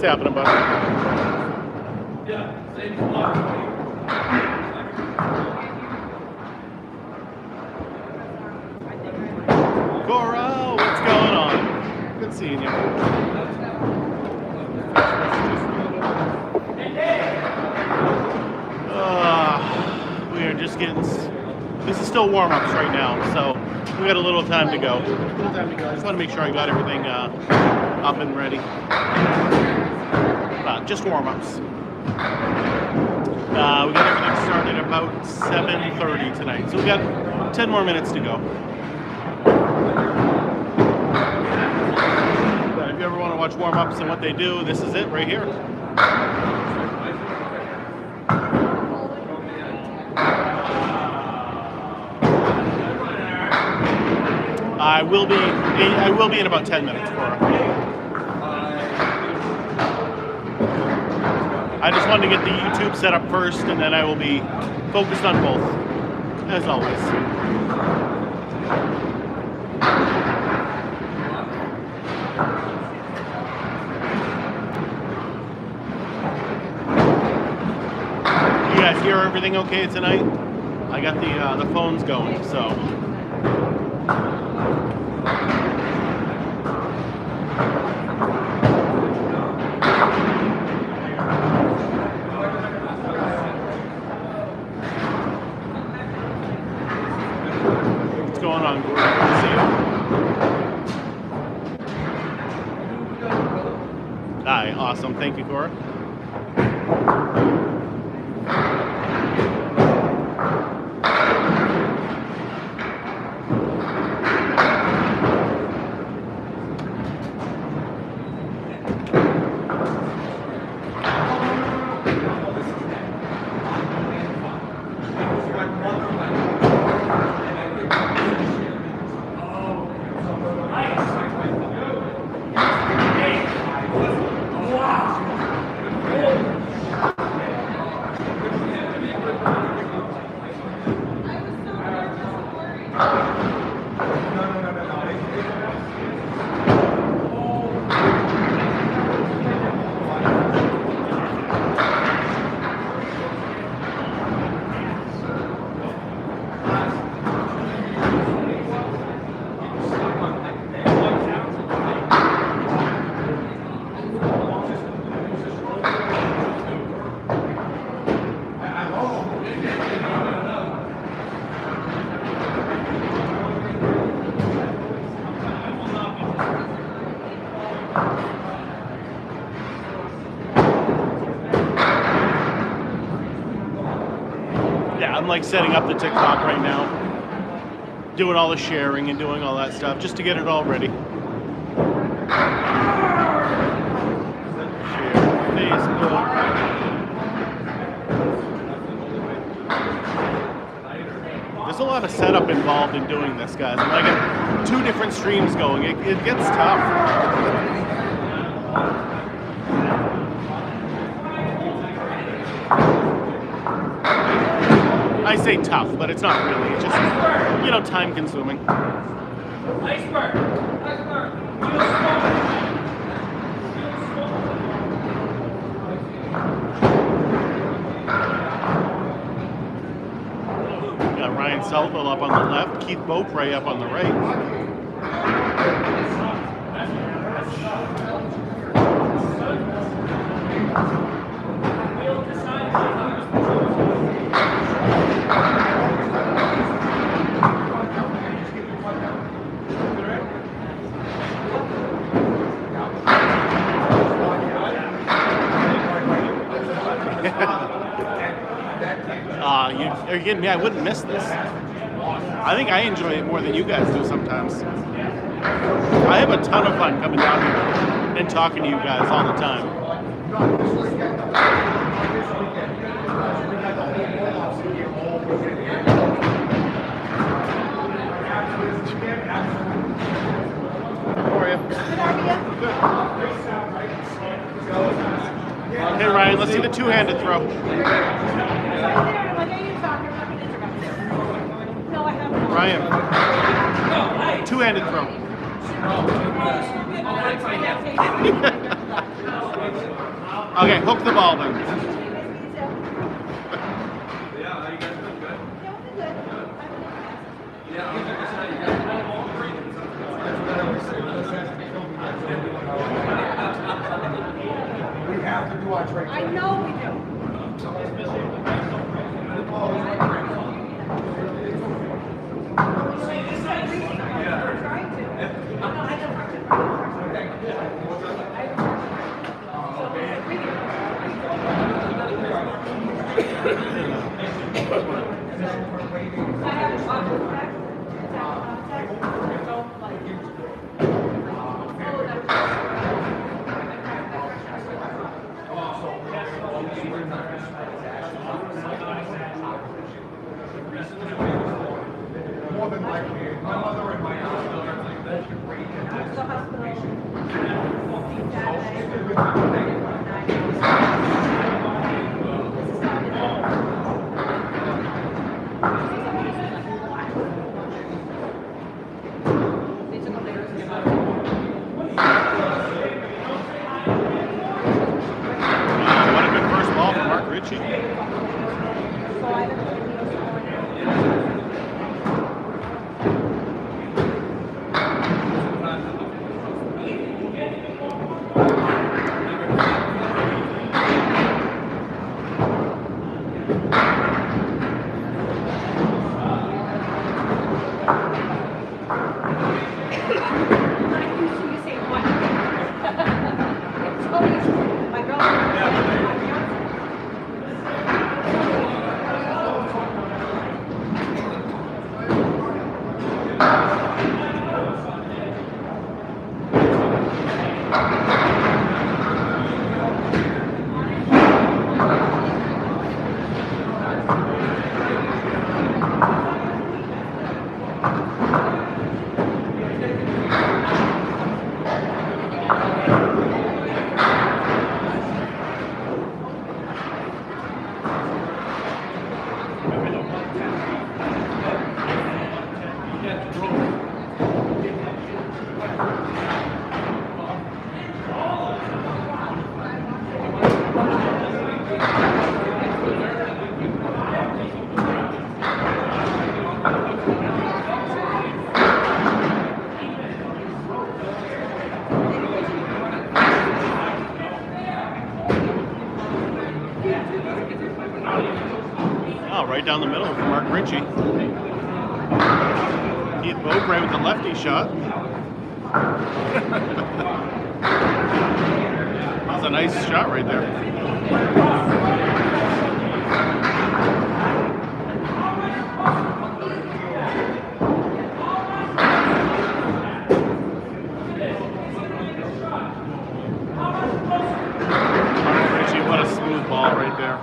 What's happening, bud? Cora, what's going on? Good seeing you. We are just getting... This is still warm-ups right now, so we got a little time to go. I just want to make sure I got everything up and ready. Just warm-ups. We got everything started about 7:30 tonight, so we got 10 more minutes to go. But if you ever want to watch warm-ups and what they do, this is it right here. I will be in about 10 minutes, Cora. I just wanted to get the YouTube set up first, and then I will be focused on both, as always. You guys hear everything okay tonight? I got the phones going, so. Awesome. Thank you, Cora. I'm like setting up the TikTok right now, doing all the sharing and doing all that stuff just to get it all ready. Share Facebook. There's a lot of setup involved in doing this, guys. I got 2 different streams going. It gets tough. I say tough, but it's not really. It's just, time consuming. Iceberg. Got Ryan Southwell up on the left, Keith Beaupre up on the right. Are you kidding me? I wouldn't miss this. I think I enjoy it more than you guys do sometimes. I have a ton of fun coming down here and talking to you guys all the time. How are you? Good, how are you? Hey Ryan, let's see the two-handed throw. Ryan, two-handed throw. Okay, hook the ball then. We have to do our trade. I know we do. More than likely, my mother and my aunt are both great in this. What a good first ball from Mark Ritchie. Oh, right down the middle for Mark Ritchie. Keith Beaupre with the lefty shot. That's a nice shot right there. Mark Ritchie, what a smooth ball right there.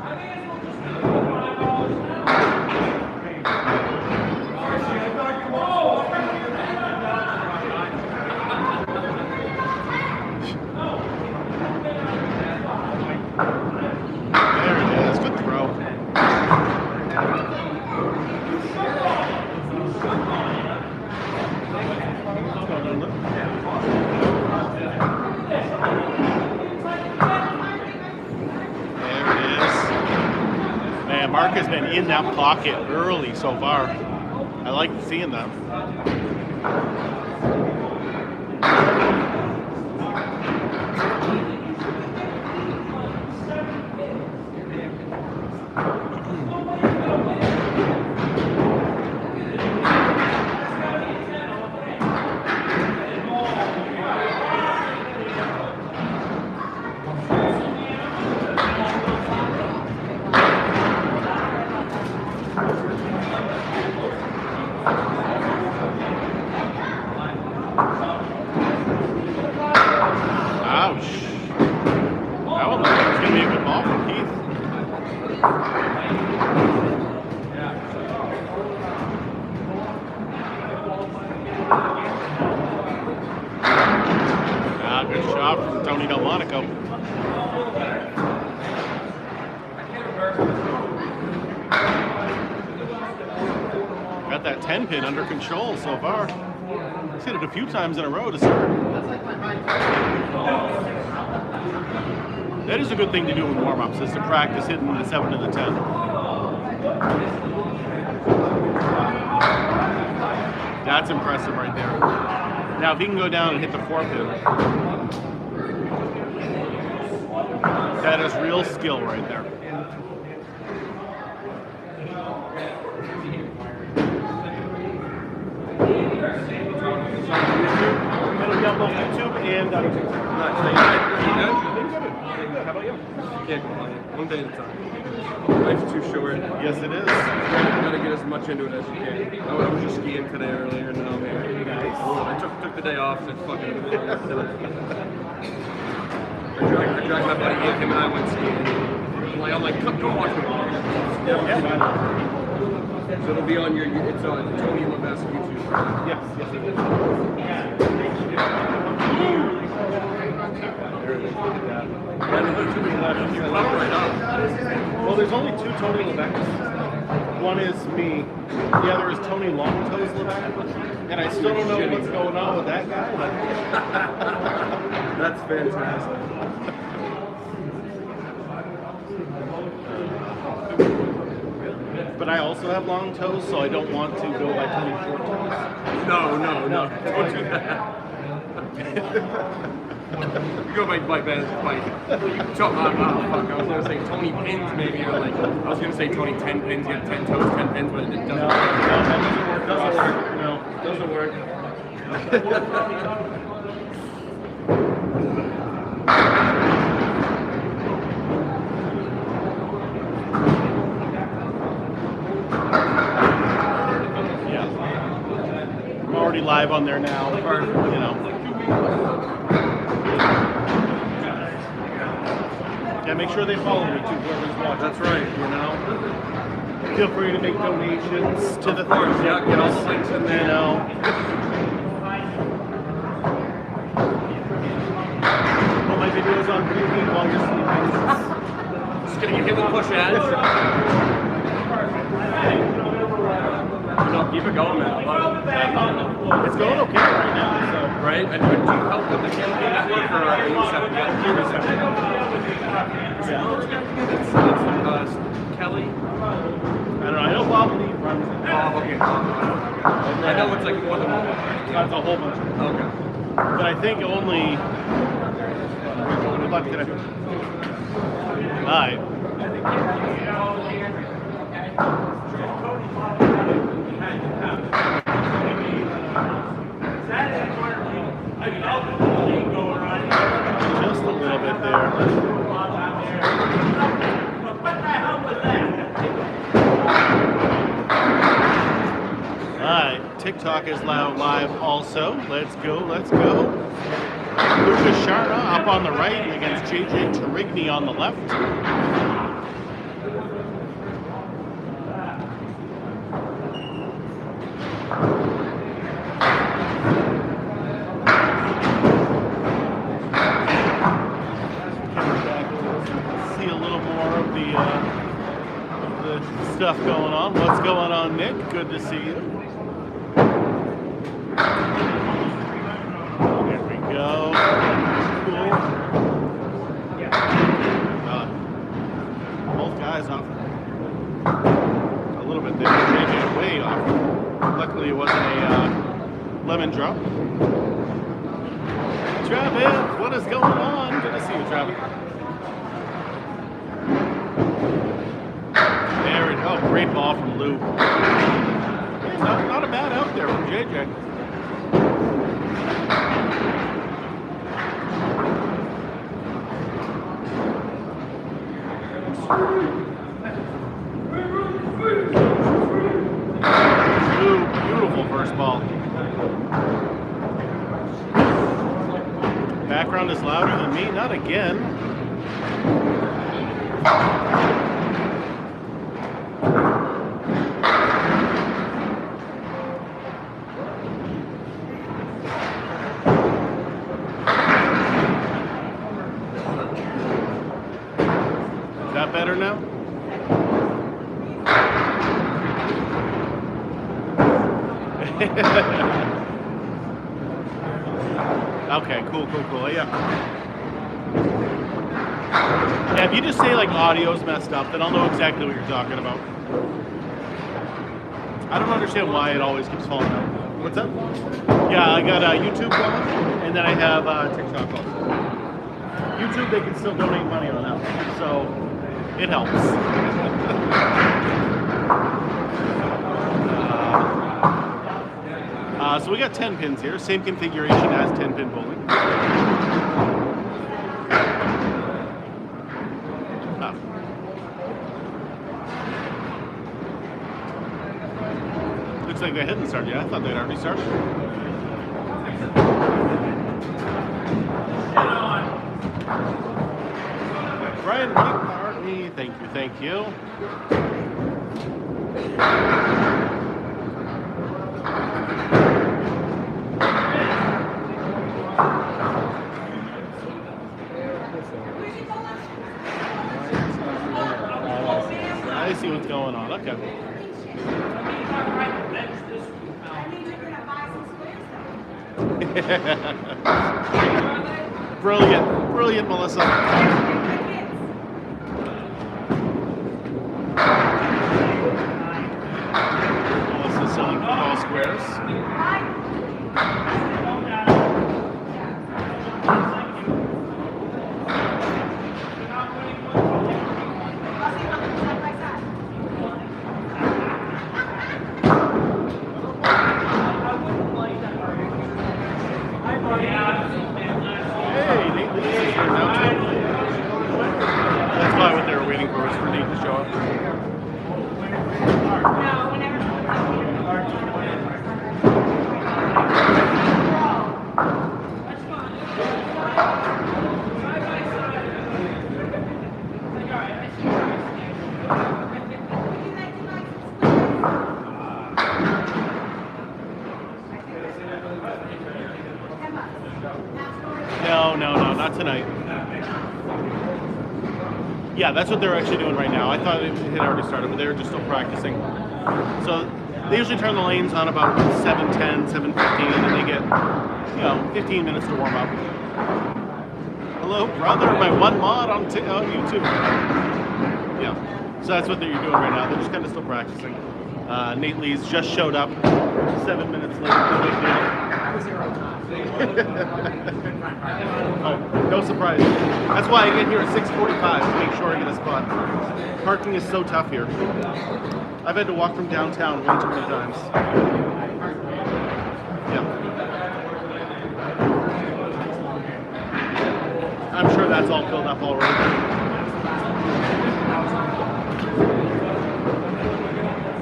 There it is, good throw. There it is. Man, Mark has been in that pocket early so far. I like seeing that. Ouch. That one looks like it's going to be a good ball from Keith. Good shot from Tony Delmonico. Got that 10 pin under control so far. He's hit it a few times in a row to start. That is a good thing to do in warm-ups, is to practice hitting the 7 to the 10. That's impressive right there. Now, if he can go down and hit the 4-pin, that is real skill right there. It'll be up on YouTube and on YouTube. How about you? Can't complain. One day at a time. Life's too short. Yes, it is. You gotta get as much into it as you can. I was just skiing today earlier, and now I'm here. Nice. I took the day off, so fucking. I dragged my buddy in, him and I went skiing. I'm like, come watch me. Yeah. So it'll be on it's on Tony Levesque YouTube. Yes, it is. Well, there's only 2 Tony Levesques. One is me. The other is Tony Longtoes Levesque. And I still don't know what's going on with that guy. But That's fantastic. But I also have long toes, so I don't want to go by Tony Short Toes. No. Don't do that. You go by fuck. I was gonna say Tony Pins maybe, or like I was gonna say Tony 10 Pins. You have 10 toes, 10 pins, but it doesn't work. That doesn't work. I'm already live on there now. You know. Yeah, make sure they follow me too, whoever's watching. That's right. You know. Feel free to make donations to the course, things. yeah, get all the links in there. You know. Put my videos on repeat while you're sleeping. Just gonna give them push ads. No, keep it going, man. It's going okay right now, so. Right? And do you help with the Candlepin network, or are you set together? It's Kelly. I don't know. I know Bob Lee runs it. Oh, okay. I know it's like more than one. That's a whole bunch of them. Okay. But I think only. What did I? Alright. Just a little bit there. Alright, TikTok is live also. Let's go. Lucas Sharna up on the right against JJ Tarigny on the left. See a little more of the stuff going on. What's going on, Nick? Good to see you. There we go. Cool. Both guys off a little bit there. JJ way off. Luckily it wasn't a lemon drop. Travis, what is going on? Good to see you, Travis. There it is. Oh, great ball from Lou. Not a bad out there from JJ. Lou, beautiful first ball. Background is louder than me. Not again. Is that better now? Okay, cool. Yeah. Yeah, if you just say like audio's messed up, then I'll know exactly what you're talking about. I don't understand why it always keeps falling out. What's up? Yeah, I got YouTube going, and then I have TikTok also. YouTube, they can still donate money on that one, so it helps. So we got 10 pins here, same configuration as 10-pin bowling. Looks like they hadn't started yet. I thought they'd already started. Brian McCartney, thank you. I see what's going on. Okay. Brilliant, Melissa. Melissa's selling football squares. No, not tonight. Yeah, that's what they're actually doing right now. I thought it had already started, but they were just still practicing. So they usually turn the lanes on about 7:10, 7:15, and they get, 15 minutes to warm up. Hello, brother, my one mod on YouTube. Yeah, so that's what they're doing right now. They're just kind of still practicing. Nate Lee's just showed up 7 minutes late. No big deal. Oh, no surprise. That's why I get here at 6:45 to make sure I get a spot. Parking is so tough here. I've had to walk from downtown way too many times. Yeah. I'm sure that's all filled up already.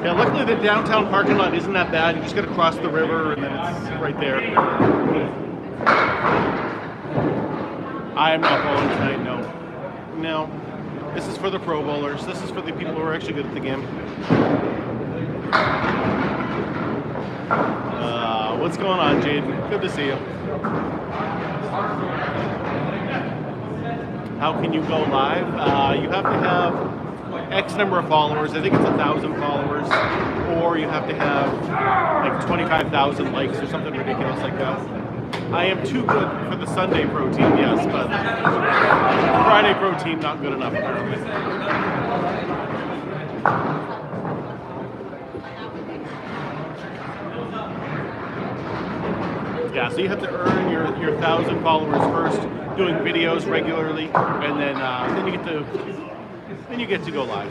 Yeah, luckily the downtown parking lot isn't that bad. You just got to cross the river and then it's right there. I am not bowling tonight, no. This is for the pro bowlers. This is for the people who are actually good at the game. What's going on, Jaden? Good to see you. How can you go live? You have to have X number of followers. I think it's 1,000 followers, or you have to have like 25,000 likes or something ridiculous like that. I am too good for the Sunday pro team, yes, but Friday pro team not good enough apparently. Yeah, so you have to earn your 1,000 followers first, doing videos regularly, and then you get to go live.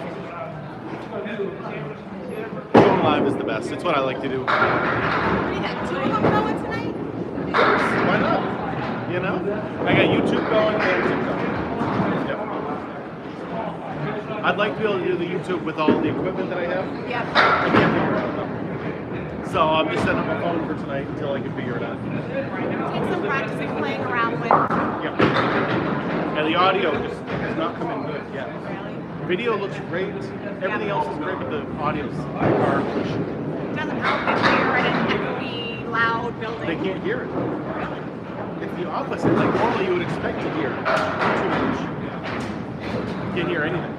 Going live is the best. It's what I like to do. We got 2 of them going tonight? Why not? I got YouTube going and TikTok. Yep. I'd like to be able to do the YouTube with all the equipment that I have. Yep. I can't figure it out though. So I'm just setting up my phone for tonight until I can figure it out. Take some practicing playing around with. Yep. And the audio just has not come in good yet. Video looks great. Everything else is great, but the audio's garbage. It doesn't help if you're in an echoey, loud building. They can't hear it. It's the opposite. Like normally you would expect to hear too much. Can't hear anything.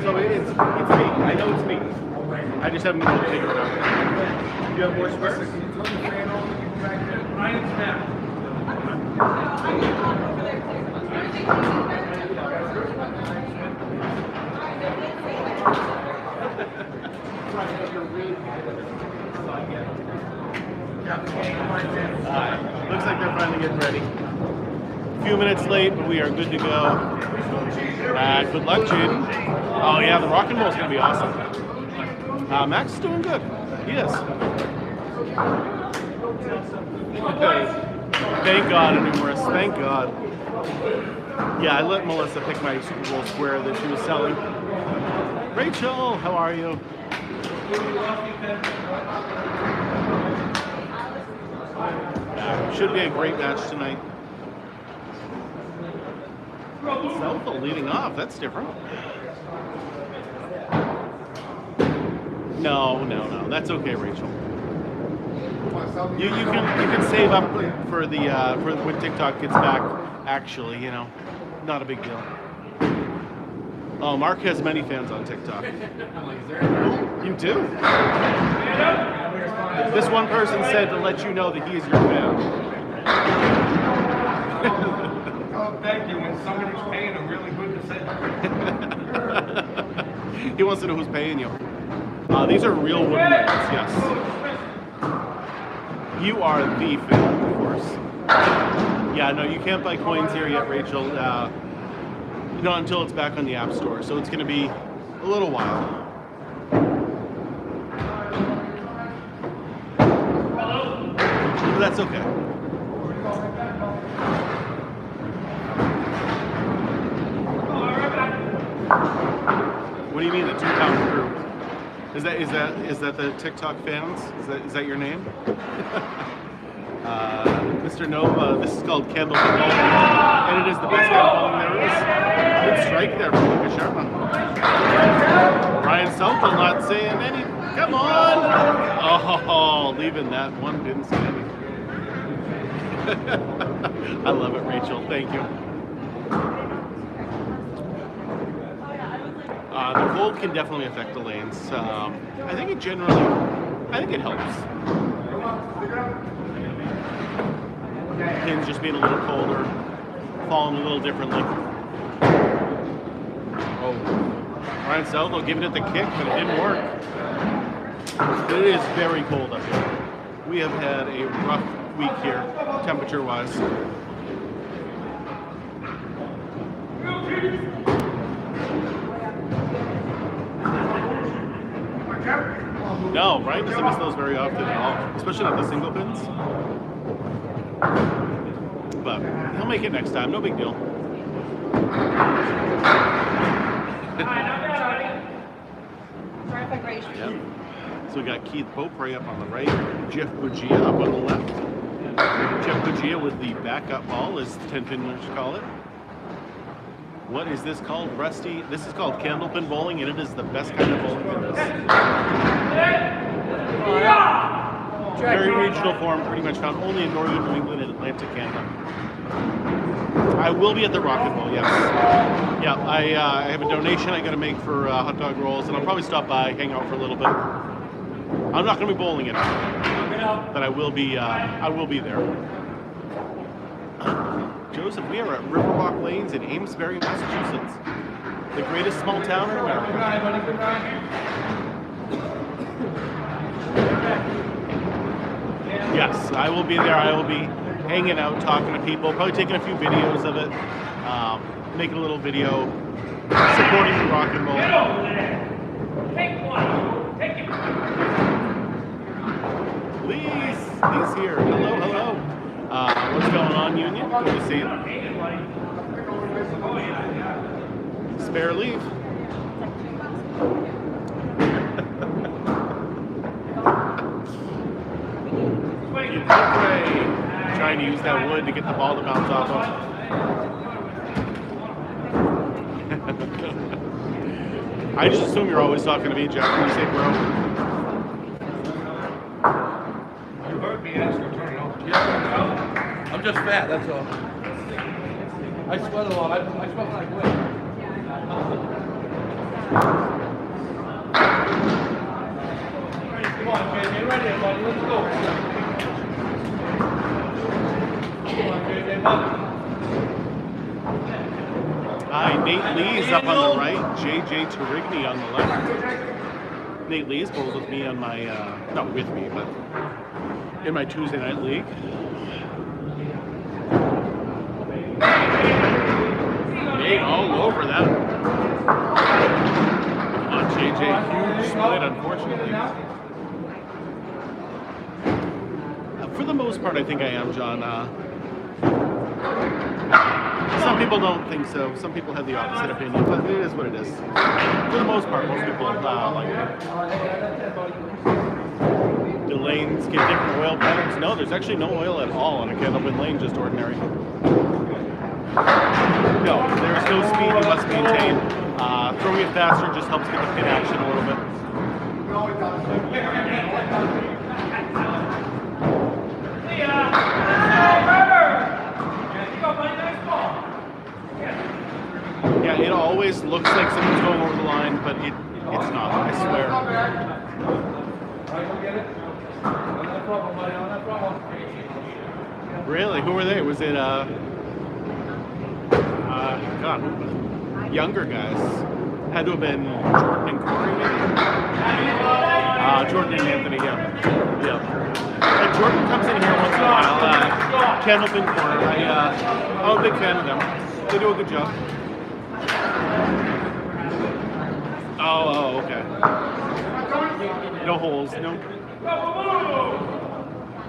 So it's me. I know it's me. I just haven't been able to figure it out. Do you have more squares? Looks like they're finally getting ready. A few minutes late, but we are good to go. Good luck, Jaden. Oh yeah, the rock and roll is going to be awesome. Max is doing good. He is. Thank God, numerous. Thank God. Yeah, I let Melissa pick my Super Bowl square that she was selling. Rachel, how are you? Should be a great match tonight. Selfa leading off. That's different. No. That's okay, Rachel. You can save up for the for when TikTok gets back. Actually, not a big deal. Oh, Mark has many fans on TikTok. You do? This one person said to let you know that he is your fan. Oh, thank you. When somebody's paying, I'm really good to say. He wants to know who's paying you. These are real wooden legs, yes. You are the fan, of course. Yeah, no, you can't buy coins here yet, Rachel. Not until it's back on the App Store, so it's going to be a little while. But that's okay. What do you mean the 2-pound crew? Is that the TikTok fans? Is that your name? Mr. Nova, this is called Candlepin bowling, and it is the best kind of bowling there is. Good strike there from Lucas Sharma. Ryan Selfa not saying any. Come on! Oh, leaving that one, didn't say anything. I love it, Rachel. Thank you. The cold can definitely affect the lanes. I think it helps. Pins just being a little colder, falling a little differently. Oh, Ryan Selva giving it the kick, but it didn't work. It is very cold up here. We have had a rough week here, temperature-wise. No, Ryan doesn't miss those very often at all, especially not the single pins. But he'll make it next time, no big deal. Yep. So we got Keith Pope right up on the right, Jeff Bugia up on the left. Jeff Bugia with the backup ball, as 10-pinners call it. What is this called, Rusty? This is called Candlepin bowling, and it is the best kind of bowling there is. Very regional form, pretty much found only in northern New England and Atlantic Canada. I will be at the Rock and Roll, yes. Yeah, I have a donation I got to make for hot dog rolls, and I'll probably stop by, hang out for a little bit. I'm not going to be bowling it, but I will be there. Joseph, we are at Riverwalk Lanes in Amesbury, Massachusetts, the greatest small town in America. Yes, I will be there. I will be hanging out, talking to people, probably taking a few videos of it, making a little video, supporting the rock and roll. Lee's here. Hello. What's going on, Union? Good to see you. Spare leave. Trying to use that wood to get the ball to bounce off of. I just assume you're always talking to me, Jeff, when you say bro. You heard me ask her to turn it off. Yeah, I'm just fat, that's all. I sweat a lot. I sweat when I quit. Come on, man. Get ready, buddy. Let's go. Come on, man. right, Nate Lee's up on the right, JJ Turigny on the left. Nate Lee's bowls with me on my, not with me, but in my Tuesday night league. Nate all over that. JJ, huge split, unfortunately. For the most part, I think I am, John. Some people don't think so. Some people have the opposite opinion, but it is what it is. For the most part, most people like it. Do lanes get different oil patterns? No, there's actually no oil at all on a Candlepin lane, just ordinary. No, there's no speed you must maintain. Throwing it faster just helps get the pin action a little bit. Yeah, it always looks like someone's going over the line, but it's not, I swear. Really? Who were they? Was it, God, younger guys? Had to have been Jordan and Corey, maybe? Jordan and Anthony, yeah. And Jordan comes in here once in a while. Candlepin Corner. I'm a big fan of them. They do a good job. Oh, okay. No holes, no.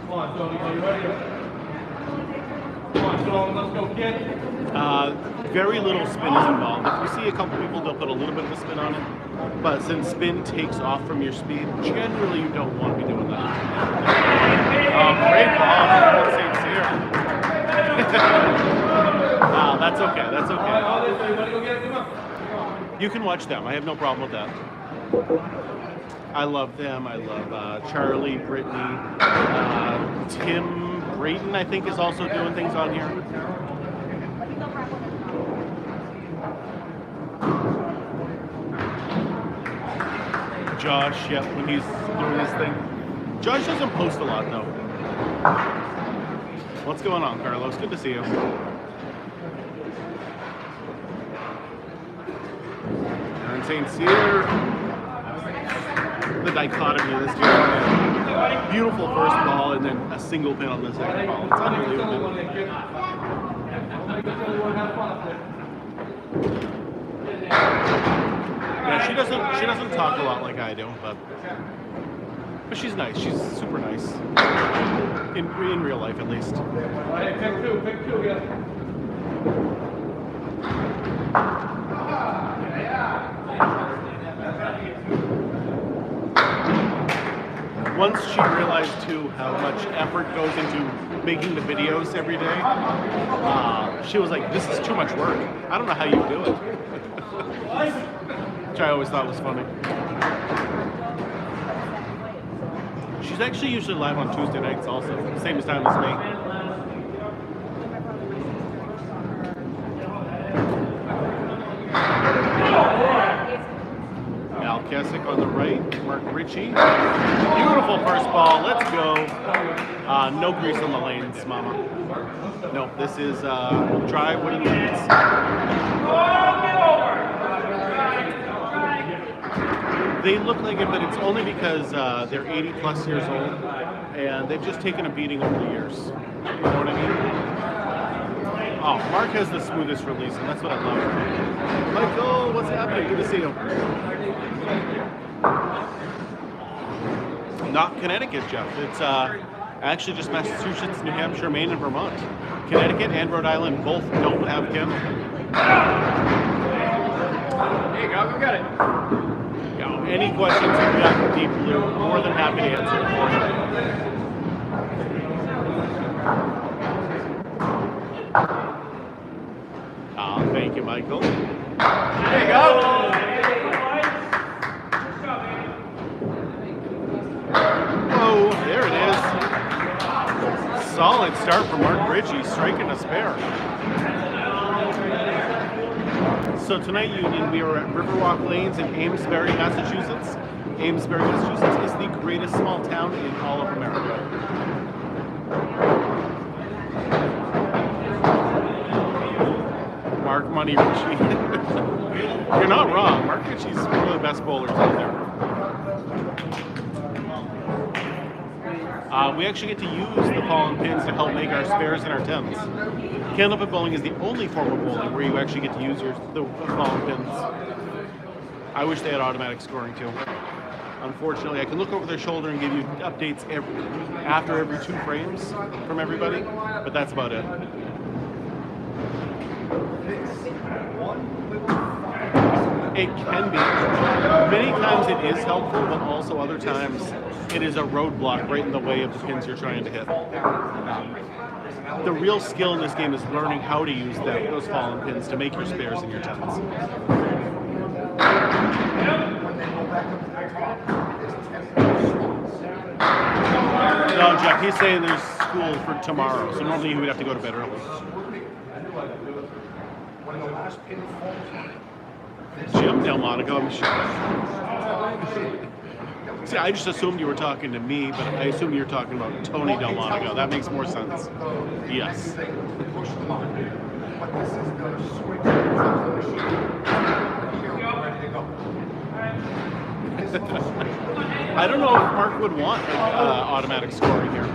Come on, Tony, are you ready? Come on, Sean, let's go, kid. Very little spin is involved. If you see a couple people, they'll put a little bit of a spin on it. But since spin takes off from your speed, generally you don't want to be doing that. Great ball from St. Cyr. That's okay, that's okay. You can watch them. I have no problem with that. I love them. I love Charlie, Brittany, Tim Brayton, I think, is also doing things on here. Josh, yep, when he's doing his thing. Josh doesn't post a lot, though. What's going on, Carlos? Good to see you. And St. Cyr, the dichotomy of this game. Beautiful first ball and then a single pin on the second ball. It's unbelievable. Yeah, she doesn't talk a lot like I do, but she's nice. She's super nice. In real life, at least. Hey, pick two, yeah. Once she realized too how much effort goes into making the videos every day, she was like, "This is too much work. I don't know how you do it." Which I always thought was funny. She's actually usually live on Tuesday nights also, same time as me. Al Kessick on the right, Mark Ritchie. Beautiful first ball, let's go. No grease on the lanes, mama. No, this is dry wooden lanes. They look like it, but it's only because they're 80 plus years old and they've just taken a beating over the years. You know what I mean? Oh, Mark has the smoothest release, and that's what I love. Michael, what's happening? Good to see you. Not Connecticut, Jeff. It's actually just Massachusetts, New Hampshire, Maine, and Vermont. Connecticut and Rhode Island both don't have Candlepin. There you go, go get it. Any questions you've got in Deep Blue, more than happy to answer them for you. Thank you, Michael. There you go. Whoa, there it is. Solid start from Mark Ritchie, striking a spare. So tonight, Union, we are at Riverwalk Lanes in Amesbury, Massachusetts. Amesbury, Massachusetts is the greatest small town in all of America. Mark Money Ritchie. You're not wrong. Mark Ritchie's one of the best bowlers out there. We actually get to use the fallen pins to help make our spares and our tens. Candlepin bowling is the only form of bowling where you actually get to use the fallen pins. I wish they had automatic scoring too. Unfortunately, I can look over their shoulder and give you updates after every 2 frames from everybody, but that's about it. It can be. Many times it is helpful, but also other times it is a roadblock right in the way of the pins you're trying to hit. The real skill in this game is learning how to use those fallen pins to make your spares and your tens. No, Jeff, he's saying there's school for tomorrow, so normally he would have to go to bed early. Jim Delmonico, I'm sure. See, I just assumed you were talking to me, but I assumed you were talking about Tony Delmonico. That makes more sense. Yes. I don't know if Mark would want automatic scoring here.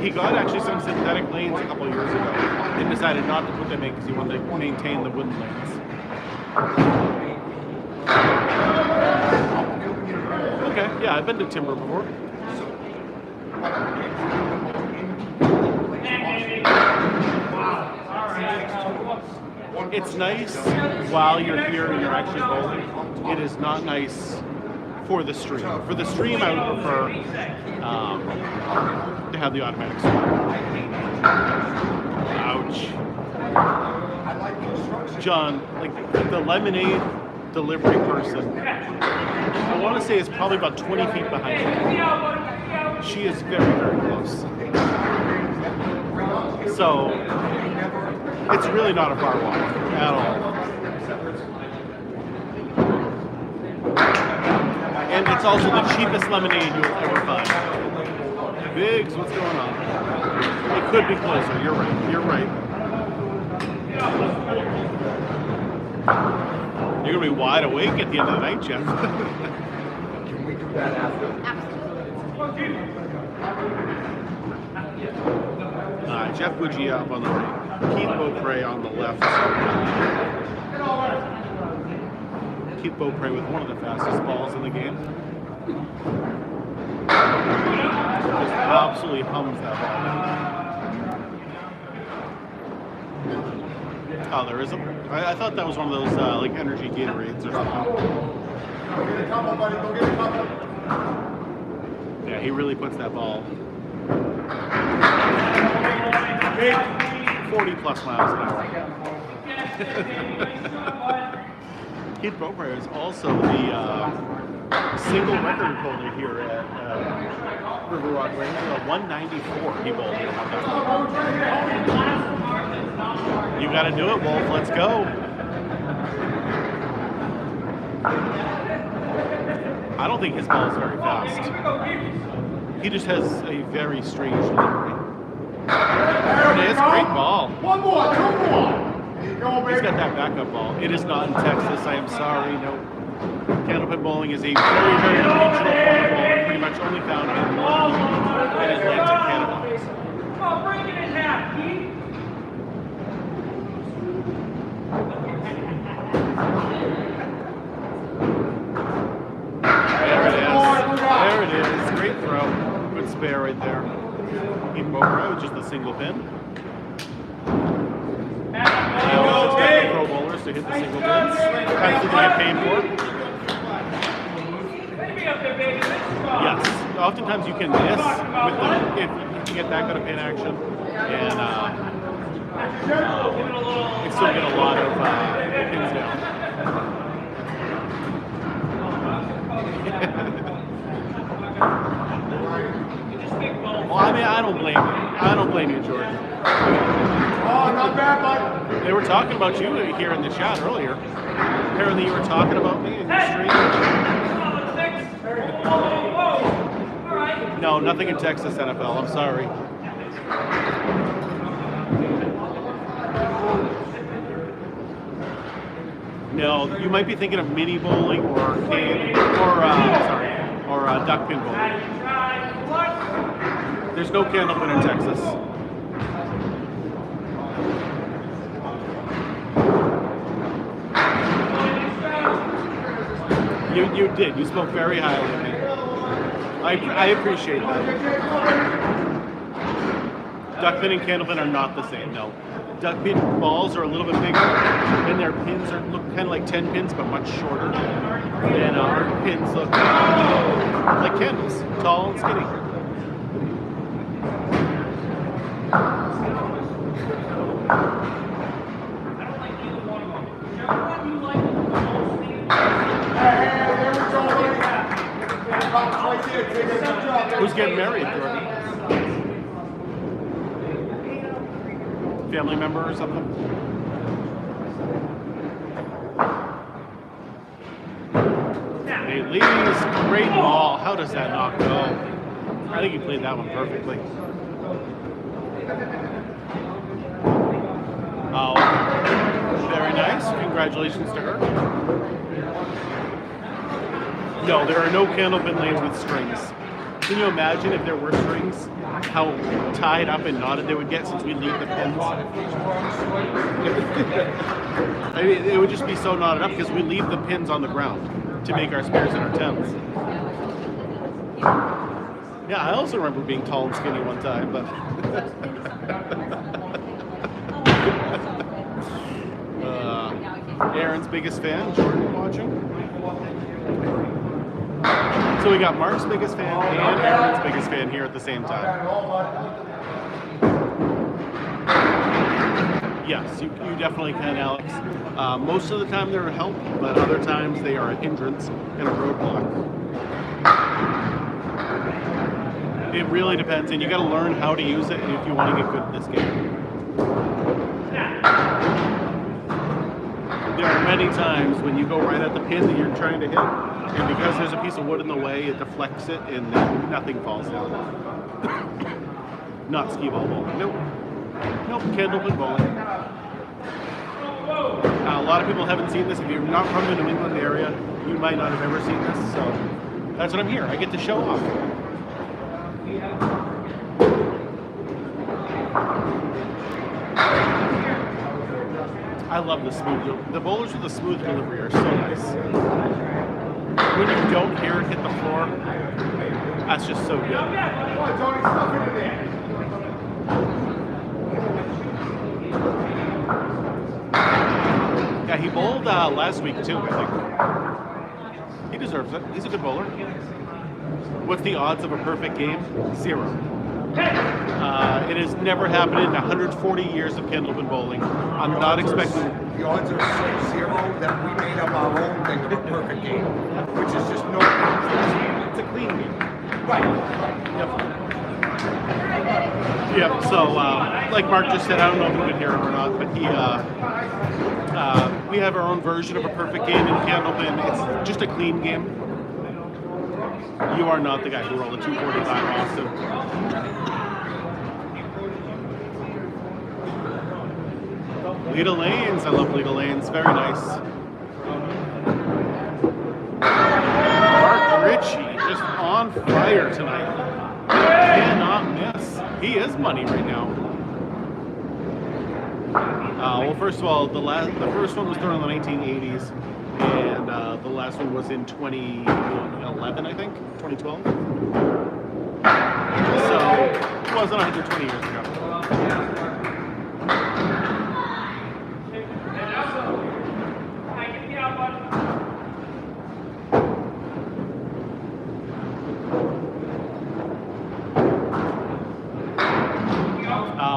He got actually some synthetic lanes a couple of years ago and decided not to put them in because he wanted to maintain the wooden lanes. Okay, yeah, I've been to Timber before. It's nice while you're here and you're actually bowling. It is not nice for the stream. For the stream, I would prefer to have the automatic score. Ouch. John, like the lemonade delivery person, I want to say is probably about 20 feet behind me. She is very, very close. So, it's really not a far walk at all. And it's also the cheapest lemonade you'll ever find. Biggs, what's going on? It could be closer. You're right. You're right. You're going to be wide awake at the end of the night, Jeff. Can we do that after? Jeff Bougie up on the right. Keith Beaupre on the left. Keith Beaupre with one of the fastest balls in the game. Just absolutely hums that ball. Oh, there is a. I thought that was one of those like energy Gatorades or something. Go get a couple, buddy. Go get a couple. Yeah, he really puts that ball 40 plus miles an hour. Keith Beaupre is also the single record holder here at riverwalk Range. 194 he bowled here one time. You got to do it, Wolf. Let's go. I don't think his ball is very fast. He just has a very strange delivery. There it is. Great ball. One more, 2 more. There you go, baby. He's got that backup ball. It is not in Texas. I am sorry. No. Candlepin bowling is a very, very regional form of bowling, pretty much only found in Atlantic Canada. Oh, break it in half, Keith. There it is. There it is. Great throw. Good spare right there. Keith Beaupre with just a single pin. Now expect the pro bowlers to hit the single pins. That's what they get paid for. Yes. Oftentimes you can miss with the if you get that kind of pin action, and you still get a lot of pins down. Well, I mean, I don't blame you. I don't blame you, Jordan. Oh, not bad, bud. They were talking about you here in the chat earlier. Apparently you were talking about me in your stream. No, nothing in Texas NFL. I'm sorry. No, you might be thinking of mini bowling or arcade or duck pin bowling. There's no Candlepin in Texas. You did. You spoke very highly of me. I appreciate that. Duckpin and Candlepin are not the same. No, duckpin balls are a little bit bigger, and their pins look kind of like 10 pins, but much shorter. And our pins look like candles, tall and skinny. Who's getting married, Jordan? Family member or something? Hey, ladies, great ball. How does that not go? I think he played that one perfectly. Oh, very nice. Congratulations to her. No, there are no Candlepin lanes with strings. Can you imagine if there were strings, how tied up and knotted they would get since we leave the pins? I mean, it would just be so knotted up because we leave the pins on the ground to make our spares and our tens. Yeah, I also remember being tall and skinny one time, but Aaron's biggest fan, Jordan watching. So we got Mark's biggest fan and Aaron's biggest fan here at the same time. Yes, you definitely can, Alex. Most of the time they're a help, but other times they are a hindrance and a roadblock. It really depends, and you got to learn how to use it if you want to get good at this game. There are many times when you go right at the pin that you're trying to hit, and because there's a piece of wood in the way, it deflects it, and then nothing falls down. Not skee ball bowling. Nope. Nope. Candlepin bowling. A lot of people haven't seen this. If you're not from the New England area, you might not have ever seen this. So that's what I'm here. I get to show off. I love the smooth. The bowlers with the smooth delivery are so nice. When you don't hear it hit the floor, that's just so good. Yeah, he bowled last week too, I think. He deserves it. He's a good bowler. What's the odds of a perfect game? 0. It has never happened in 140 years of Candlepin bowling. I'm not expecting... The odds are so 0 that we made up our own thing of a perfect game, which is just no... It's a clean game. Right. Yep, so like Mark just said, I don't know if you could hear him or not, but we have our own version of a perfect game in Candlepin. It's just a clean game. You are not the guy who rolled a 245, Austin. Lita Lanes, I love Lita Lanes, very nice. Mark Ritchie, just on fire tonight. Cannot miss. He is money right now. Well, first of all, the first one was thrown in the 1980s, and the last one was in 2011, I think, 2012. So it wasn't 120 years ago.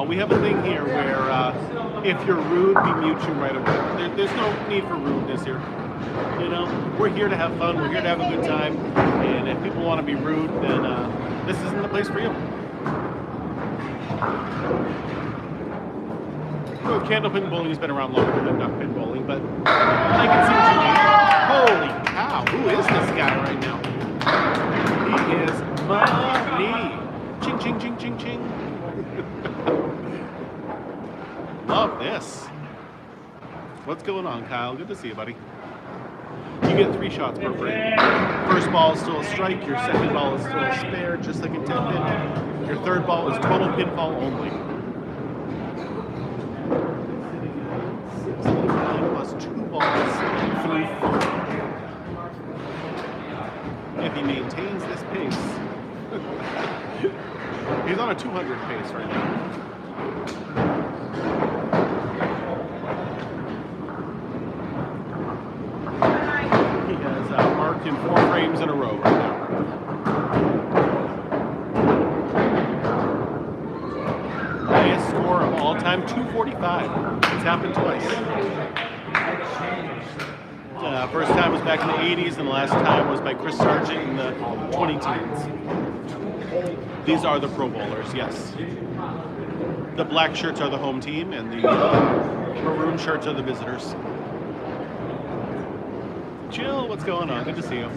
We have a thing here where if you're rude, we mute you right away. There's no need for rudeness here. You know, we're here to have fun. We're here to have a good time. And if people want to be rude, then this isn't the place for you. Well, Candlepin bowling has been around longer than duckpin bowling, but I can see what you mean. Holy cow! Who is this guy right now? He is money. Ching, ching, ching, ching, ching. Love this. What's going on, Kyle? Good to see you, buddy. You get 3 shots per frame. First ball is still a strike. Your second ball is still a spare, just like in 10-pin. Your third ball is total pinfall only. 69 plus 2 balls through 4. If he maintains this pace, he's on a 200 pace right now. He has marked in 4 frames in a row right now. Highest score of all time, 245. It's happened twice. First time was back in the 80s, and the last time was by Chris Sargent in the 2010s. These are the Pro Bowlers, yes. The black shirts are the home team, and the maroon shirts are the visitors. Jill, what's going on? Good to see you.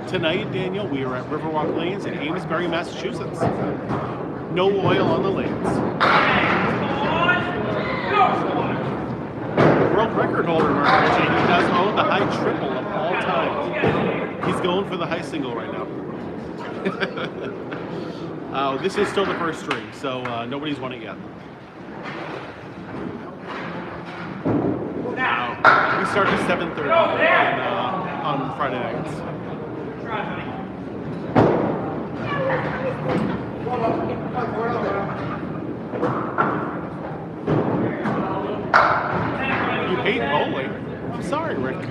Tonight, Daniel, we are at Riverwalk Lanes in Amesbury, Massachusetts. No oil on the lanes. World record holder, Mark Ritchie. He does own the high triple of all time. He's going for the high single right now. This is still the first string, so nobody's won it yet. We start at 7:30 on Friday nights. You hate bowling? I'm sorry, Rick.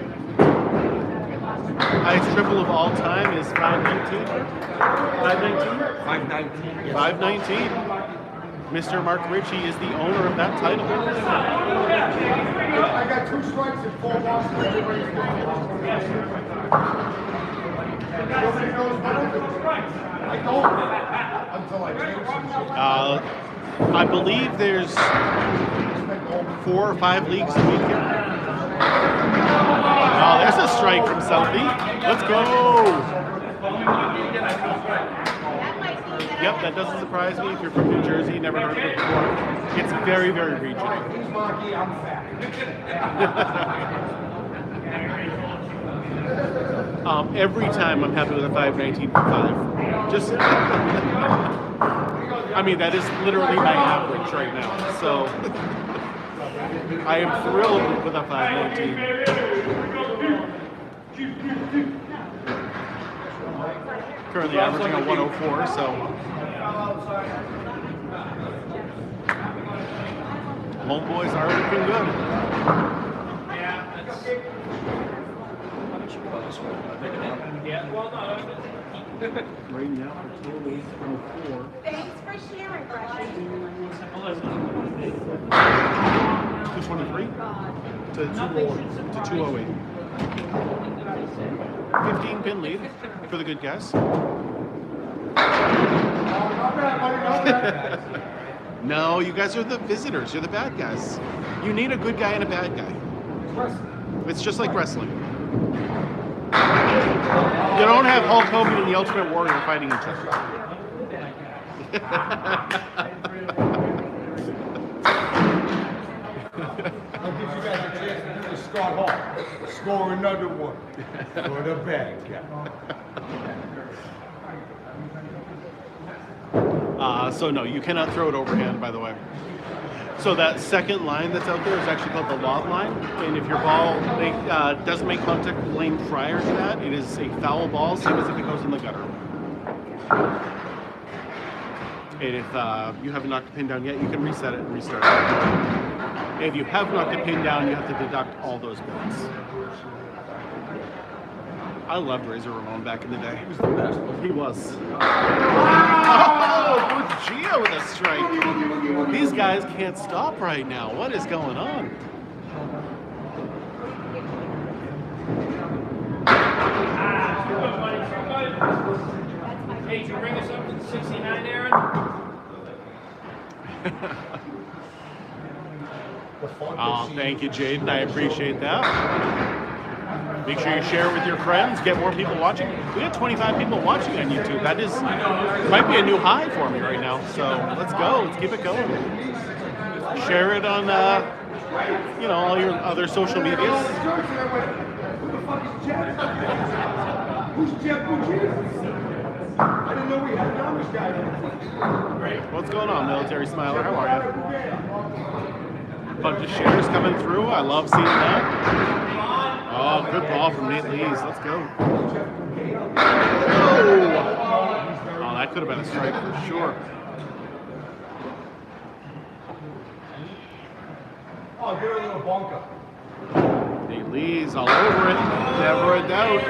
Highest triple of all time is 519. 519? 519. 519. Mr. Mark Ritchie is the owner of that title. I got 2 strikes and 4 balls. Nobody knows what to do. I don't until I change some shit. I believe there's 4 or 5 leagues a week here. Oh, there's a strike from Selfie. Let's go. Yep, that doesn't surprise me. If you're from New Jersey, never heard of it before. It's very, very regional. He's Marky, I'm fat. Every time I'm happy with a 519 for 5. Just, I mean, that is literally my average right now. So, I am thrilled with a 519. Currently averaging a 104, so. Homeboys are looking good. Right now, our total is 104. Thanks for sharing, Rushy. 223 to 208. 15 pin lead for the good guys. No, you guys are the visitors. You're the bad guys. You need a good guy and a bad guy. It's just like wrestling. You don't have Hulk Hogan and the Ultimate Warrior fighting each other. I'll give you guys a chance to do the Scott Hall. Score another one for the bad guy. So no, you cannot throw it overhand, by the way. So that second line that's out there is actually called the lob line, and if your ball doesn't make contact with the lane prior to that, it is a foul ball, same as if it goes in the gutter. And if you haven't knocked the pin down yet, you can reset it and restart it. If you have knocked the pin down, you have to deduct all those points. I loved Razor Ramon back in the day. He was the best. He was. Oh, Gio with a strike. These guys can't stop right now. What is going on? Hey, did you bring us up to the 69, Aaron? Oh, thank you, Jaden. I appreciate that. Make sure you share with your friends. Get more people watching. We got 25 people watching on YouTube. That is might be a new high for me right now. So let's go. Let's keep it going. Share it on all your other social medias. Who the fuck is Jeff? Who's Jeff Bougie? I didn't know we had an Amish guy. What's going on, Military Smiler? How are you? Bunch of shares coming through. I love seeing that. Oh, good ball from Nate Lees. Let's go. Oh, that could have been a strike for sure. Oh, give her a little bunker. Nate Lees all over it. Never a doubt.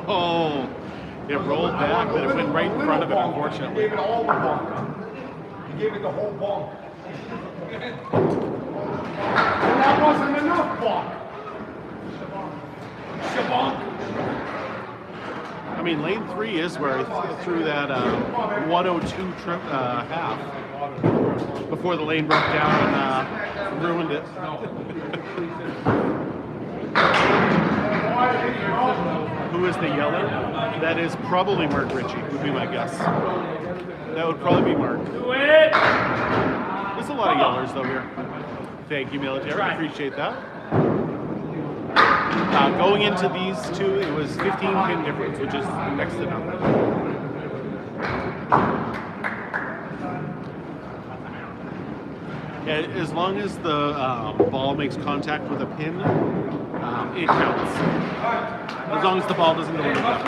Oh, it rolled back, but it went right in front of it, He unfortunately. gave it all the bunker. He gave it the whole bunker. And that wasn't enough bunker. Shabunk. I mean, lane 3 is where I threw that 102 half before the lane broke down and ruined it. Who is the yeller? That is probably Mark Ritchie, would be my guess. That would probably be Mark. Do it! There's a lot of yellers though here. Thank you, military. I appreciate that. Going into these two, it was 15 pin difference, which is next to nothing. Yeah, as long as the ball makes contact with a pin, it counts. As long as the ball doesn't go in the cup.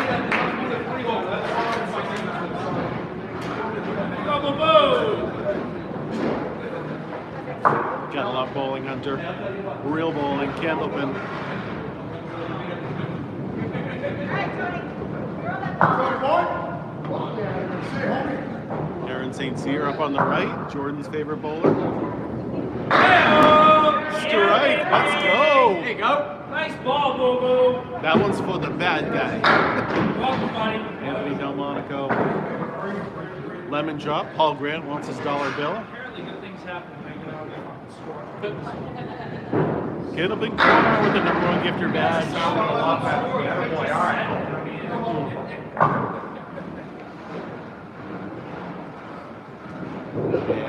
Got a lot of bowling, Hunter. Real bowling, Candlepin. Aaron St. Cyr up on the right, Jordan's favorite bowler. Strike, let's go! There you go. Nice ball, Boo-Boo. That one's for the bad guy. Welcome, buddy. Anthony Delmonico. Lemon drop, Paul Grant wants his dollar bill. Apparently good things happen when I get out of the score. Candlepin corner with the #1 gifter badge.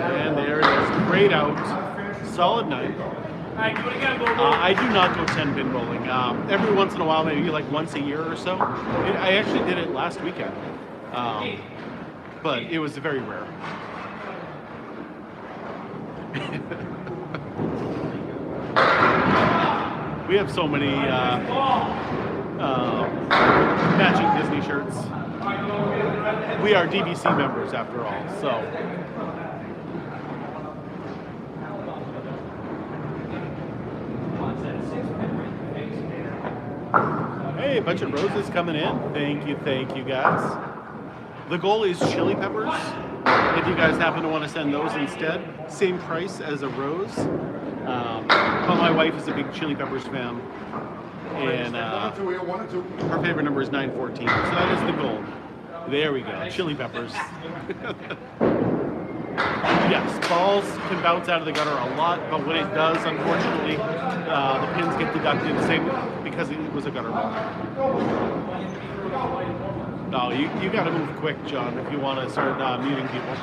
And there it is. Great out. Solid night. All right, do it again, Boo-Boo. I do not go 10-pin bowling. Every once in a while, maybe like once a year or so. I actually did it last weekend. But it was very rare. We have so many matching Disney shirts. We are DVC members after all, so. Hey, a bunch of roses coming in. Thank you guys. The goal is chili peppers. If you guys happen to want to send those instead, same price as a rose. But my wife is a big chili peppers fan, and her favorite number is 914. So that is the goal. There we go, chili peppers. Yes, balls can bounce out of the gutter a lot, but when it does, unfortunately, the pins get deducted, same because it was a gutter ball. No, you got to move quick, John, if you want to start muting people.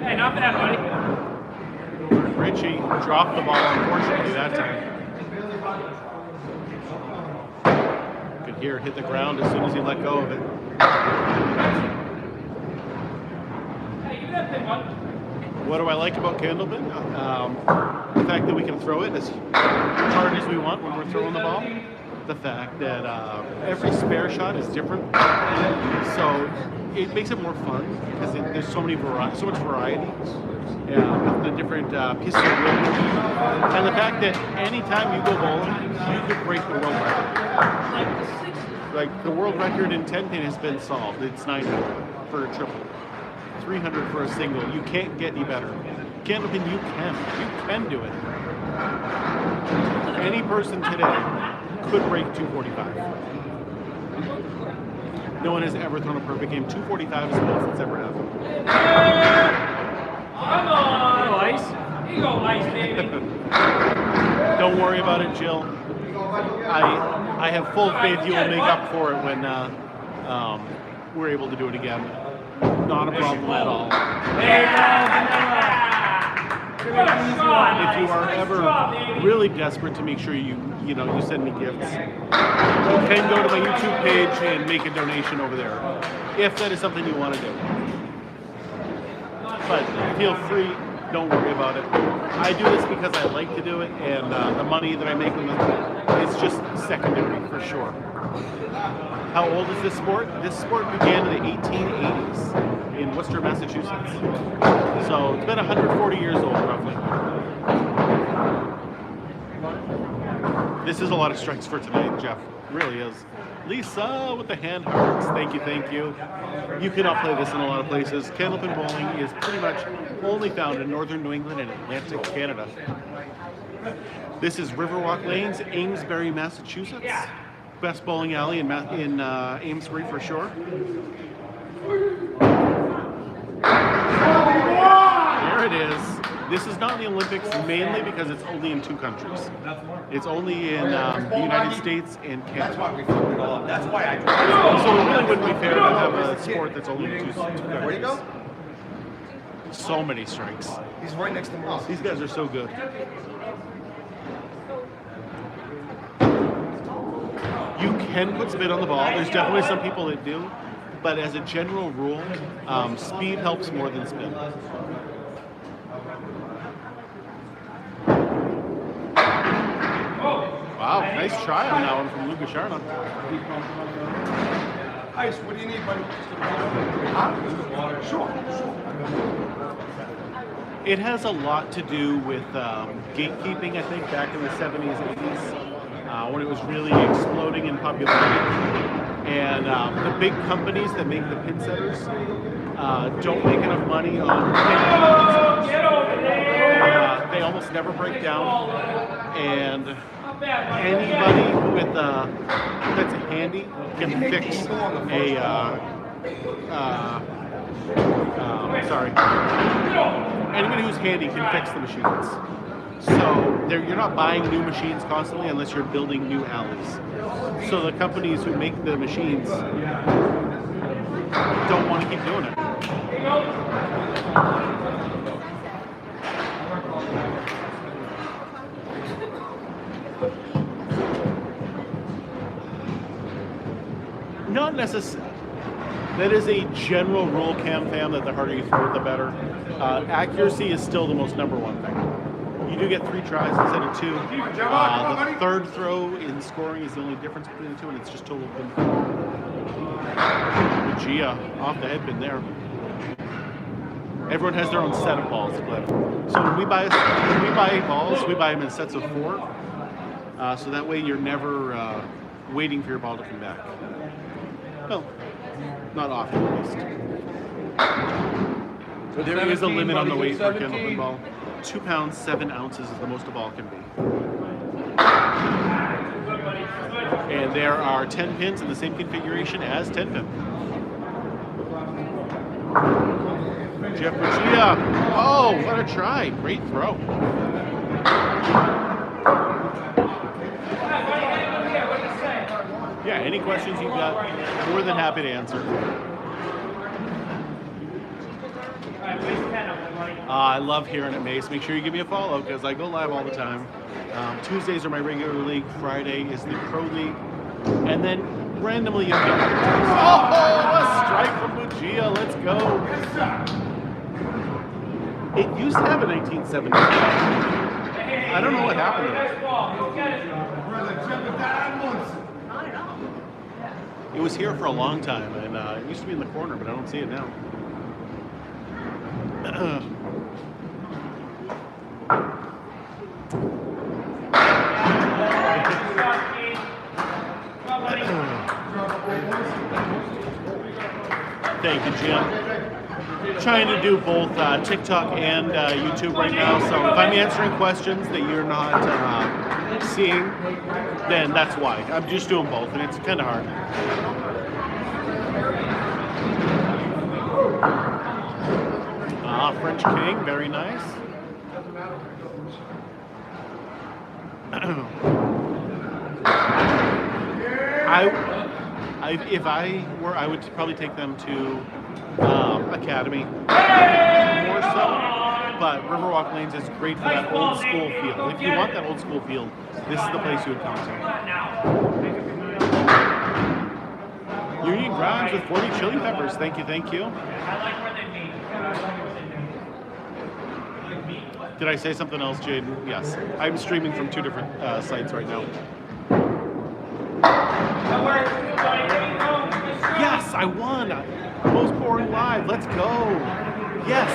Hey, not bad, buddy. Richie dropped the ball, unfortunately, that time. Could hear it hit the ground as soon as he let go of it. Hey, give me that pin, bud. What do I like about Candlepin? The fact that we can throw it as hard as we want when we're throwing the ball. The fact that every spare shot is different, so it makes it more fun because there's so much variety. With the different pieces of wood, and the fact that anytime you go bowling, you could break the world record. Like the world record in 10-pin has been solved. It's 900 for a triple. 300 for a single. You can't get any better. Candlepin, you can do it. Any person today could break 245. No one has ever thrown a perfect game. 245 is the most that's ever happened. Come on! Ice. You go ice, baby. Don't worry about it, Jill. I have full faith you will make up for it when we're able to do it again. Not a problem at all. If you are ever really desperate to make sure you send me gifts, you can go to my YouTube page and make a donation over there, if that is something you want to do. But feel free, don't worry about it. I do this because I like to do it, and the money that I make from it is just secondary for sure. How old is this sport? This sport began in the 1880s in Worcester, Massachusetts. So it's been 140 years old, roughly. This is a lot of strikes for tonight, Jeff. It really is. Lisa with the hand hearts. Thank you, thank you. You cannot play this in a lot of places. Candlepin bowling is pretty much only found in northern New England and Atlantic Canada. This is Riverwalk Lanes, Amesbury, Massachusetts. Best bowling alley in Amesbury for sure. There it is. This is not in the Olympics mainly because it's only in 2 countries. It's only in the United States and Canada. That's why we fucked it all up. That's why I So it really wouldn't be fair to have a sport that's only in two countries. Where'd he go? So many strikes. He's right next to Moss. These guys are so good. You can put spin on the ball. There's definitely some people that do. But as a general rule, speed helps more than spin. Wow, nice try on that one from Luca Sharna. Ice, what do you need, buddy? Huh? Sure. It has a lot to do with gatekeeping, I think, back in the 70s, 80s, when it was really exploding in popularity. And the big companies that make the pin setters don't make enough money on pin setters. They almost never break down. And anybody with that's handy can fix anybody who's handy can fix the machines. So you're not buying new machines constantly unless you're building new alleys. So the companies who make the machines don't want to keep doing it. Not necessarily. That is a general rule, Cam Fam, that the harder you throw it, the better. Accuracy is still the most number one thing. You do get 3 tries instead of 2. The third throw in scoring is the only difference between the two, and it's just total pin. Gia, off the head pin there. Everyone has their own set of balls to play. So when we buy balls, we buy them in sets of 4. So that way you're never waiting for your ball to come back. Well, not often at least. There is a limit on the weight for a Candlepin ball. 2 pounds, 7 ounces is the most a ball can be. And there are 10 pins in the same configuration as 10 pin. Jeff Buccia. Oh, what a try. Great throw. Yeah, any questions you've got, more than happy to answer. I love hearing it, Mace. Make sure you give me a follow because I go live all the time. Tuesdays are my regular league. Friday is the pro league. And then randomly you'll get a strike from Buccia. Let's go. It used to have a 1970. I don't know what happened to it. It was here for a long time, and it used to be in the corner, but I don't see it now. Thank you, Jim. Trying to do both TikTok and YouTube right now, so if I'm answering questions that you're not seeing, then that's why. I'm just doing both, and it's kind of hard. French King, very nice. If I were, I would probably take them to Academy more so. But Riverwalk Lanes is great for that old school feel. If you want that old school feel, this is the place you would come to. Union Grounds with 40 chili peppers. Thank you, thank you. Did I say something else, Jaden? Yes. I'm streaming from 2 different sites right now. Yes, I won! Most boring live. Let's go! Yes!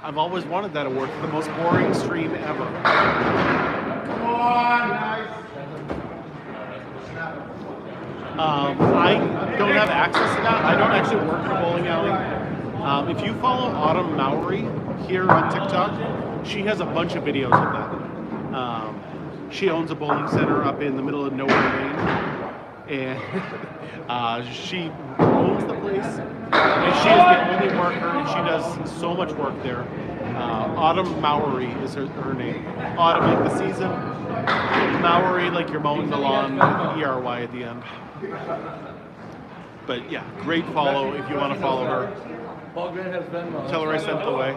I've always wanted that award for the most boring stream ever. Come on, guys. I don't have access to that. I don't actually work in a bowling alley. If you follow Autumn Mowry here on TikTok, she has a bunch of videos of that. She owns a bowling center up in the middle of nowhere, Maine, and she owns the place. And she is the only worker, and she does so much work there. Autumn Mowry is her name. Autumn like the season. Mowry like you're mowing the lawn with ERY at the end. But yeah, great follow if you want to follow her. Tell her I sent the way.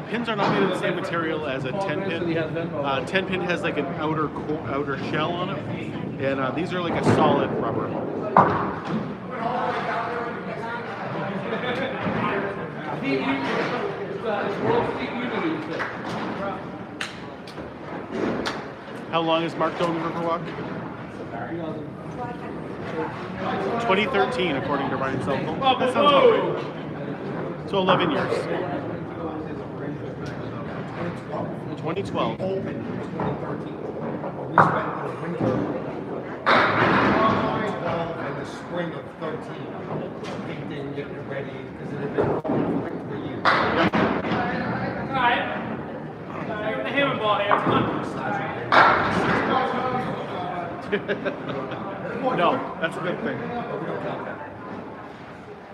Pins are not made of the same material as a 10-pin. 10-pin has like an outer shell on it, and these are like a solid rubber. How long has Mark doing Riverwalk? 2013, according to Ryan Selkel. That sounds about right. So 11 years. 2012. We spent the winter and the spring of 13 painting, getting it ready, because it had been for years. Alright. The hammer ball here. Come on. No, that's a good thing.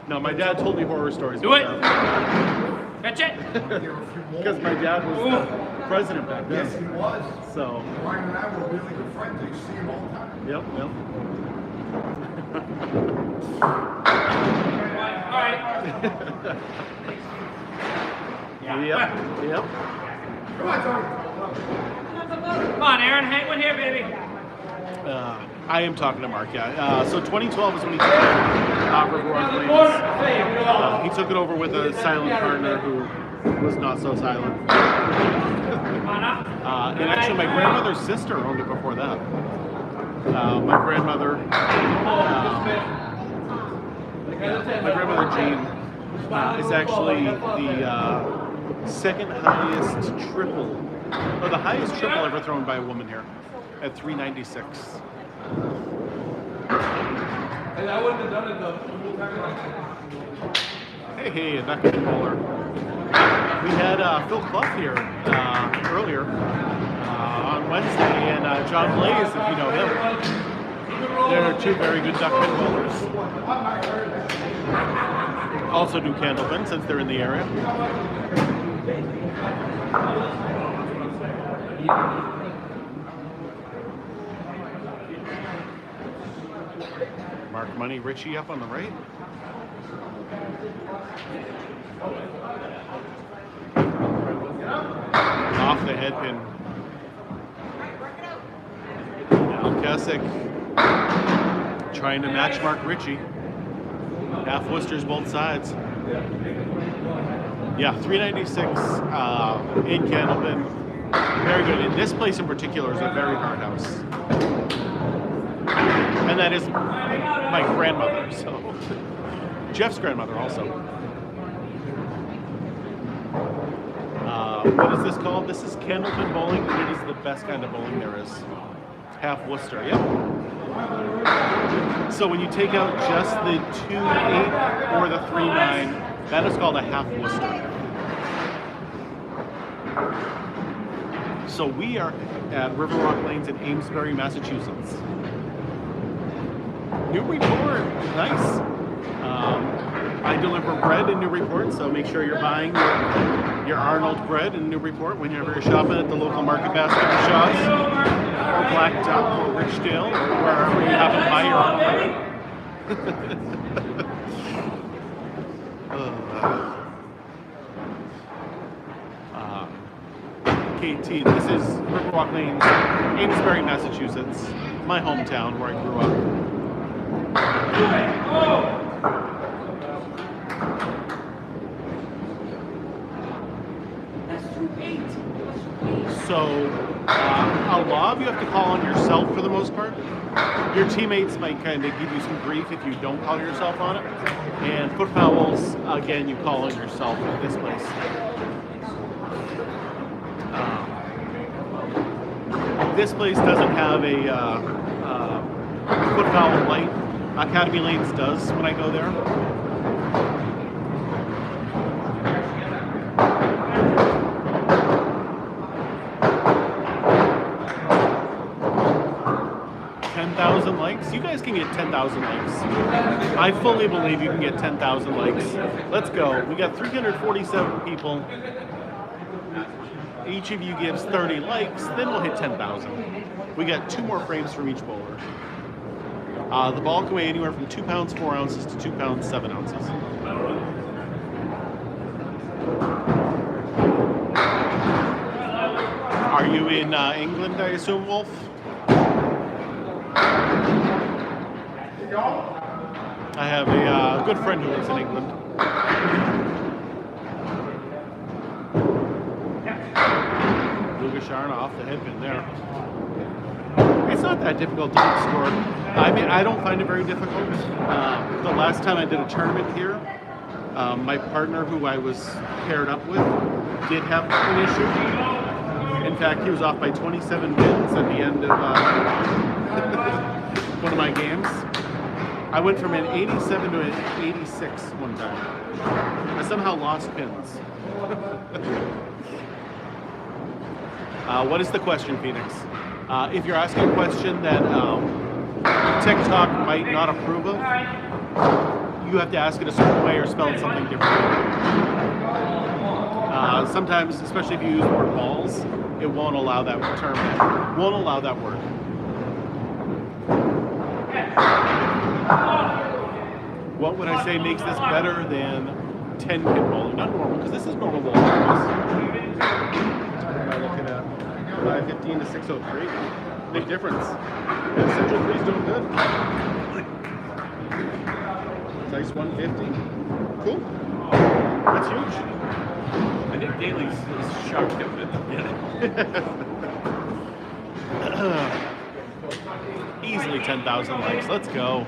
No, my dad told me horror stories. Do it. about that. Catch it. Because my dad was the president back then. Yes, he was. So, Ryan and I were really good friends. I used to see him all the time. yep. Alright. Yep. Come on, Tony. Come on, Aaron. Hang one here, baby. I am talking to Mark, yeah. So 2012 is when he took Riverwalk Lanes. He took it over with a silent partner who was not so silent. And actually, my grandmother's sister owned it before that. My grandmother Jane is actually the second highest triple, or the highest triple ever thrown by a woman here, at 396. And I wouldn't have done it though. Hey, a duckpin bowler. We had Phil Clough here earlier on Wednesday, and John Blaze, if you know him. They're 2 very good duckpin bowlers. Also do Candlepin since they're in the area. Mark Money Richie up on the right. Off the head pin. Al Kasich trying to match Mark Ritchie. Half Worcesters both sides. Yeah, 396 in Candlepin. Very good. And this place in particular is a very hard house. And that is my grandmother, so. Jeff's grandmother also. What is this called? This is Candlepin bowling, and it is the best kind of bowling there is. Half Worcester, yep. So when you take out just the 2.8 or the 3.9, that is called a half Worcester. So we are at Riverwalk Lanes in Amesbury, Massachusetts. Newburyport, nice. I deliver bread in Newburyport, so make sure you're buying your Arnold bread in Newburyport whenever you're shopping at the local market basket shops, or Black Duck, or Richdale, or wherever you happen to buy your Own bread. KT, this is Riverwalk Lanes, Amesbury, Massachusetts, my hometown where I grew up. So, a lob you have to call on yourself for the most part. Your teammates might kind of give you some grief if you don't call yourself on it. And foot fouls, again, you call on yourself at this place. This place doesn't have a foot foul light. Academy Lanes does when I go there. Likes. You guys can get 10,000 likes. I fully believe you can get 10,000 likes. Let's go. We got 347 people. Each of you gives 30 likes, then we'll hit 10,000. We got 2 more frames from each bowler. The ball can weigh anywhere from 2 pounds 4 ounces to 2 pounds 7 ounces. Are you in England, I assume, Wolf? I have a good friend who lives in England. Lugasharna off the headpin there. It's not that difficult to get scored. I mean, I don't find it very difficult. The last time I did a tournament here, my partner who I was paired up with did have an issue. In fact, he was off by 27 pins at the end of one of my games. I went from an 87 to an 86 one time. I somehow lost pins. What is the question, Phoenix? If you're asking a question that TikTok might not approve of, you have to ask it a certain way or spell it something different. Sometimes, especially if you use the word balls, it won't allow that term. Won't allow that word. What would I say makes this better than 10 pin bowling? Not normal, because this is normal bowling. Am I looking at 515 to 603? Big difference. Yeah, Central 3's doing good. Nice 150. Cool. That's huge. I think Daly's is shocked at it. Easily 10,000 likes. Let's go.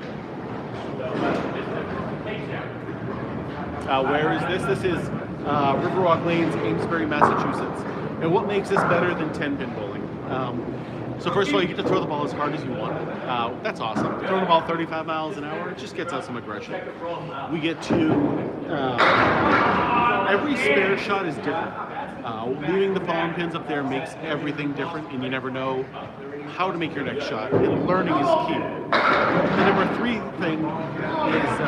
Where is this? This is Riverwalk Lanes, Amesbury, Massachusetts. And what makes this better than 10-pin bowling? So first of all, you get to throw the ball as hard as you want. That's awesome. Throwing the ball 35 miles an hour, it just gets us some aggression. We get to... every spare shot is different. Leaving the phone pins up there makes everything different, and you never know how to make your next shot. And learning is key. The number 3 thing is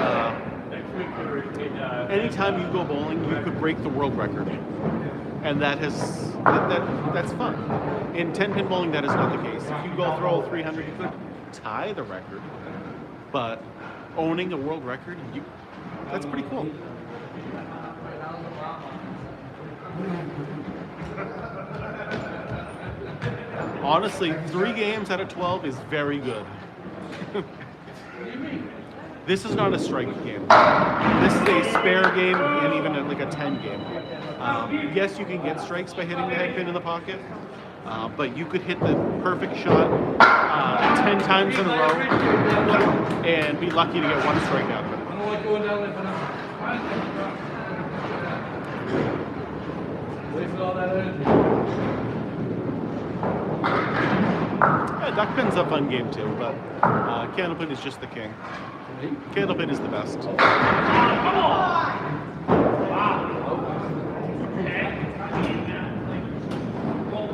anytime you go bowling, you could break the world record. And that's fun. In 10-pin bowling, that is not the case. If you go throw 300, you could tie the record. But owning a world record, that's pretty cool. Honestly, 3 games out of 12 is very good. This is not a strike game. This is a spare game and even like a 10 game. Yes, you can get strikes by hitting the head pin in the pocket, but you could hit the perfect shot 10 times in a row and be lucky to get 1 strike out of it. Duckpin's a fun game too, but Candlepin is just the king. Candlepin is the best.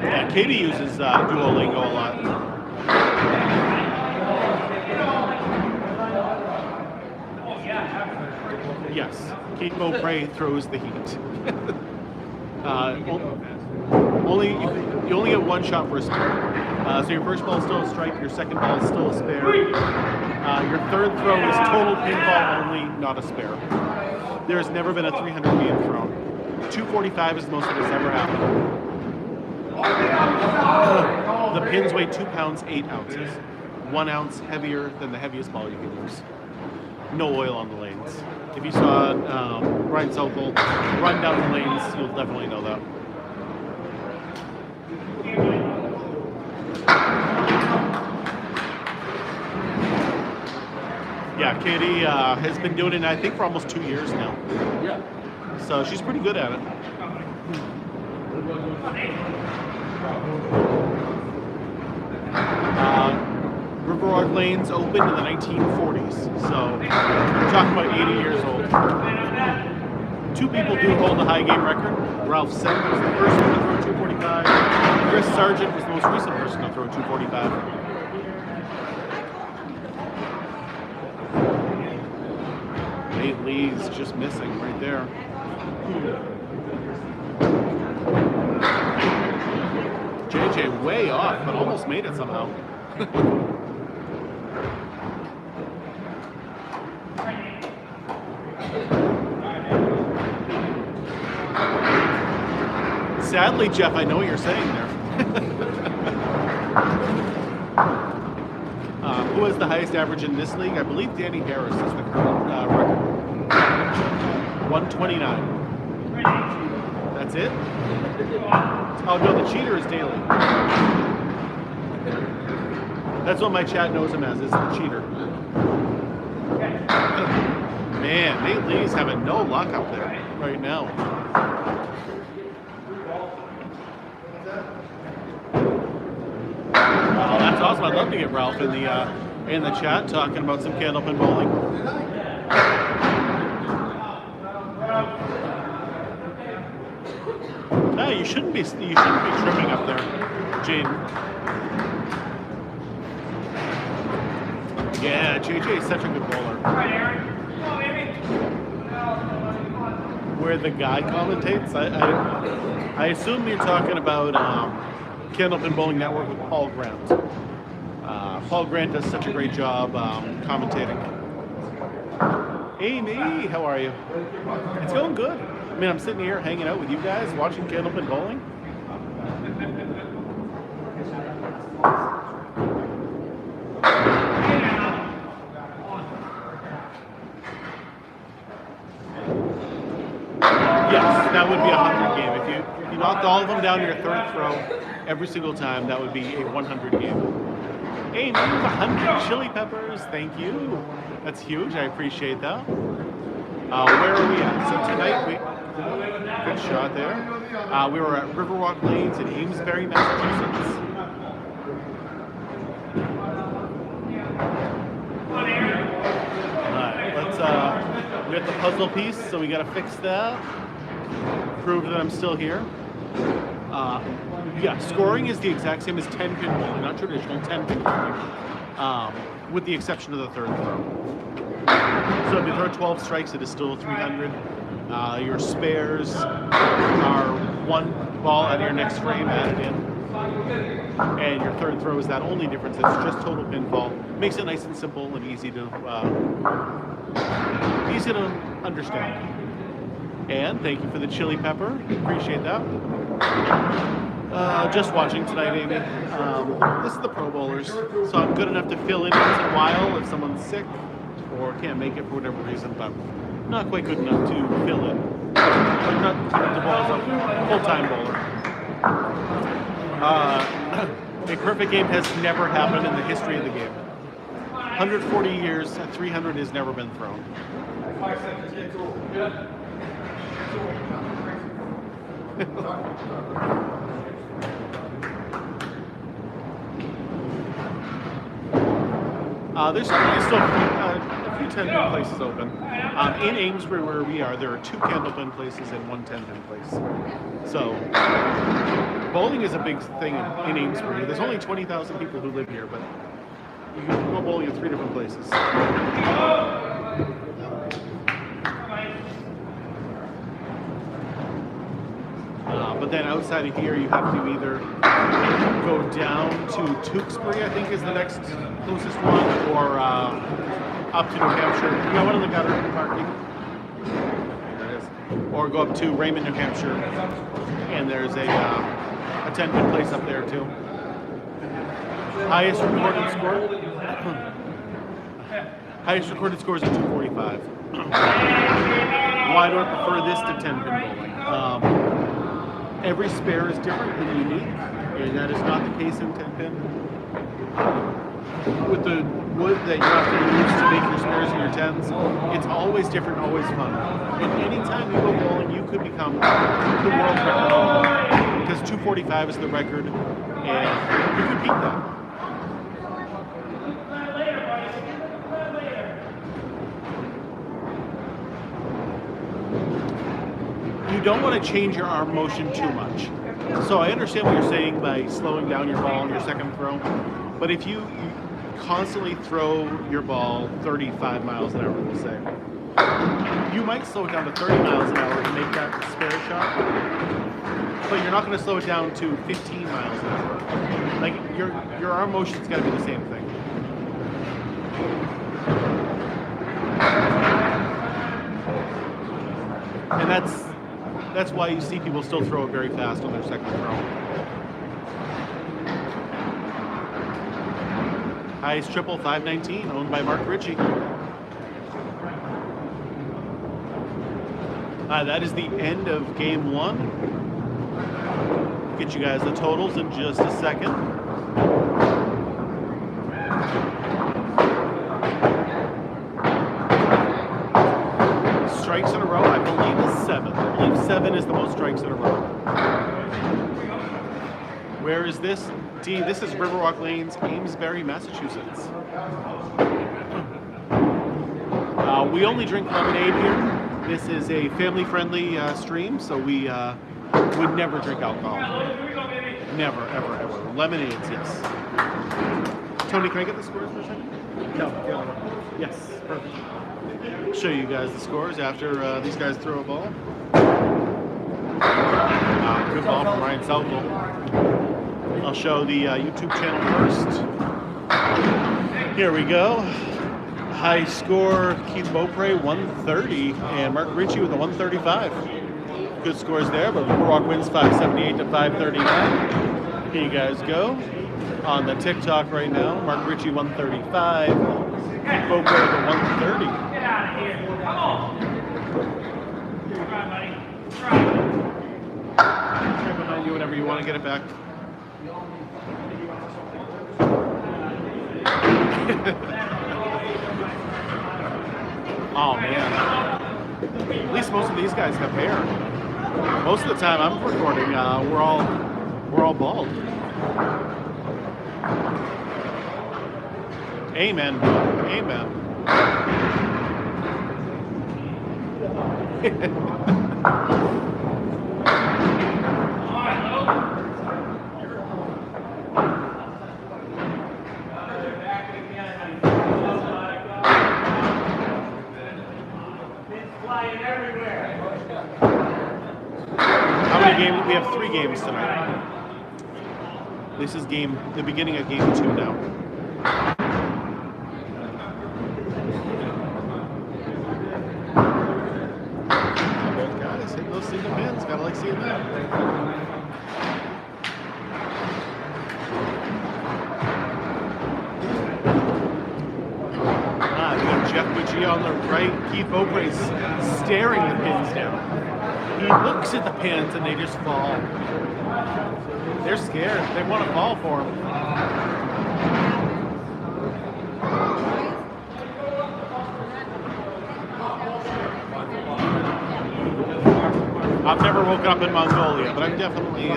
Yeah, Katie uses Duolingo a lot. Yes, Kate Beaupre throws the heat. You only get one shot for a spare. So your first ball is still a strike, your second ball is still a spare. Your third throw is total pinfall only, not a spare. There has never been a 300 game thrown. 245 is the most that has ever happened. The pins weigh 2 pounds 8 ounces, 1 ounce heavier than the heaviest ball you can use. No oil on the lanes. If you saw Ryan Sokol run down the lanes, you'll definitely know that. Yeah, Katie has been doing it, I think, for almost 2 years now. Yeah. So she's pretty good at it. Riverwalk lanes opened in the 1940s, so we're talking about 80 years old. 2 people do hold the high game record. Ralph Senn was the first one to throw 245. Chris Sargent was the most recent person to throw 245. Nate Lee's just missing right there. JJ way off, but almost made it somehow. Sadly, Jeff, I know what you're saying there. Who has the highest average in this league? I believe Danny Harris is the current record. 129. That's it? Oh no, the cheater is Daly. That's what my chat knows him as, is the cheater. Man, Nate Lee's having no luck up there right now. Oh, that's awesome. I'd love to get Ralph in the chat talking about some Candlepin bowling. No, you shouldn't be tripping up there, Jane. Yeah, JJ is such a good bowler. Where the guy commentates, I assume you're talking about Candlepin Bowling Network with Paul Grant. Paul Grant does such a great job commentating. Amy, how are you? It's going good. I mean, I'm sitting here hanging out with you guys, watching Candlepin Bowling. Yes, that would be a 100 game. If you knocked all of them down to your third throw every single time, that would be a 100 game. Hey, man, 100 chili peppers. Thank you. That's huge. I appreciate that. Where are we at? So tonight, good shot there. We were at Riverwalk Lanes in Amesbury, Massachusetts. We got the puzzle piece, so we got to fix that. Prove that I'm still here. Yeah, scoring is the exact same as 10-pin bowling, not traditional 10-pin bowling, with the exception of the third throw. So if you throw 12 strikes, it is still 300. Your spares are 1 ball out of your next frame added in. And your third throw is that only difference. It's just total pinfall. Makes it nice and simple and easy to understand. And thank you for the chili pepper. Appreciate that. Just watching tonight, Amy. This is the Pro Bowlers, so I'm good enough to fill in once in a while if someone's sick or can't make it for whatever reason, but not quite good enough to fill in. Not to bowl as a full-time bowler. A perfect game has never happened in the history of the game. 140 years, 300 has never been thrown. There's still a few 10-pin places open. In Amesbury, where we are, there are 2 Candlepin places and 1 10-pin place. So, bowling is a big thing in Amesbury. There's only 20,000 people who live here, but you can go bowling in 3 different places. But then outside of here, you have to either go down to Tewkesbury, I think is the next closest one, or up to New Hampshire. You got one in the gutter parking. There it is. Or go up to Raymond, New Hampshire, and there's a 10-pin place up there too. Highest recorded score? Highest recorded score is a 245. Why do I prefer this to 10-pin bowling? Every spare is different and unique, and that is not the case in 10-pin. With the wood that you have to use to make your spares and your 10s, it's always different, always fun. And anytime you go bowling, you could become the world record holder, because 245 is the record, and you could beat that. You don't want to change your arm motion too much. So I understand what you're saying by slowing down your ball on your second throw, but if you constantly throw your ball 35 miles an hour, we'll say, you might slow it down to 30 miles an hour to make that spare shot, but you're not going to slow it down to 15 miles an hour. Like, your arm motion's got to be the same thing. And that's why you see people still throw it very fast on their second throw. Highest triple 519, owned by Mark Ritchie. That is the end of game 1. Get you guys the totals in just a second. Strikes in a row, I believe, is 7. I believe 7 is the most strikes in a row. Where is this? This is Riverwalk Lanes, Amesbury, Massachusetts. We only drink lemonade here. This is a family-friendly stream, so we would never drink alcohol. Never, ever, ever. Lemonades, yes. Tony, can I get the scores for a second? No. Yes, perfect. Show you guys the scores after these guys throw a ball. Good ball from Ryan Southwell. I'll show the YouTube channel first. Here we go. High score, Keith Beaupre, 130, and Mark Ritchie with a 135. Good scores there, but Riverwalk wins 578 to 539. Here you guys go. On the TikTok right now, Mark Ritchie 135, Keith Beaupre with a 130. Get out of here. Come on. Come on, buddy. Right behind you whenever you want to get it back. Oh man. At least most of these guys have hair. Most of the time I'm recording, we're all bald. Amen. Amen. How many games? We have 3 games tonight. This is the beginning of game 2 now. Both guys hitting those single pins. Gotta like seeing that. We got Jeff Bucci on the right. Keith Beaupre's staring the pins down. He looks at the pins and they just fall. They're scared. They want to fall for him. I've never woken up in Mongolia, but I'm definitely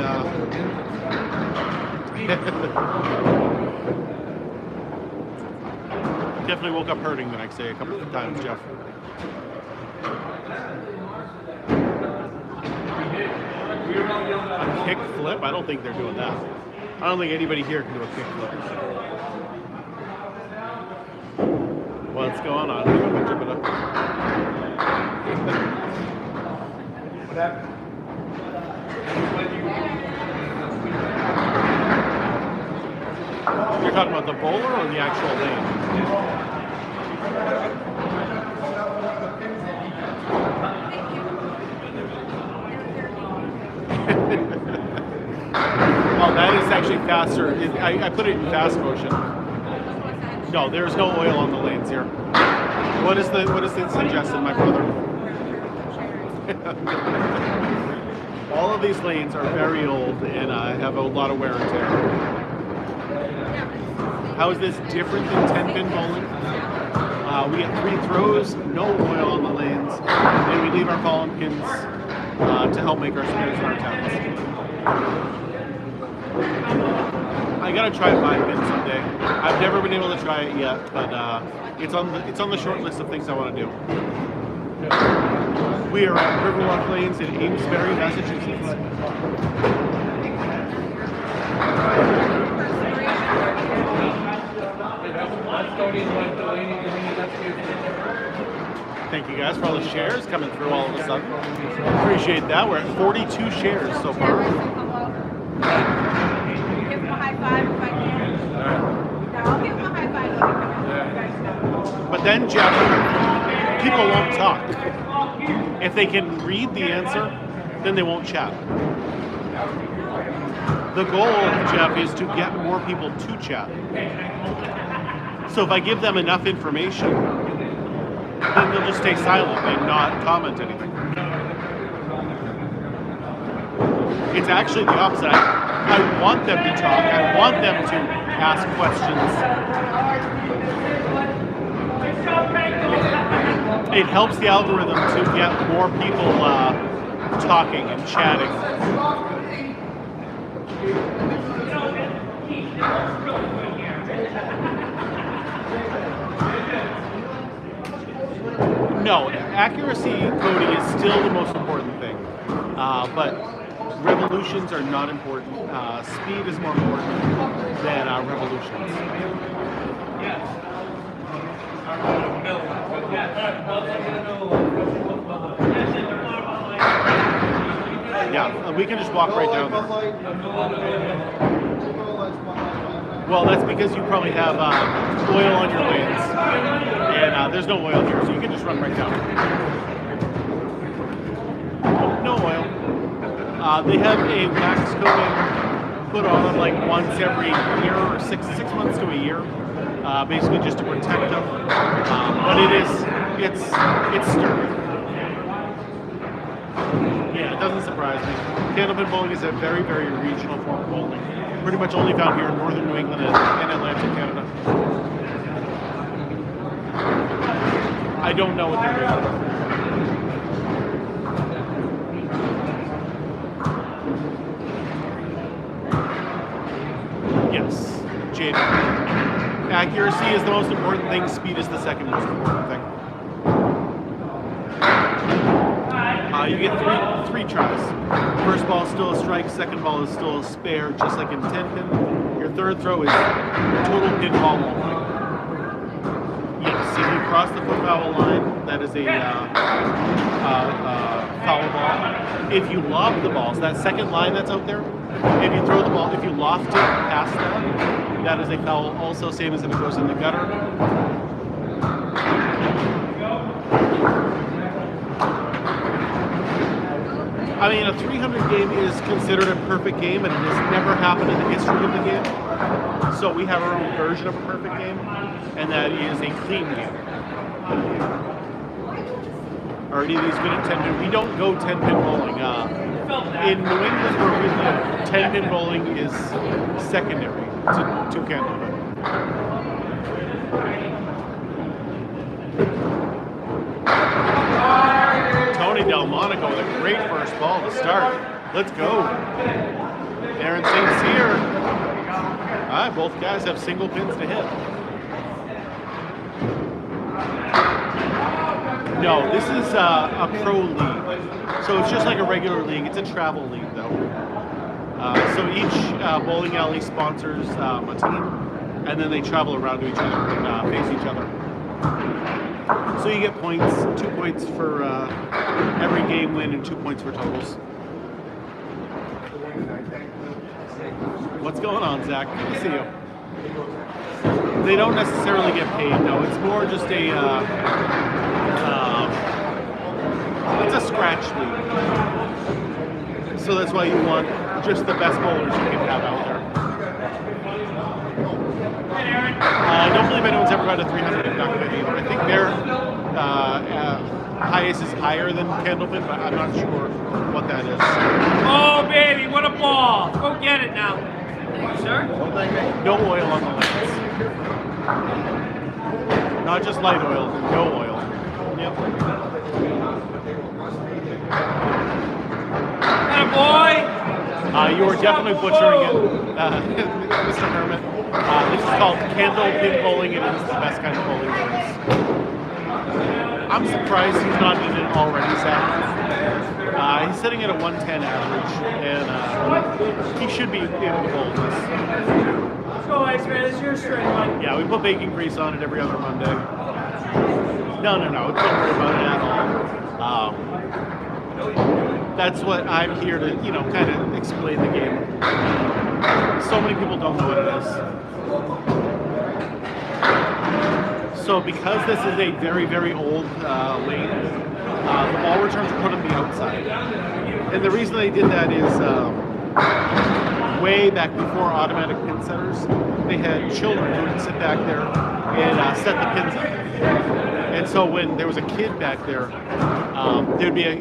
Definitely woke up hurting the next day a couple of times, Jeff. A kick flip? I don't think they're doing that. I don't think anybody here can do a kick flip. What's going on? What happened? You're talking about the bowler or the actual lane? Oh, that is actually faster. I put it in fast motion. No, there's no oil on the lanes here. What is it suggested, my brother? All of these lanes are very old and have a lot of wear and tear. How is this different than 10-pin bowling? We get 3 throws, no oil on the lanes, and we leave our column pins to help make our spinners and our taps. I gotta try 5-pin someday. I've never been able to try it yet, but it's on the short list of things I want to do. We are at Riverwalk Lanes in Amesbury, Massachusetts. Thank you guys for all the shares coming through all of a sudden. Appreciate that. We're at 42 shares so far. Give him a high five if I can. No, I'll give him a high five if I can. But then, Jeff, people won't talk. If they can read the answer, then they won't chat. The goal, Jeff, is to get more people to chat. So if I give them enough information, then they'll just stay silent and not comment anything. It's actually the opposite. I want them to talk. I want them to ask questions. It helps the algorithm to get more people talking and chatting. No, accuracy, Cody, is still the most important thing. But revolutions are not important. Speed is more important than revolutions. Yeah, we can just walk right down there. Well, that's because you probably have oil on your lanes. And there's no oil here, so you can just run right down. No oil. They have a wax coating put on them like once every year or six months to a year, basically just to protect them. But it's sturdy. Yeah, it doesn't surprise me. Candlepin bowling is a very, very regional form of bowling. Pretty much only found here in northern New England and Atlantic Canada. I don't know what they're doing. Yes, Jade. Accuracy is the most important thing. Speed is the second most important thing. You get three tries. First ball is still a strike. Second ball is still a spare, just like in 10-pin. Your third throw is total pin ball only. Yes, if you cross the foot foul line, that is a foul ball. If you lob the balls, that second line that's out there, if you throw the ball, if you loft it past that, that is a foul also, same as if it goes in the gutter. I mean, a 300 game is considered a perfect game, and it has never happened in the history of the game. So we have our own version of a perfect game, and that is a clean game. Are any of these good at 10-pin? We don't go 10-pin bowling. In New England, where we live, 10-pin bowling is secondary to Candlepin. Tony Delmonico with a great first ball to start. Let's go. Aaron St. Cyr. Both guys have single pins to hit. No, this is a pro league. So it's just like a regular league. It's a travel league, though. So each bowling alley sponsors a team, and then they travel around to each other and face each other. So you get points, 2 points for every game win and 2 points for totals. What's going on, Zach? Good to see you. They don't necessarily get paid, no. It's more just a it's a scratch league. So that's why you want just the best bowlers you can have out there. I don't believe anyone's ever got a 300 in Duckpin either. I think their highest is higher than Candlepin, but I'm not sure what that is. Oh, baby, what a ball. Go get it now. Sir? No oil on the lens. Not just light oil, no oil. Yep. Boy. You are definitely butchering it, Mr. Hermit. This is called Candlepin bowling, and it is the best kind of bowling there is. I'm surprised he's not in it already, Zach. He's sitting at a 110 average, and he should be able to bowl this. Let's go, Iceman. It's your straight one. Yeah, we put baking grease on it every other Monday. No, don't worry about it at all. That's what I'm here to, kind of explain the game. So many people don't know what it is. So because this is a very, very old lane, the ball returns are put on the outside. And the reason they did that is way back before automatic pin setters, they had children who would sit back there and set the pins up. And so when there was a kid back there, there'd be 4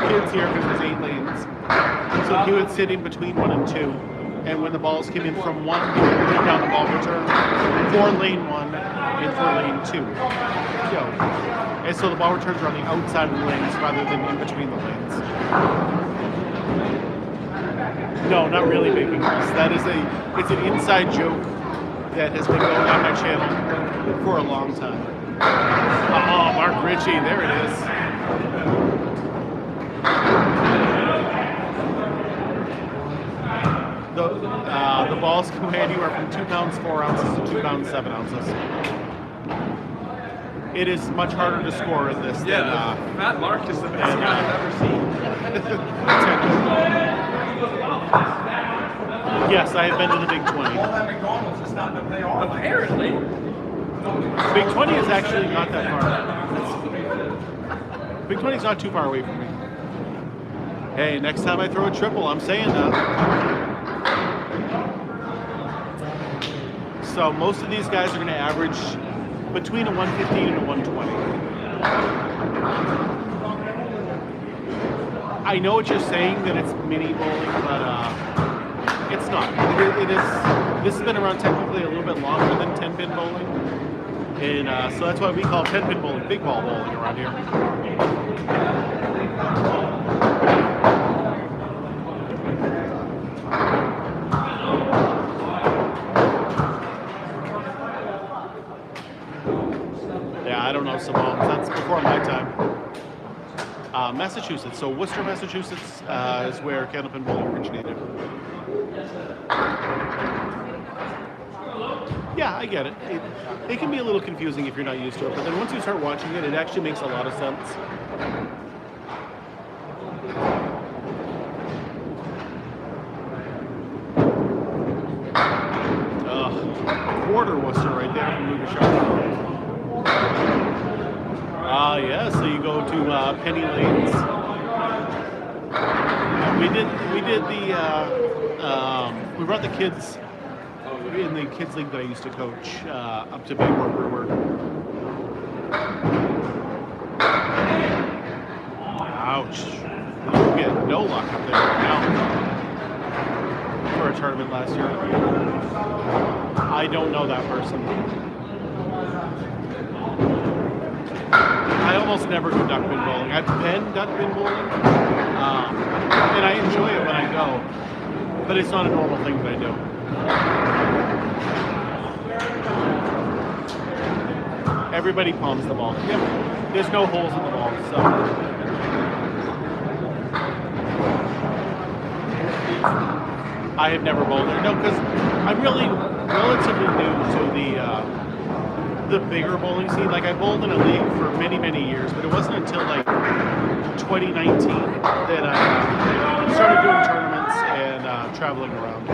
kids here because there's 8 lanes. So he would sit in between 1 and 2. And when the balls came in from 1, he would put down the ball return for lane 1 and for lane 2. And so the ball returns are on the outside of the lanes rather than in between the lanes. No, not really baking grease. That is it's an inside joke that has been going on my channel for a long time. Oh, Mark Ritchie, there it is. The balls can weigh anywhere from 2 pounds 4 ounces to 2 pounds 7 ounces. It is much harder to score in this. Yeah, than, Fat Mark is the best guy I've ever seen. Yes, I have been to the Big 20. Apparently. Big 20 is actually not that far. Big 20 is not too far away from me. Hey, next time I throw a triple, I'm saying that. So most of these guys are going to average between a 115 and a 120. I know what you're saying, that it's mini bowling, but it's not. It is. This has been around technically a little bit longer than 10-pin bowling, and so that's why we call 10-pin bowling big ball bowling around here. I don't know Simone. That's before my time. Massachusetts. So Worcester, Massachusetts is where Candlepin bowling originated. Yeah, I get it. It can be a little confusing if you're not used to it, but then once you start watching it, it actually makes a lot of sense. Quarter Worcester right there from Lugashaw. Yeah, so you go to Penny Lanes. We brought the kids in the kids league that I used to coach up to Bangor Brewer. Ouch. You get no luck up there right now for a tournament last year. I don't know that person. I almost never go duckpin bowling. I've been duckpin bowling, and I enjoy it when I go, but it's not a normal thing that I do. Everybody palms the ball. Yep. There's no holes in the ball, so. I have never bowled there. No, because I'm really relatively new to the bigger bowling scene. Like I bowled in a league for many, many years, but it wasn't until like 2019 that I started doing tournaments and traveling around.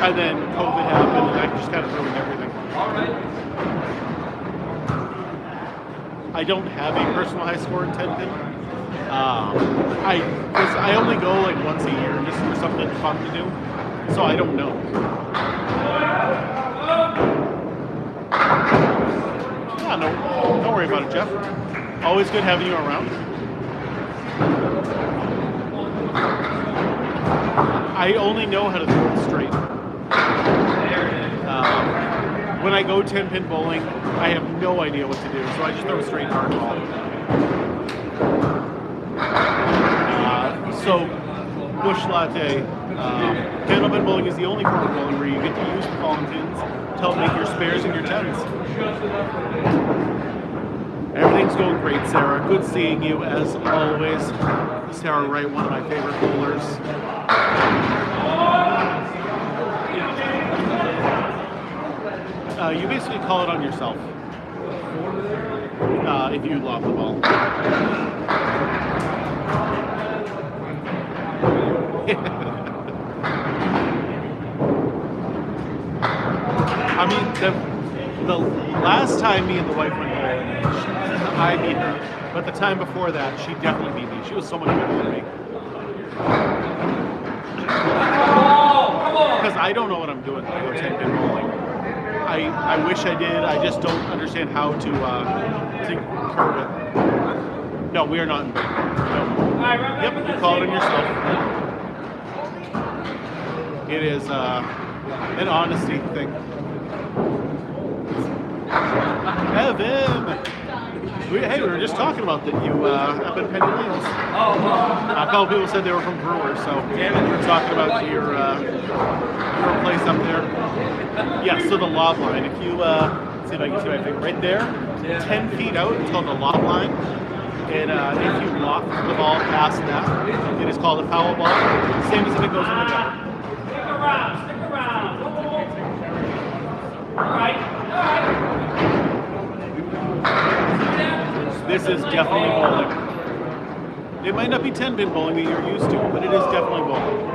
And then COVID happened, and I just kind of ruined everything. I don't have a personal high score in 10 pin. I only go like once a year just for something fun to do, so I don't know. Yeah, no, don't worry about it, Jeff. Always good having you around. I only know how to throw it straight. When I go 10 pin bowling, I have no idea what to do, so I just throw a straight hard ball. So, bush latte. Candlepin bowling is the only form of bowling where you get to use the fallen pins to help make your spares and your tens. Everything's going great, Sarah. Good seeing you as always. Sarah Wright, one of my favorite bowlers. You basically call it on yourself if you lob the ball. I mean, the last time me and the wife went bowling, I beat her. But the time before that, she definitely beat me. She was so much better than me. Because I don't know what I'm doing when I go 10 pin bowling. I wish I did. I just don't understand how to curve it. No, we are not in bed. No. Yep, you call it on yourself. It is an honesty thing. Evan! Hey, we were just talking about that you up in Penny Lanes. A couple people said they were from Brewer, so we were talking about your place up there. Yeah, so the lob line, if you, see if I can see my finger, right there, 10 feet out, it's called the lob line. And if you loft the ball past that, it is called a foul ball, same as if it goes in the gutter. Stick around. All right. This is definitely bowling. It might not be 10 pin bowling that you're used to, but it is definitely bowling.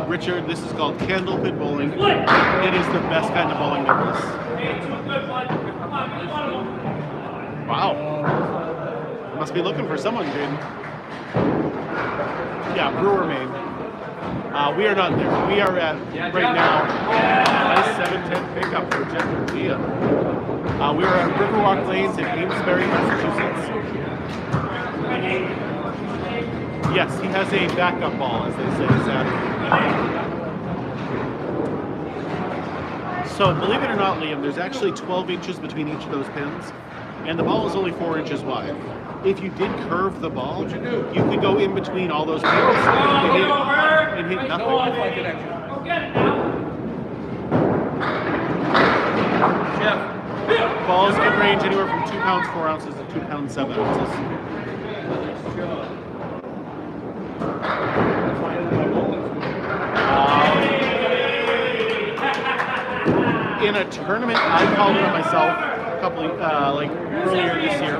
Richard, this is called Candlepin bowling. It is the best kind of bowling there is. Wow. Must be looking for someone, Jaden. Yeah, Brewer, Maine. We are not there. We are at, right now, nice 7-10 pickup for Jeff and Gia. We are at Riverwalk Lanes in Amesbury, Massachusetts. Yes, he has a backup ball, as they say, Saturday. So, believe it or not, Liam, there's actually 12 inches between each of those pins, and the ball is only 4 inches wide. If you did curve the ball, you could go in between all those pins and hit nothing. Go get it now. Jeff. Balls can range anywhere from 2 pounds 4 ounces to 2 pounds 7 ounces. In a tournament, I called it on myself a couple, like earlier this year.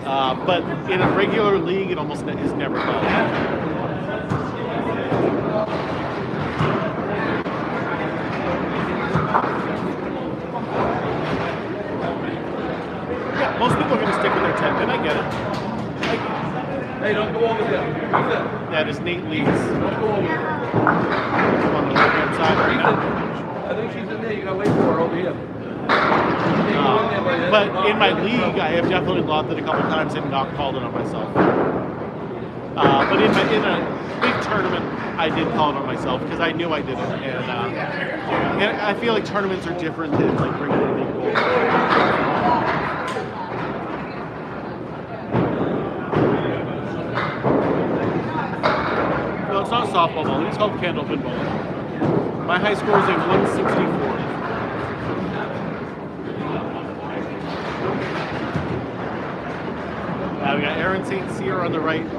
But in a regular league, it almost is never called. Yeah, most people are going to stick with their 10 pin. I get it. Hey, don't go over there. Who's that? That is Nate Leeds. Don't go over there. On the right-hand side right now. I think she's in there. You gotta wait for her over here. But in my league, I have definitely lobbed it a couple times and not called it on myself. But in a big tournament, I did call it on myself because I knew I did it, and I feel like tournaments are different than like regular league bowling. No, it's not softball bowling. It's called Candlepin bowling. My high score is a 164. We got Aaron St. Cyr on the right,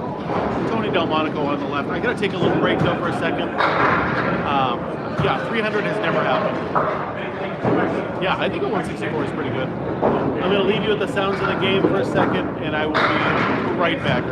Tony Delmonico on the left. I gotta take a little break though for a second. Yeah, 300 has never happened. Yeah, I think a 164 is pretty good. I'm gonna leave you with the sounds of the game for a second, and I will be right back.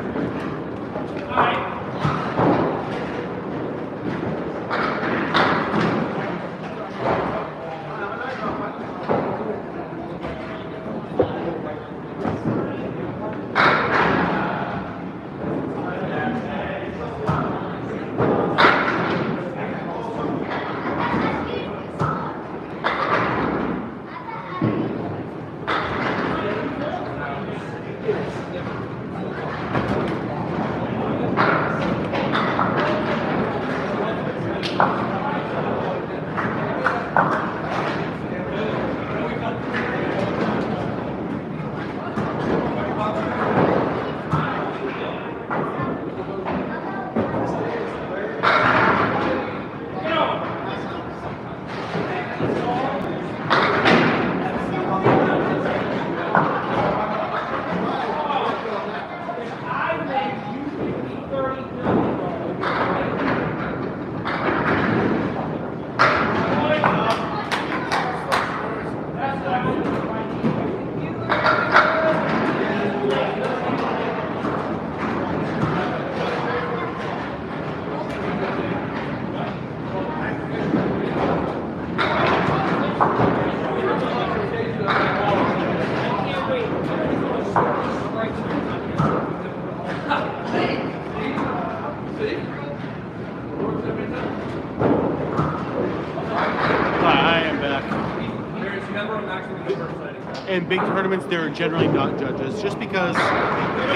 In big tournaments, there are generally not judges, just because it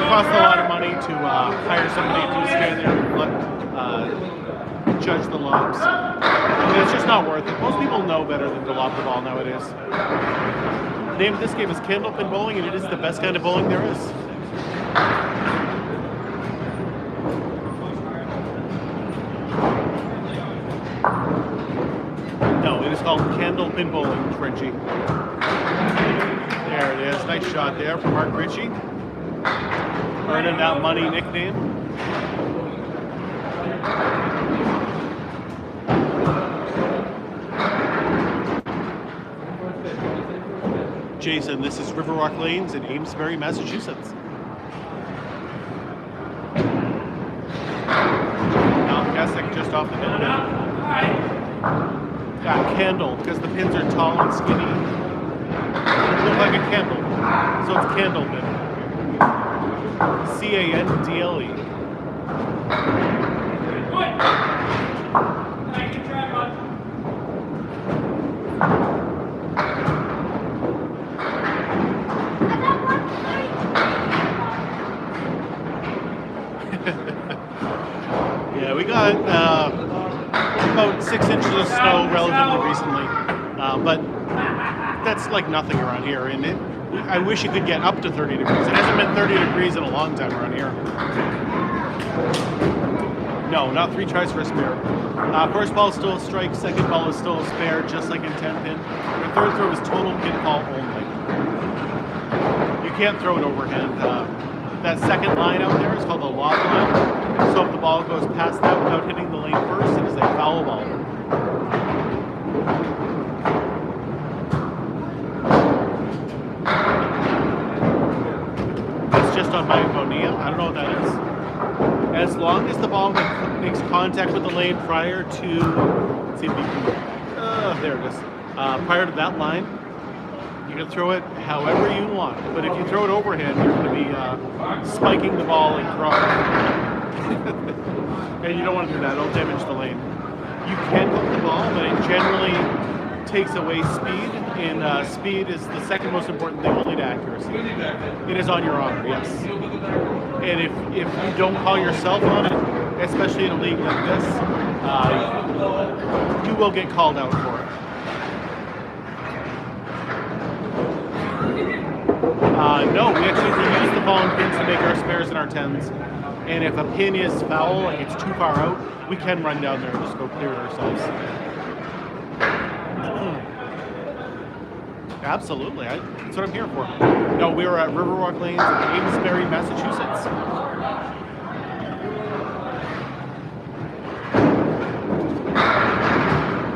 costs a lot of money to hire somebody to stand there and judge the lobs. And it's just not worth it. Most people know better than to lob the ball nowadays. The name of this game is Candlepin bowling, and it is the best kind of bowling there is. No, it is called Candlepin bowling, Frenchie. There it is. Nice shot there from Mark Ritchie. Earning that money nickname. Jason, this is Riverwalk Lanes in Amesbury, Massachusetts. Now Kessick just off the net. Got Candle because the pins are tall and skinny. Look like a candle, so it's Candlepin. C-A-N-D-L-E. Yeah, we got about 6 inches of snow relatively recently, but that's like nothing around here, and I wish it could get up to 30 degrees. It hasn't been 30 degrees in a long time around here. No, not 3 tries for a spare. First ball is still a strike, second ball is still a spare, just like in 10 pin. The third throw is total pinfall only. You can't throw it overhand. That second line out there is called the lob line. So if the ball goes past that without hitting the lane first, it is a foul ball. Just on my bonilla. I don't know what that is. As long as the ball makes contact with the lane prior to, let's see if we can, there it is. Prior to that line, you can throw it however you want. But if you throw it overhand, you're going to be spiking the ball and throwing. And you don't want to do that. It'll damage the lane. You can hook the ball, but it generally takes away speed, and speed is the second most important thing, only to accuracy. It is on your honor, yes. And if you don't call yourself on it, especially in a league like this, you will get called out for it. No, we actually use the ball and pins to make our spares and our tens. And if a pin is foul, like it's too far out, we can run down there and just go clear it ourselves. Absolutely. That's what I'm here for. No, we were at Riverwalk Lanes in Amesbury, Massachusetts.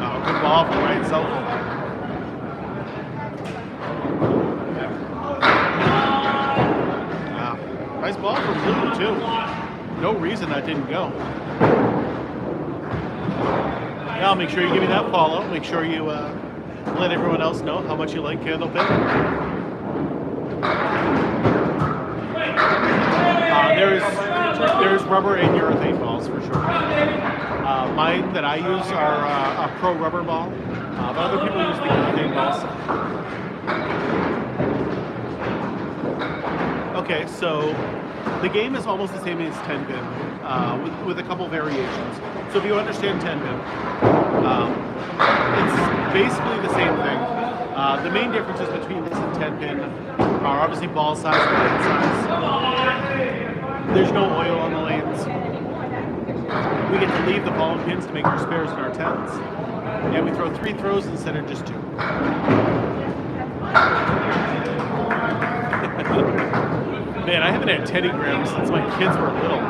Oh, good ball from right Sullivan. Wow. Nice ball from Blue, too. No reason that didn't go. Yeah, I'll make sure you give me that follow. Make sure you let everyone else know how much you like Candlepin. There's rubber and urethane balls for sure. Mine that I use are a pro rubber ball, but other people use the urethane balls. Okay, so the game is almost the same as 10-pin, with a couple variations. So if you understand 10-pin, it's basically the same thing. The main differences between this and 10-pin are obviously ball size and lane size. There's no oil on the lanes. We get to leave the ball and pins to make our spares and our 10s. And we throw 3 throws instead of just 2. Man, I haven't had Teddy Grahams since my kids were little.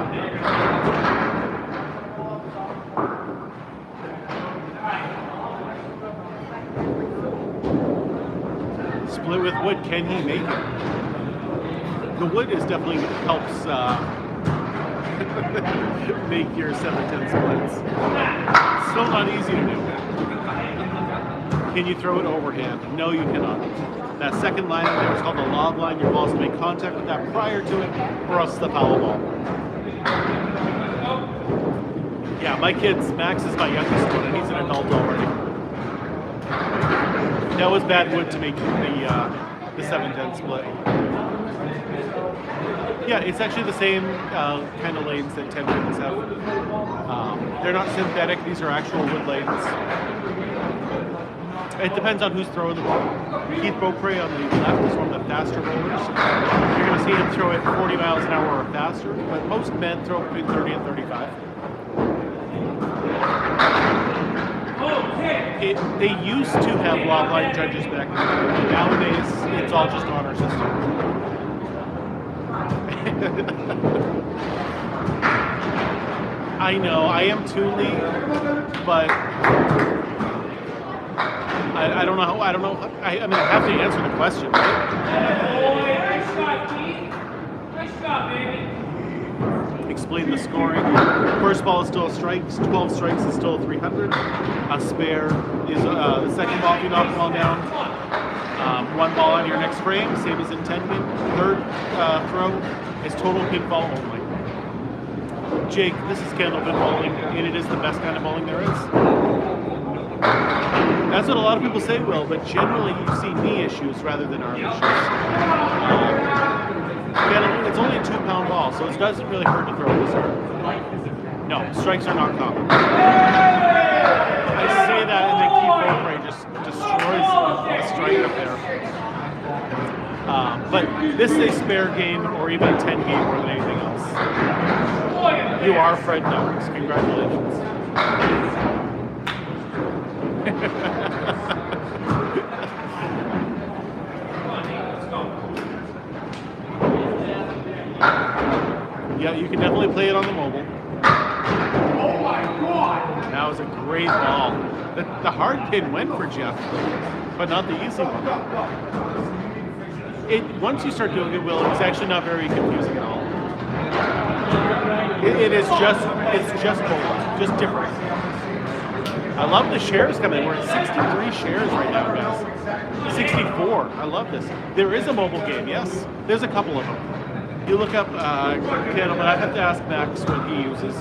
Split with wood, can he make it? The wood is definitely helps make your 7-10 splits. Still not easy to do. Can you throw it overhand? No, you cannot. That second line in there is called the lob line. Your ball's to make contact with that prior to it, or else it's the foul ball. Yeah, my kids, Max is my youngest one, and he's an adult already. That was bad wood to make the 7-10 split. Yeah, it's actually the same kind of lanes that 10 pins have. They're not synthetic, these are actual wood lanes. It depends on who's throwing the ball. Keith Beaupre on the left is one of the faster bowlers. You're going to see him throw it 40 miles an hour or faster, but most men throw between 30 and 35. They used to have lob line judges back in the day. Nowadays, it's all just honor system. I know, I am Thule, but I don't know how, I mean, I have to answer the question, right? Nice shot, Keith. Nice shot, baby. Explain the scoring. First ball is still a strike, 12 strikes is still 300. A spare is the second ball if you knock the ball down. 1 ball on your next frame, same as in 10 pin. Third throw is total pinball only. Jake, this is Candlepin bowling, and it is the best kind of bowling there is. That's what a lot of people say, Will, but generally you see knee issues rather than arm issues. It's only a 2-pound ball, so it doesn't really hurt to throw this hard. No, strikes are not common. I say that, and then Keith Beaupre just destroys the strike up there. But this is a spare game, or even a 10 game more than anything else. You are Fred Noakes. Congratulations. Yeah, you can definitely play it on the mobile. Oh my God! That was a great ball. The hard pin went for Jeff, but not the easy one. Once you start doing it, Will, it's actually not very confusing at all. It's just bowling, just different. I love the shares coming. We're at 63 shares right now, guys. 64. I love this. There is a mobile game, yes. There's a couple of them. You look up Candlepin. I have to ask Max what he uses.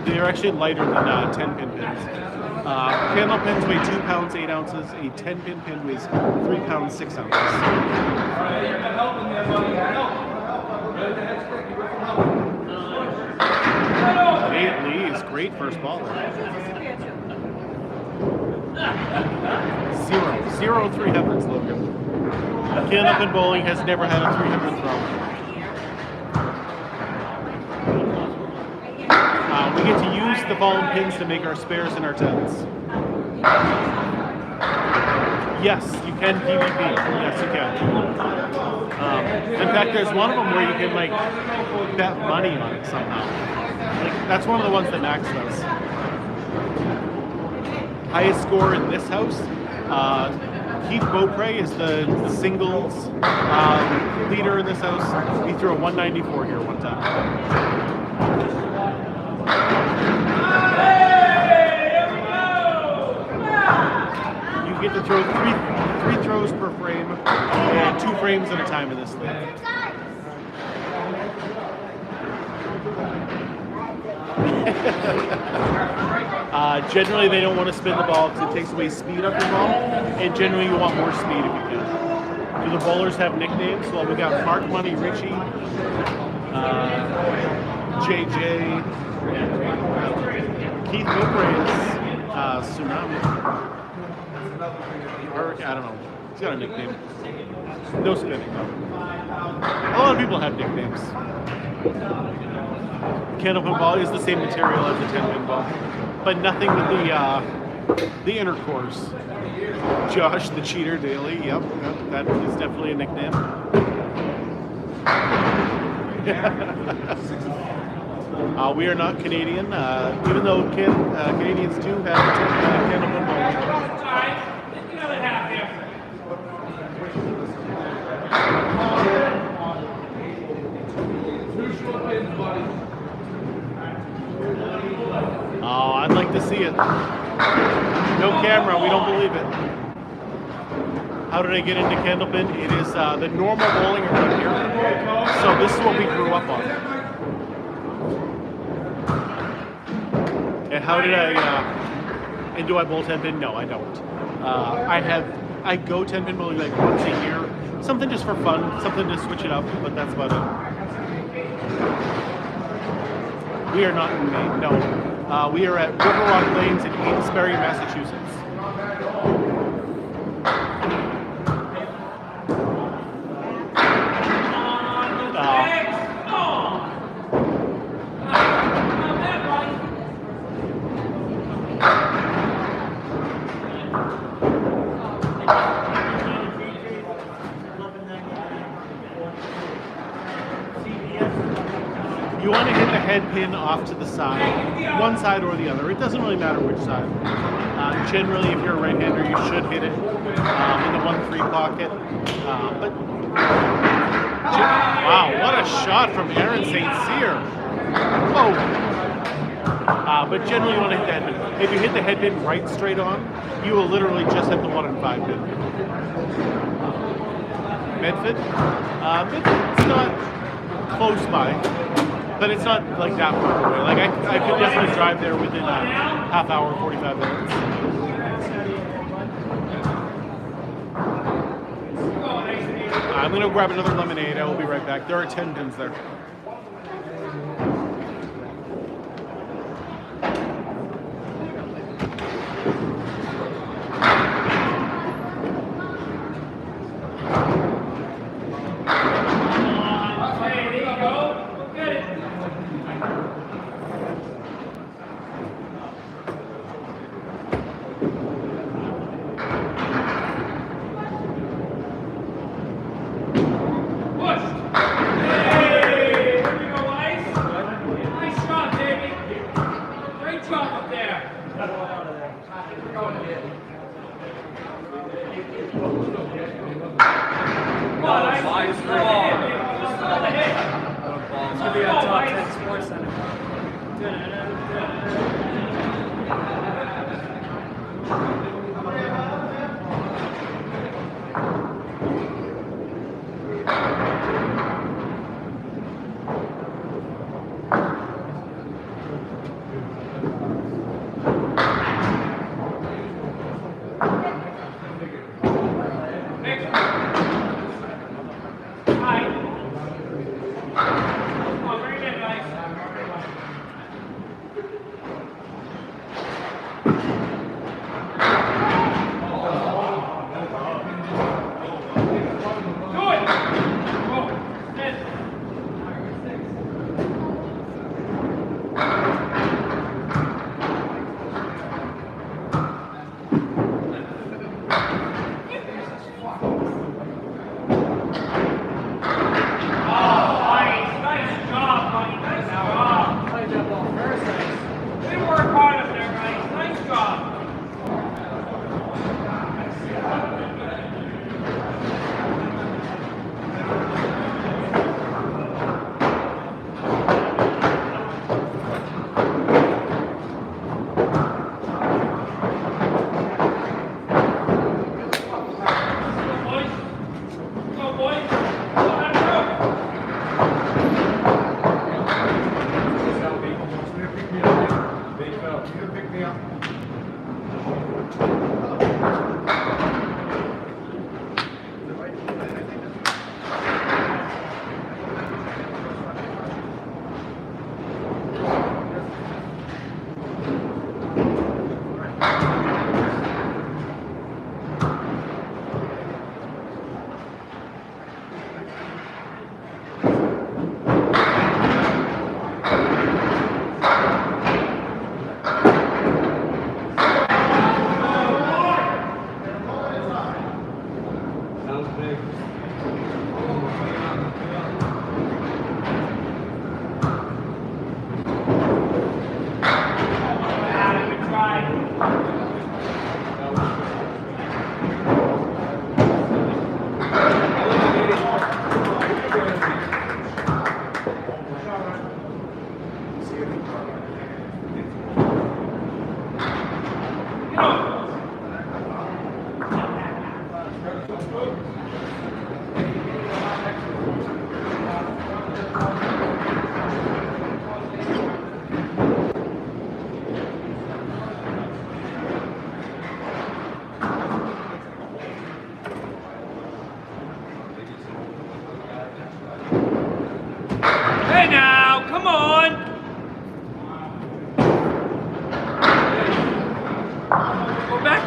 They're actually lighter than 10-pin pins. Candlepins weigh 2 pounds 8 ounces. A 10-pin pin weighs 3 pounds 6 ounces. Nate Lee's great first ball. 0 300s, Logan. Candlepin bowling has never had a 300 throw. We get to use the ball and pins to make our spares and our 10s. Yes, you can PvP. Yes, you can. In fact, there's one of them where you can like bet money on it somehow. Like that's one of the ones that Max does. Highest score in this house. Keith Beaupre is the singles leader in this house. He threw a 194 here one time. You get to throw three throws per frame and 2 frames at a time in this thing. Generally, they don't want to spin the ball because it takes away speed off your ball, and generally you want more speed if you can. Do the bowlers have nicknames? Well, we got Mark Money Richie, JJ, Keith Beaupre is Tsunami. Or, I don't know. He's got a nickname. No spinning, though. A lot of people have nicknames. Candlepin ball is the same material as the 10-pin ball, but nothing with the inner cores. Josh the Cheater Daily, yep, that is definitely a nickname. We are not Canadian, even though Canadians do have Candlepin ball. Oh, I'd like to see it. No camera, we don't believe it. How did I get into Candlepin? It is the normal bowling around here. So this is what we grew up on. And how did and do I bowl 10-pin? No, I don't. I go 10-pin bowling like once a year. Something just for fun, something to switch it up, but that's about it. We are not in Maine, no. We are at Riverwalk Lanes in Amesbury, Massachusetts. You want to hit the head pin off to the side, one side or the other. It doesn't really matter which side. Generally, if you're a right-hander, you should hit it in the 1-3 pocket. Wow, what a shot from Aaron St. Cyr. Whoa. But generally, you want to hit the head pin. If you hit the head pin right straight on, you will literally just hit the 1 and 5 pin. Medford? Medford's not close by. But it's not like that far away. Like I could definitely drive there within a half hour, 45 minutes. I'm gonna grab another lemonade. I will be right back. There are 10 pins there.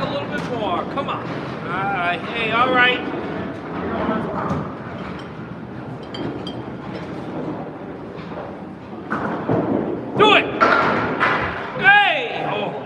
a little bit more. Come on. Hey, all right. Do it. Hey. Oh.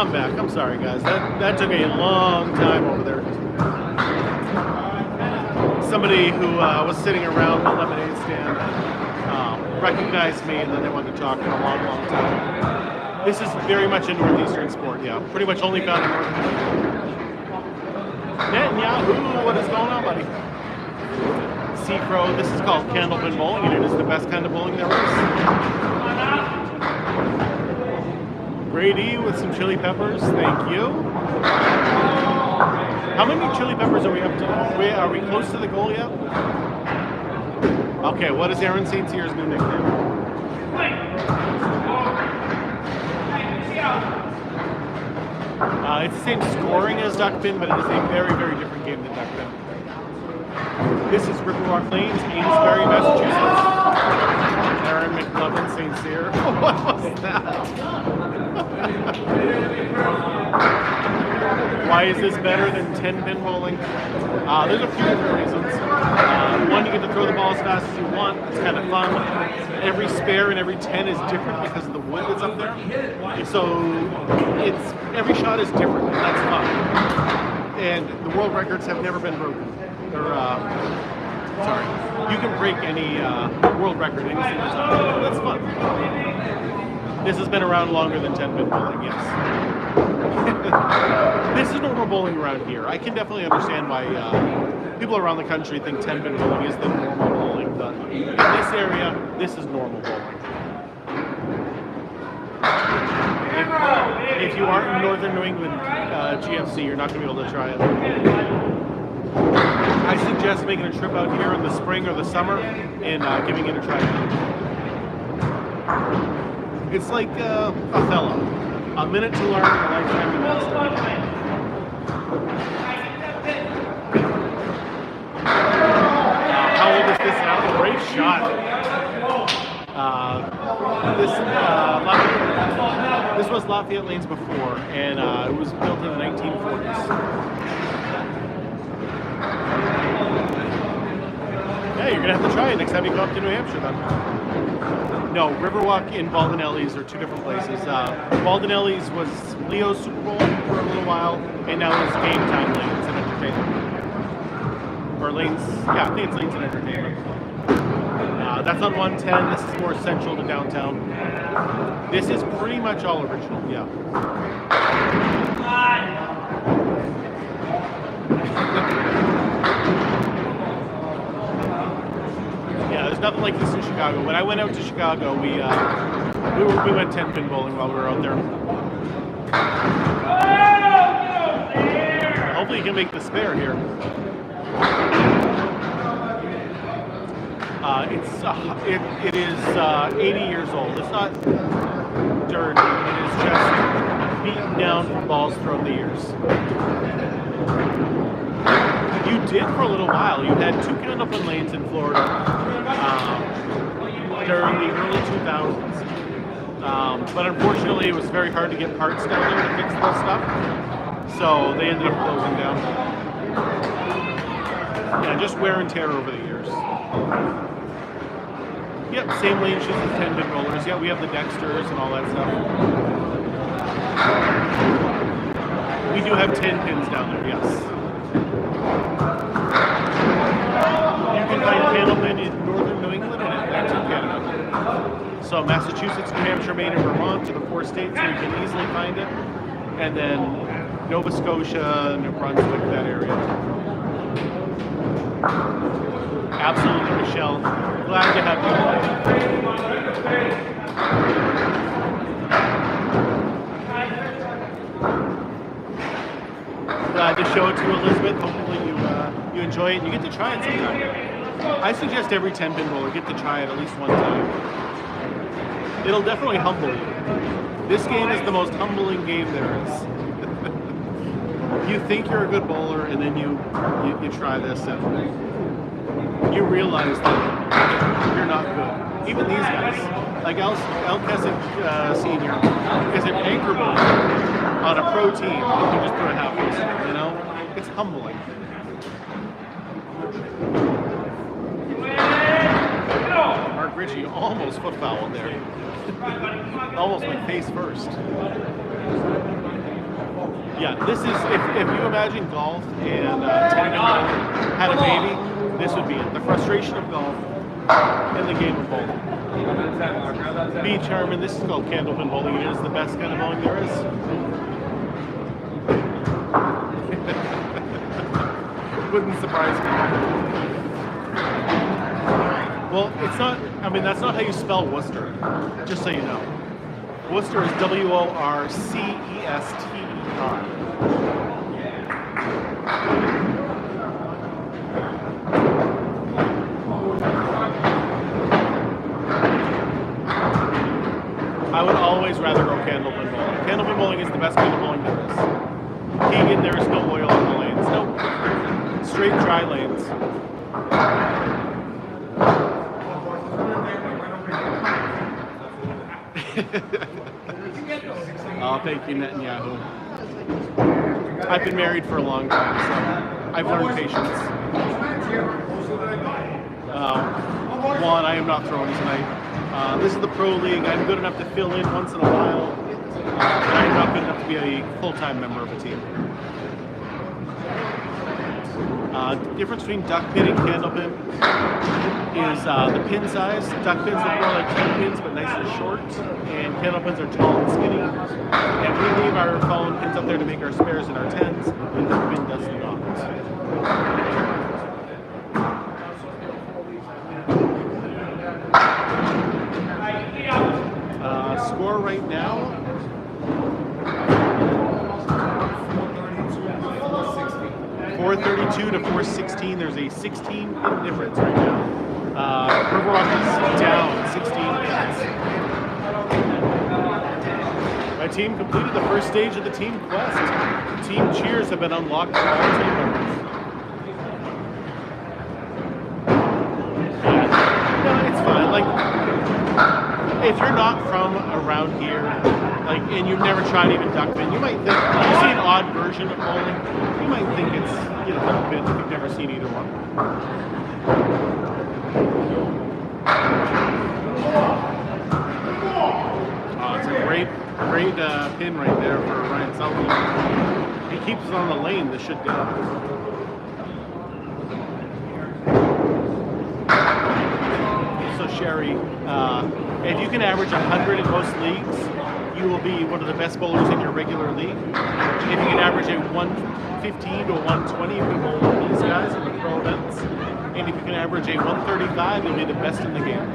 I'm back. I'm sorry, guys. That took a long time over there. Somebody who was sitting around the lemonade stand recognized me, and then they wanted to talk for a long, long time. This is very much a northeastern sport, yeah. Pretty much only found in northern. Netanyahu, what is going on, buddy? Seacrow, this is called Candlepin bowling, and it is the best kind of bowling there is. Brady with some chili peppers, thank you. How many chili peppers are we up to? Are we close to the goal yet? Okay, what is Aaron St. Cyr's new nickname? It's the same scoring as Duckpin, but it is a very, very different game than Duckpin. This is Riverwalk Lanes, Amesbury, Massachusetts. Aaron McLovin, St. Cyr. What was that? Why is this better than 10-pin bowling? There's a few different reasons. One, you get to throw the ball as fast as you want. It's kind of fun. Every spare and every 10 is different because of the wood that's up there. So every shot is different, and that's fun. And the world records have never been broken. Sorry, you can break any world record any single time. That's fun. This has been around longer than 10-pin bowling, yes. This is normal bowling around here. I can definitely understand why people around the country think 10-pin bowling is the normal bowling, but in this area, this is normal bowling. If you aren't in Northern New England GFC, you're not going to be able to try it. I suggest making a trip out here in the spring or the summer and giving it a try. It's like Othello. A minute to learn, a lifetime to master. How old is this now? Great shot. This was Lafayette Lanes before, and it was built in the 1940s. Yeah, you're gonna have to try it next time you go up to New Hampshire, then. No, Riverwalk and Baldinelli's are two different places. Baldinelli's was Leo's Super Bowl for a little while, and now it's Game Time Lanes and Entertainment. Or Lanes, yeah, I think it's Lanes and Entertainment. That's on 110. This is more central to downtown. This is pretty much all original, yeah. Yeah, there's nothing like this in Chicago. When I went out to Chicago, we went 10-pin bowling while we were out there. Hopefully you can make the spare here. It is 80 years old. It's not dirty. It is just beaten down from balls throughout the years. You did for a little while. You had two Candlepin lanes in Florida during the early 2000s. But unfortunately, it was very hard to get parts down there to fix this stuff. So they ended up closing down. Yeah, just wear and tear over the years. Yep, same lane shoes as 10-pin rollers. Yeah, we have the Dexters and all that stuff. We do have 10 pins down there, yes. You can find Candlepin in Northern New England and Atlantic Canada. So Massachusetts, New Hampshire, Maine, and Vermont are the 4 states where you can easily find it. And then Nova Scotia, New Brunswick, that area. Absolutely, Michelle. Glad to have you. Glad to show it to Elizabeth. Hopefully you enjoy it and you get to try it sometime. I suggest every 10-pin bowler get to try it at least one time. It'll definitely humble you. This game is the most humbling game there is. You think you're a good bowler and then you try this and you realize that you're not good. Even these guys, like El Keswick Senior, is an anchor bowler on a pro team. You can just throw a half post, you know? It's humbling. Mark Ritchie almost foot fouled there. Almost went face first. Yeah, this is, if you imagine golf and 10-pin had a baby, this would be it. The frustration of golf and the game of bowling. Be Charmin, this is called Candlepin bowling. It is the best kind of bowling there is. Wouldn't surprise me. Well, it's not, I mean, that's not how you spell Worcester, just so you know. Worcester is W-O-R-C-E-S-T-E-R. I would always rather go Candlepin bowling. Candlepin bowling is the best kind of bowling there is. Keegan, there is no oil on the lanes. Nope. Straight dry lanes. Oh, thank you, Netanyahu. I I've been married for a long time, so I've learned patience. One, I am not throwing tonight. This is the pro league. I'm good enough to fill in once in a while, but I'm not good enough to be a full-time member of a team. The difference between duck pin and candlepin is the pin size. Duck pins look more like 10 pins, but nice and short, and candlepins are tall and skinny. And we leave our fallen pins up there to make our spares and our tens, and duck pin does not. Score right now. 432 to 416. There's a 16 pin difference right now. Riverwalk is down 16 pins. My team completed the first stage of the team quest. Team cheers have been unlocked for all team members. No, it's fine. Like, if you're not from around here, like, and you've never tried even duck pin, you might think, you see an odd version of bowling, you might think it's, you know, duck pin if you've never seen either one. Oh, it's a great pin right there for Ryan Sullivan. He keeps it on the lane, this should go. So Sherry, if you can average 100 in most leagues, you will be one of the best bowlers in your regular league. If you can average a 115 to 120, you can bowl with these guys in the pro events. And if you can average a 135, you'll be the best in the game.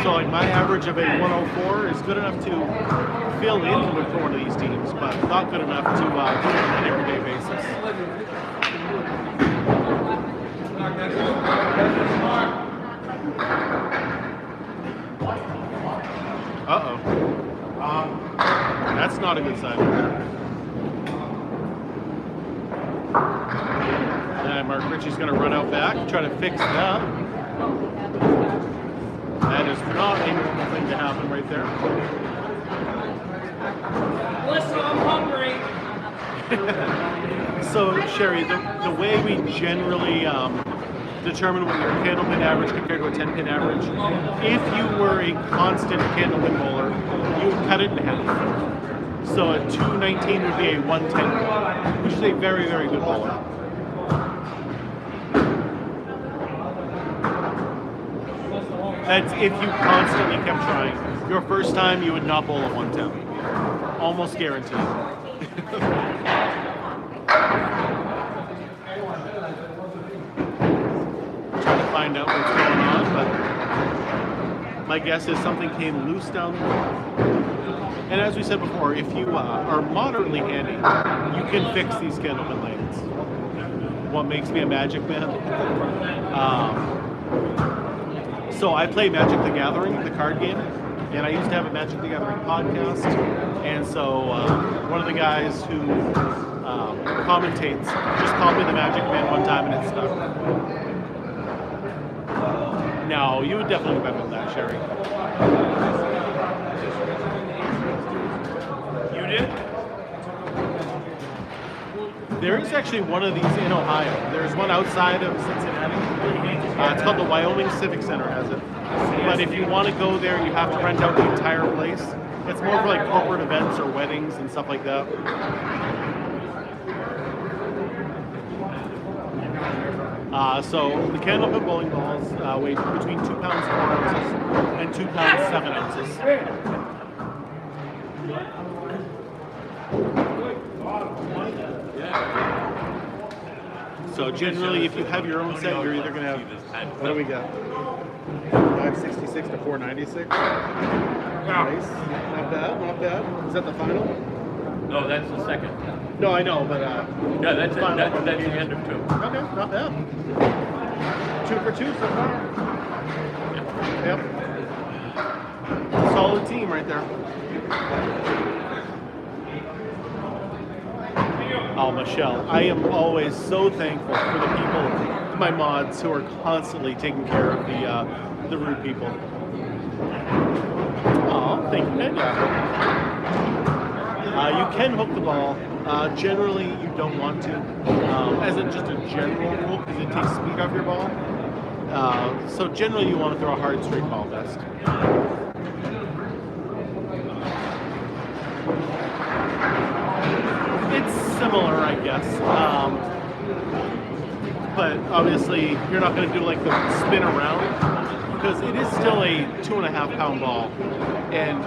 So like my average of a 104 is good enough to fill in for one of these teams, but not good enough to do it on an everyday basis. Uh-oh. That's not a good sign. And Mark Ritchie's going to run out back, try to fix that. That is not a normal thing to happen right there. Listen, I'm hungry. So, Sherry, the way we generally determine what your candlepin average compared to a 10-pin average, if you were a constant candlepin bowler, you would cut it in half. So a 219 would be a 110, which is a very, very good bowler. That's if you constantly kept trying. Your first time, you would not bowl a 110. Almost guaranteed. Trying to find out what's going on, but my guess is something came loose down there. And as we said before, if you are moderately handy, you can fix these candlepin lanes. What makes me a Magic man? So I play Magic the Gathering, the card game, and I used to have a Magic the Gathering podcast. And so one of the guys who commentates just called me the Magic Man one time, and it stuck. No, you would definitely be better than that, Sherry. You did? There is actually one of these in Ohio. There's one outside of Cincinnati. It's called the Wyoming Civic Center has it. But if you want to go there, you have to rent out the entire place. It's more for like corporate events or weddings and stuff like that. So the Candlepin bowling balls weigh between 2 pounds 4 ounces and 2 pounds 7 ounces. So generally, if you have your own set, you're either going to have, what do we got? 566 to 496. Nice. Not bad, not bad. Is that the final? No, that's the second. No, I know, but Yeah, that's it. That's the end of two. okay, not bad. 2 for 2 so far. Yep. Solid team right there. Oh, Michelle, I am always so thankful for the people, my mods, who are constantly taking care of the rude people. Oh, thank you, man. Yeah. You can hook the ball. Generally, you don't want to, as a, just a general rule, because it takes speed off your ball. So generally, you want to throw a hard straight ball best. It's similar, I guess. But obviously, you're not going to do like the spin around, because it is still a 2.5 pound ball. And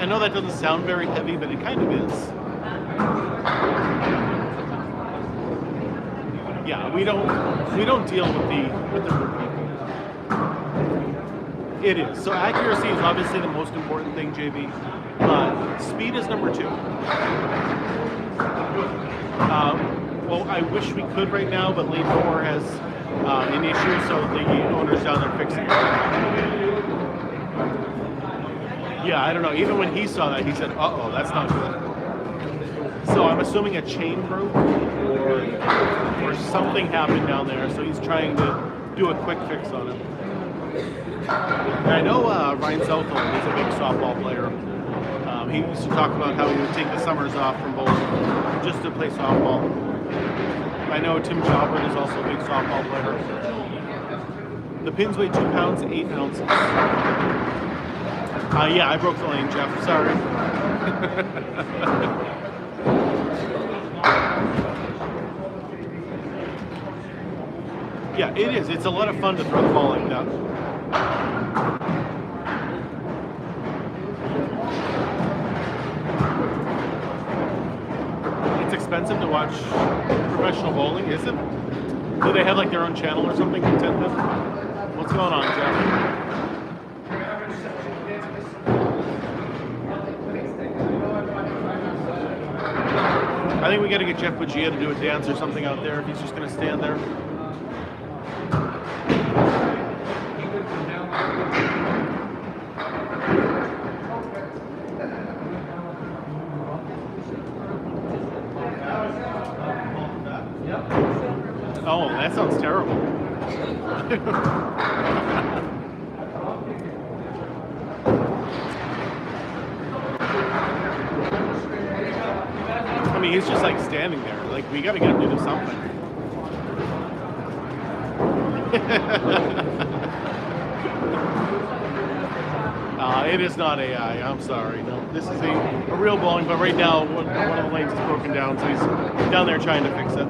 I know that doesn't sound very heavy, but it kind of is. Yeah, we don't deal with the group people. It is. So accuracy is obviously the most important thing, JB. Speed is number 2. Well, I wish we could right now, but lane 4 has an issue, so the owner's down there fixing it. Yeah, I don't know. Even when he saw that, he said, "Uh-oh, that's not good." So I'm assuming a chain broke or something happened down there, so he's trying to do a quick fix on it. And I know Ryan Southall is a big softball player. He used to talk about how he would take the summers off from bowling just to play softball. I know Tim Jalbert is also a big softball player. The pins weigh 2 pounds, 8 ounces. Yeah, I broke the lane, Jeff. Sorry. Yeah, it is. It's a lot of fun to throw the ball like that. It's expensive to watch professional bowling, is it? Do they have like their own channel or something? What's going on, Jeff? I think we got to get Jeff Bugia to do a dance or something out there if he's just going to stand there. Oh, that sounds terrible. I mean, he's just like standing there. Like, we got to get him to do something. It is not AI. I'm sorry. No, this is a real bowling. But right now, one of the lanes is broken down, so he's down there trying to fix it.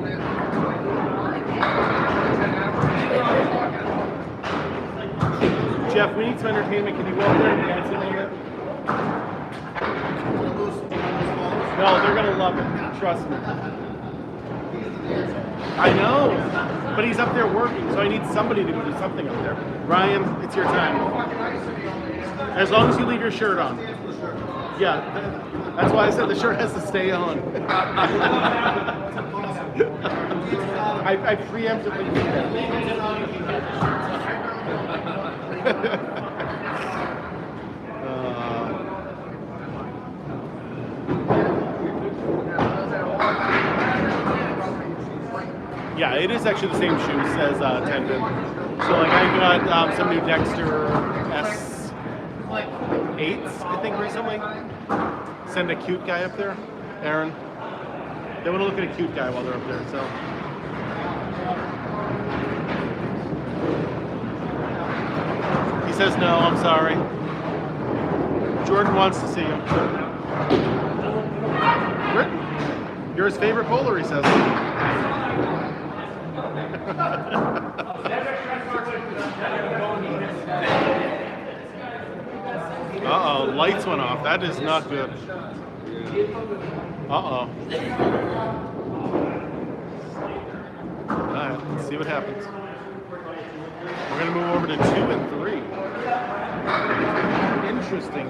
Jeff, we need some entertainment. Can you go up there and dance a little bit? No, they're gonna love it. Trust me. I know, but he's up there working, so I need somebody to go do something up there. Ryan, it's your time. As long as you leave your shirt on. Yeah, that's why I said the shirt has to stay on. I preemptively did that. Yeah, it is actually the same shoes as Tendon. So like I got some new Dexter S8s, I think recently. Send a cute guy up there, Aaron. They want to look at a cute guy while they're up there, so. He says no, I'm sorry. Jordan wants to see him. Britain, you're his favorite bowler, he says. Uh-oh, lights went off. That is not good. Uh-oh. Alright, let's see what happens. We're going to move over to 2 and 3. Interesting.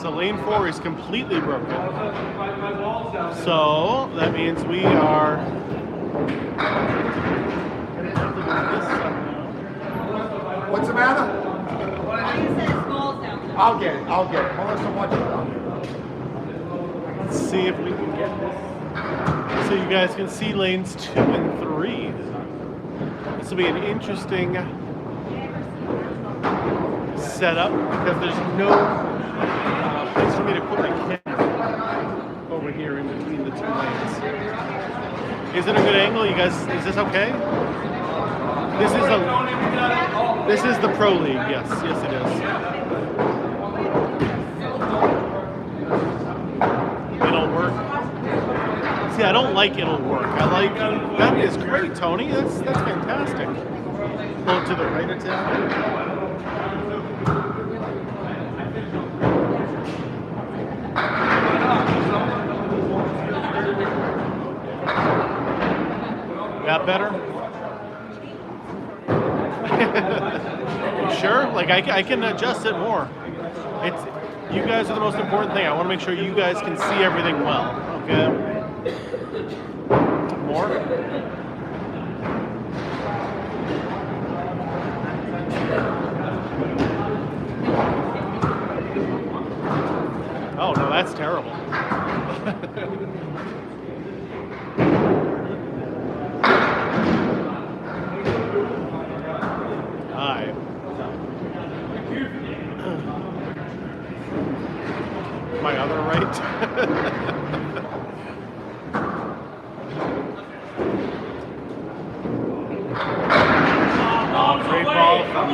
So lane 4 is completely broken. So that means we are. What's the matter? He says balls down there. I'll get it. Melissa, watch it. Let's see if we can get this. So you guys can see lanes 2 and 3. This will be an interesting setup because there's no place for me to put my camera over here in between the 2 lanes. Is it a good angle? You guys, is this okay? This is the Pro League. Yes, yes it is. It'll work. See, I don't like it'll work. I like that is great, Tony. That's fantastic. Pull it to the right a tad. That better? Sure? Like I can adjust it more. It's you guys are the most important thing. I want to make sure you guys can see everything well. Okay? More? Oh no, that's terrible. Hi. My other right. Great ball from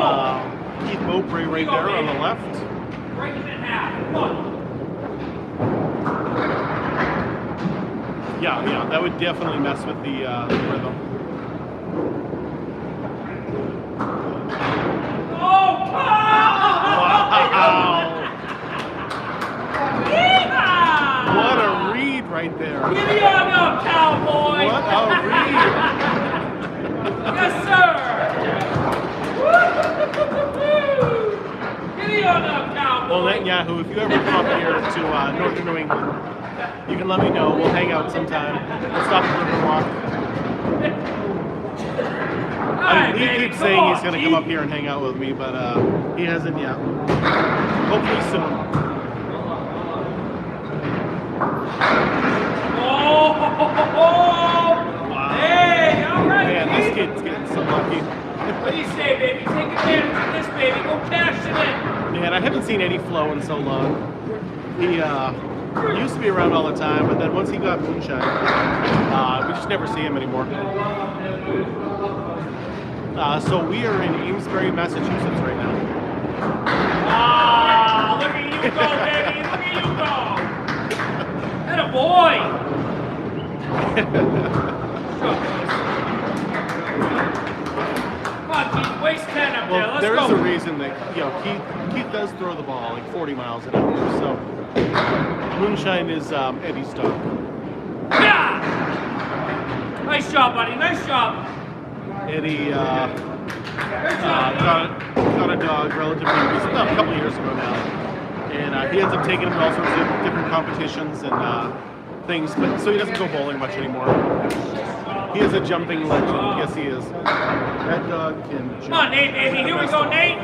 Keith Mowbray right there on the left. Break it in half. Come on. Yeah, that would definitely mess with the rhythm. Oh, Wow! What a read right there. Giddy on up, cowboy! What a read! Yes, sir! Giddy on up, cowboy! Well, Netanyahu, if you ever come up here to northern New England, you can let me know. We'll hang out sometime. We'll stop at Riverwalk. I mean, he keeps saying he's going to come up here and hang out with me, but he hasn't yet. Hopefully soon. Oh! Wow. Hey, all right, Man, this kid. kid's getting so lucky. What do you say, baby? Take advantage of this, baby. Go cash it in. Man, I haven't seen Eddie Flo in so long. He used to be around all the time, but then once he got moonshine, we just never see him anymore. So we are in Amesbury, Massachusetts right now. Ah, look at you go, baby. Look at you go. And a boy. Come on, Keith. Waste 10 up there. Well, Let's there go. is a reason that Keith does throw the ball like 40 miles an hour. So moonshine is Eddie's dog. Yeah! Nice job, buddy. Nice job. Eddie got a dog relatively recently, a couple of years ago now, and he ends up taking him to all sorts of different competitions and things. But so he doesn't go bowling much anymore. He is a jumping legend. Yes, he is. That dog can jump. Come on, Nate, baby. Here we go, Nate.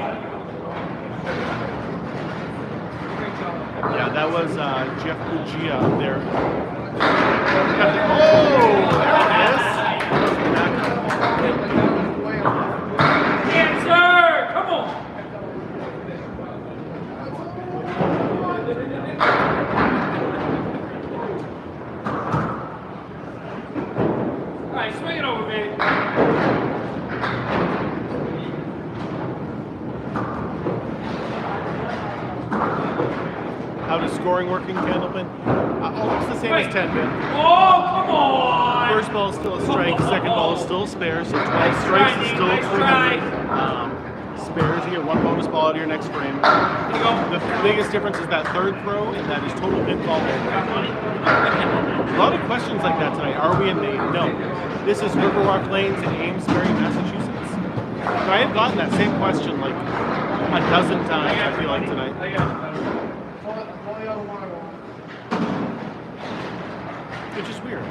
Yeah, that was Jeff Ugia up there. Oh, there it is. Answer! Come on. All right, swing it over, baby. How does scoring work in Candlepin? Almost the same as 10-bit. Oh, come on! First ball is still a strike, second ball is still a spare, so 12 strikes is still Nice 300. Spares, you get one bonus ball out of your next frame. The biggest difference is that third throw, and that is total pinfall. A lot of questions like that tonight. Are we in Maine? No. This is Riverwalk Lanes in Amesbury, Massachusetts. So I have gotten that same question like a dozen times, I feel like, tonight. Which is weird.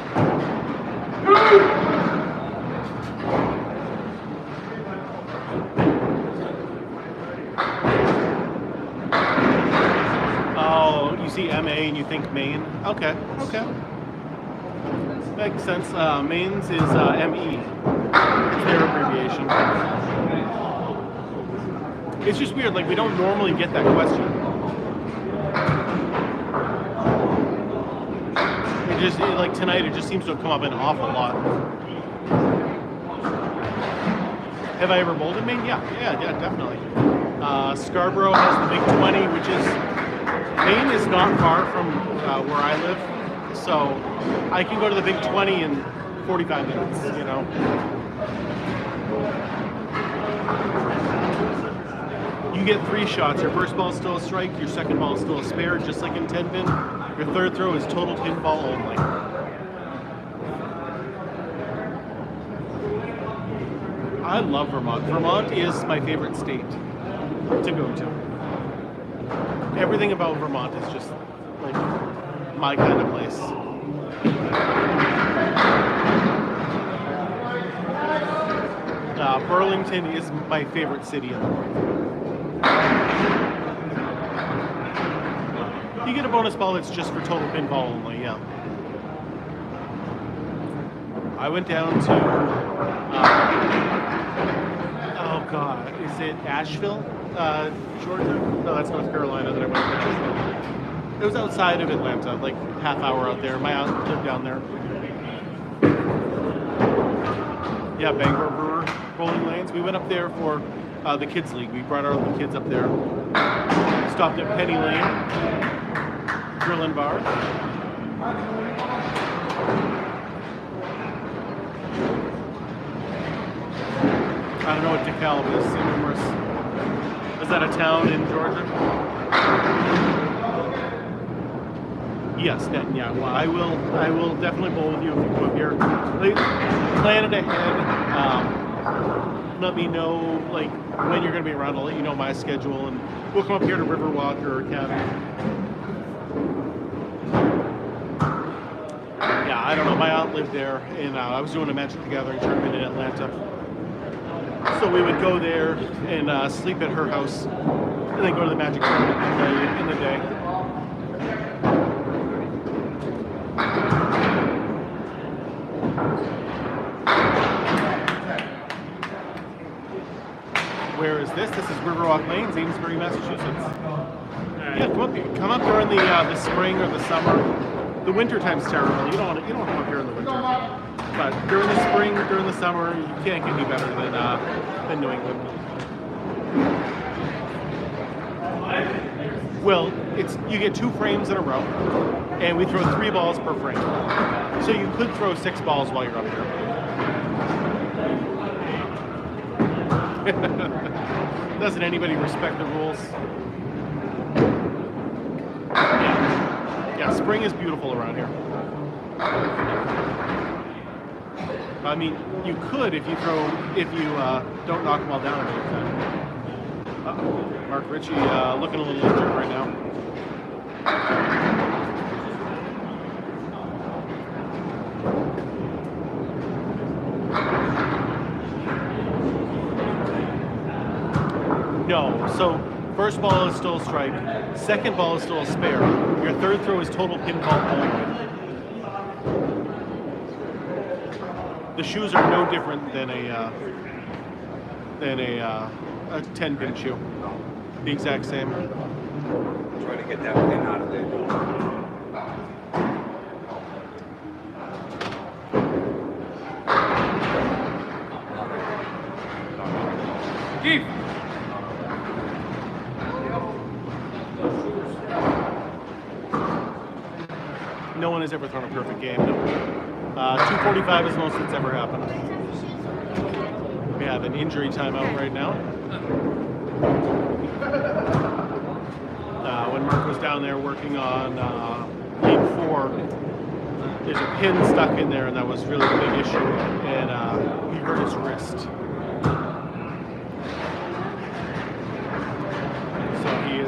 Oh, you see MA and you think Maine? Okay, okay. Makes sense. Mains is ME. It's their abbreviation. It's just weird. Like we don't normally get that question. It just like tonight. It just seems to have come up an awful lot. Have I ever bowled in Maine? Yeah, definitely. Scarborough has the Big 20, which is Maine is not far from where I live, so I can go to the Big 20 in 45 minutes. You know. You get 3 shots. Your first ball is still a strike. Your second ball is still a spare, just like in 10 pin. Your third throw is total pinball only. I love Vermont. Vermont is my favorite state to go to. Everything about Vermont is just like my kind of place. Burlington is my favorite city in the world. You get a bonus ball that's just for total pinball only, yeah. I went down to, oh God, is it Asheville, Georgia? No, that's North Carolina that I went to. It was outside of Atlanta, like half hour out there. My aunt lived down there. Yeah, Bangor Brewer Bowling Lanes. We went up there for the Kids League. We brought all the kids up there. Stopped at Penny Lane Grill and Bar. I don't know what DeKalb is. Is that a town in Georgia? Yes, Denton. Yeah. Well, I will definitely bowl with you if you come up here. Plan it ahead. Let me know like when you're going to be around. I'll let you know my schedule, and we'll come up here to Riverwalk or Academy. Yeah, I don't know. My aunt lived there, and I was doing a Magic the Gathering tournament in Atlanta. So we would go there and sleep at her house, and then go to the Magic tournament in the day. Where is this? This is Riverwalk Lanes, Amesbury, Massachusetts. Yeah, come up during the spring or the summer. The winter time's terrible. You don't want to come up here in the winter. But during the spring, during the summer, you can't get any better than New England. Well, you get 2 frames in a row, and we throw 3 balls per frame. So you could throw 6 balls while you're up here. Doesn't anybody respect the rules? Yeah, spring is beautiful around here. I mean, you could if you don't knock them all down at any time. Mark Ritchie looking a little injured right now. No, so first ball is still a strike, second ball is still a spare. Your third throw is total pinball only. The shoes are no different than a 10-pin shoe. The exact same. Trying to get that pin out of there. Keith! No one has ever thrown a perfect game. No. 245 is the most that's ever happened. We have an injury timeout right now. When Mark was down there working on League 4, there's a pin stuck in there, and that was really a big issue, and he hurt his wrist.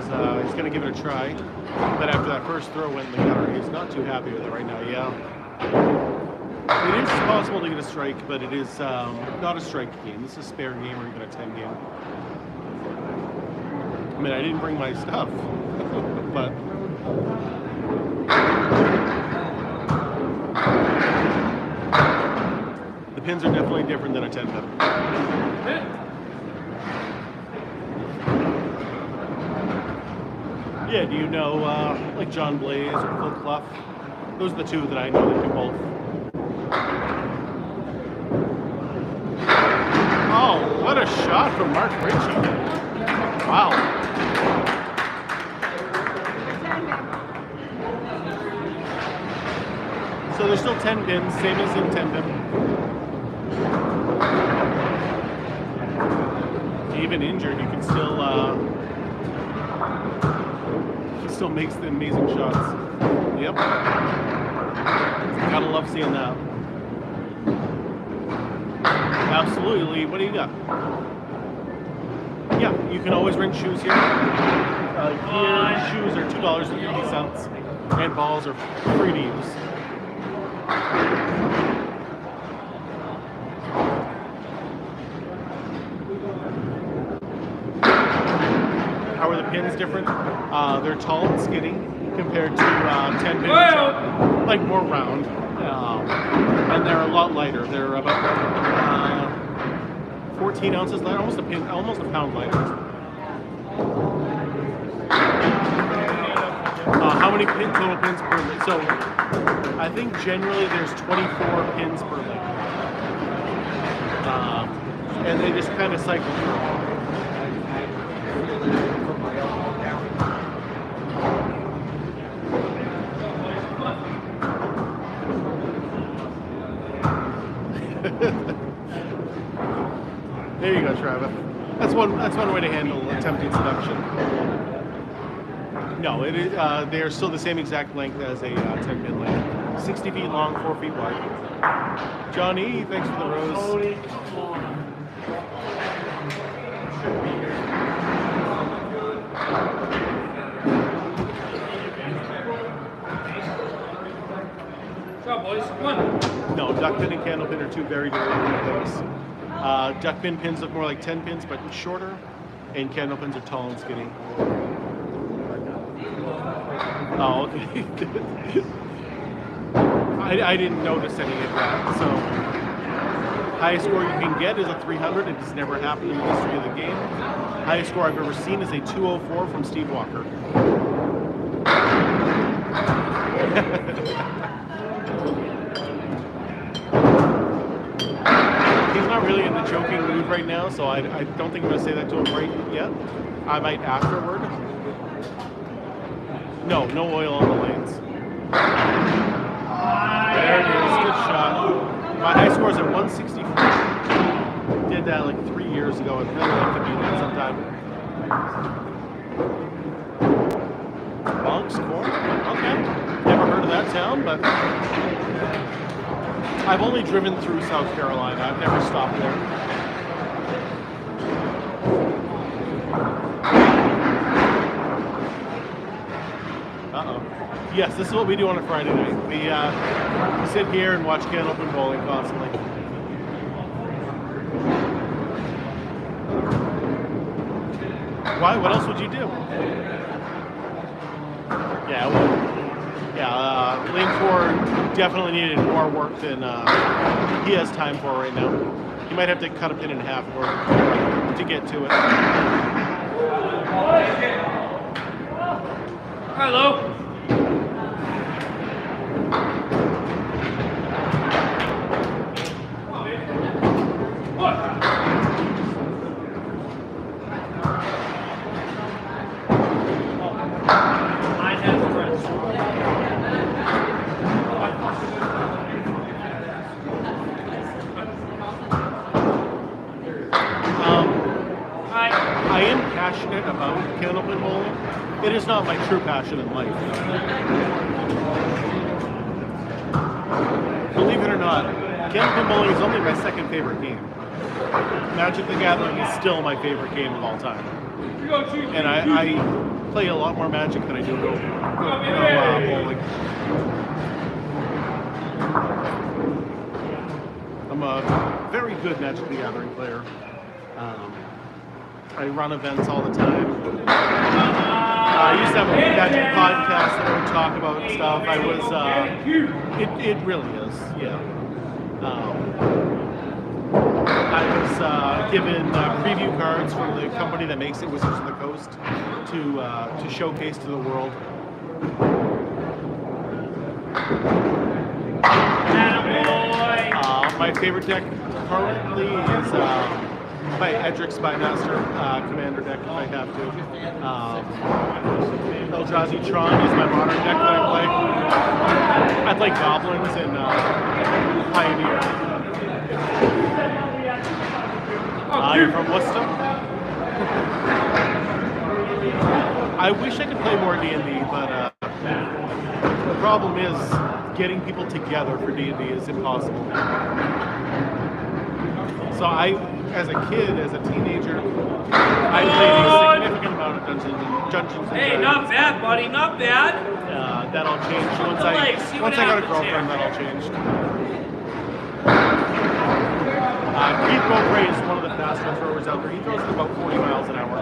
So he's going to give it a try. But after that first throw went in the gutter, he's not too happy with it right now. Yeah. It is possible to get a strike, but it is not a strike game. This is a spare game or even a 10 game. I mean, I didn't bring my stuff, but The pins are definitely different than a 10 pin. Yeah, do you know like John Blaze or Phil Clough? Those are the two that I know that do both. Oh, what a shot from Mark Ritchie. Wow. So there's still 10 pins, same as in 10 pin. Even injured, you can still makes the amazing shots. Yep. Gotta love seeing that. Absolutely. What do you got? Yeah, you can always rent shoes here. Here, shoes are $2.50, and balls are free to use. How are the pins different? They're tall and skinny compared to 10 pins, like more round, and they're a lot lighter. They're about 14 ounces lighter, almost a pound lighter. How many total pins per leg? So I think generally there's 24 pins per leg, and they just kind of cycle through. There you go, Travis. That's one way to handle attempted seduction. No, it is. They are still the same exact length as a 10-pin length. 60 feet long, 4 feet wide. Johnny, thanks for the rose. What's up, boys? Come on. No, duckpin and candlepin are two very, very different things. Duckpin pins look more like 10 pins, but shorter, and candlepins are tall and skinny. Oh, okay. I didn't notice any of that. So, highest score you can get is a 300. It has never happened in the history of the game. Highest score I've ever seen is a 204 from Steve Walker. He's not really in the joking mood right now, so I don't think I'm going to say that to him right yet. I might afterward. No oil on the lanes. There it is, good shot. My high score is at 164. Did that like 3 years ago. I'd really like to do that sometime. Bunk score? Okay. Never heard of that town, but I've only driven through South Carolina. I've never stopped there. Uh-oh. Yes, this is what we do on a Friday night. We sit here and watch Candlepin bowling constantly. Why? What else would you do? Yeah, well, Lane 4 definitely needed more work than he has time for right now. He might have to cut a pin in half to get to it. Hello. I am passionate about Candlepin bowling. It is not my true passion in life. Believe it or not, Candlepin bowling is only my second favorite game. Magic the Gathering is still my favorite game of all time. And I play a lot more Magic than I do bowling. I'm a very good Magic the Gathering player. I run events all the time. I used to have a Magic podcast that I would talk about stuff. It really is, yeah. given preview cards from the company that makes it, Wizards of the Coast, to showcase to the world. My favorite deck currently is my Edric Spymaster commander deck, if I have to. Eldrazi Tron is my modern deck that I play. I play Goblins and Pioneer. You're from Worcester? I wish I could play more D&D, but the problem is getting people together for D&D is impossible. So as a kid, as a teenager, I played a significant amount of Dungeons and Dragons. Hey, not bad, buddy, not bad. That'll change once I got a girlfriend. That'll change. Keith Beaupre is one of the faster throwers out there. He throws at about 40 miles an hour.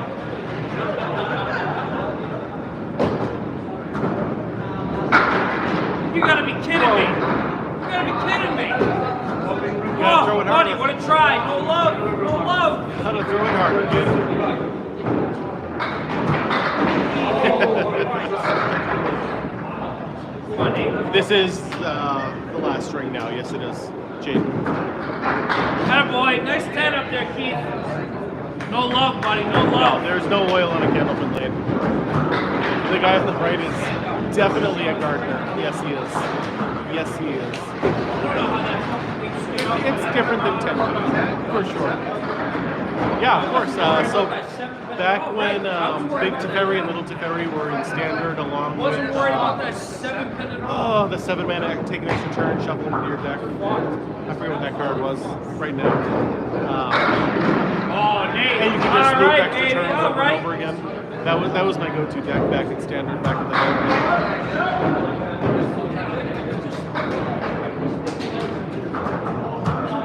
You gotta be kidding me. You gotta be kidding me. You gotta throw it hard. Buddy, what a try. No love, no love. How to throw it hard, kid. This is the last string now. Yes, it is. Jake. Attaboy, nice 10 up there, Keith. No love, buddy, no love. There's no oil on a Candlepin blade. The guy on the right is definitely a gardener. Yes, he is. Yes, he is. It's different than 10, for sure. Yeah, of course. So back when Big Teferi and Little Teferi were in standard, along with Wasn't worried about that 7-pin at all. oh, the 7-mana take an extra turn, shuffle into your deck. I forget what that card was right now. Oh, Nate. And you can just All loop right, extra Nate, turns all over right. and over again. That was my go-to deck back in standard, back in the day.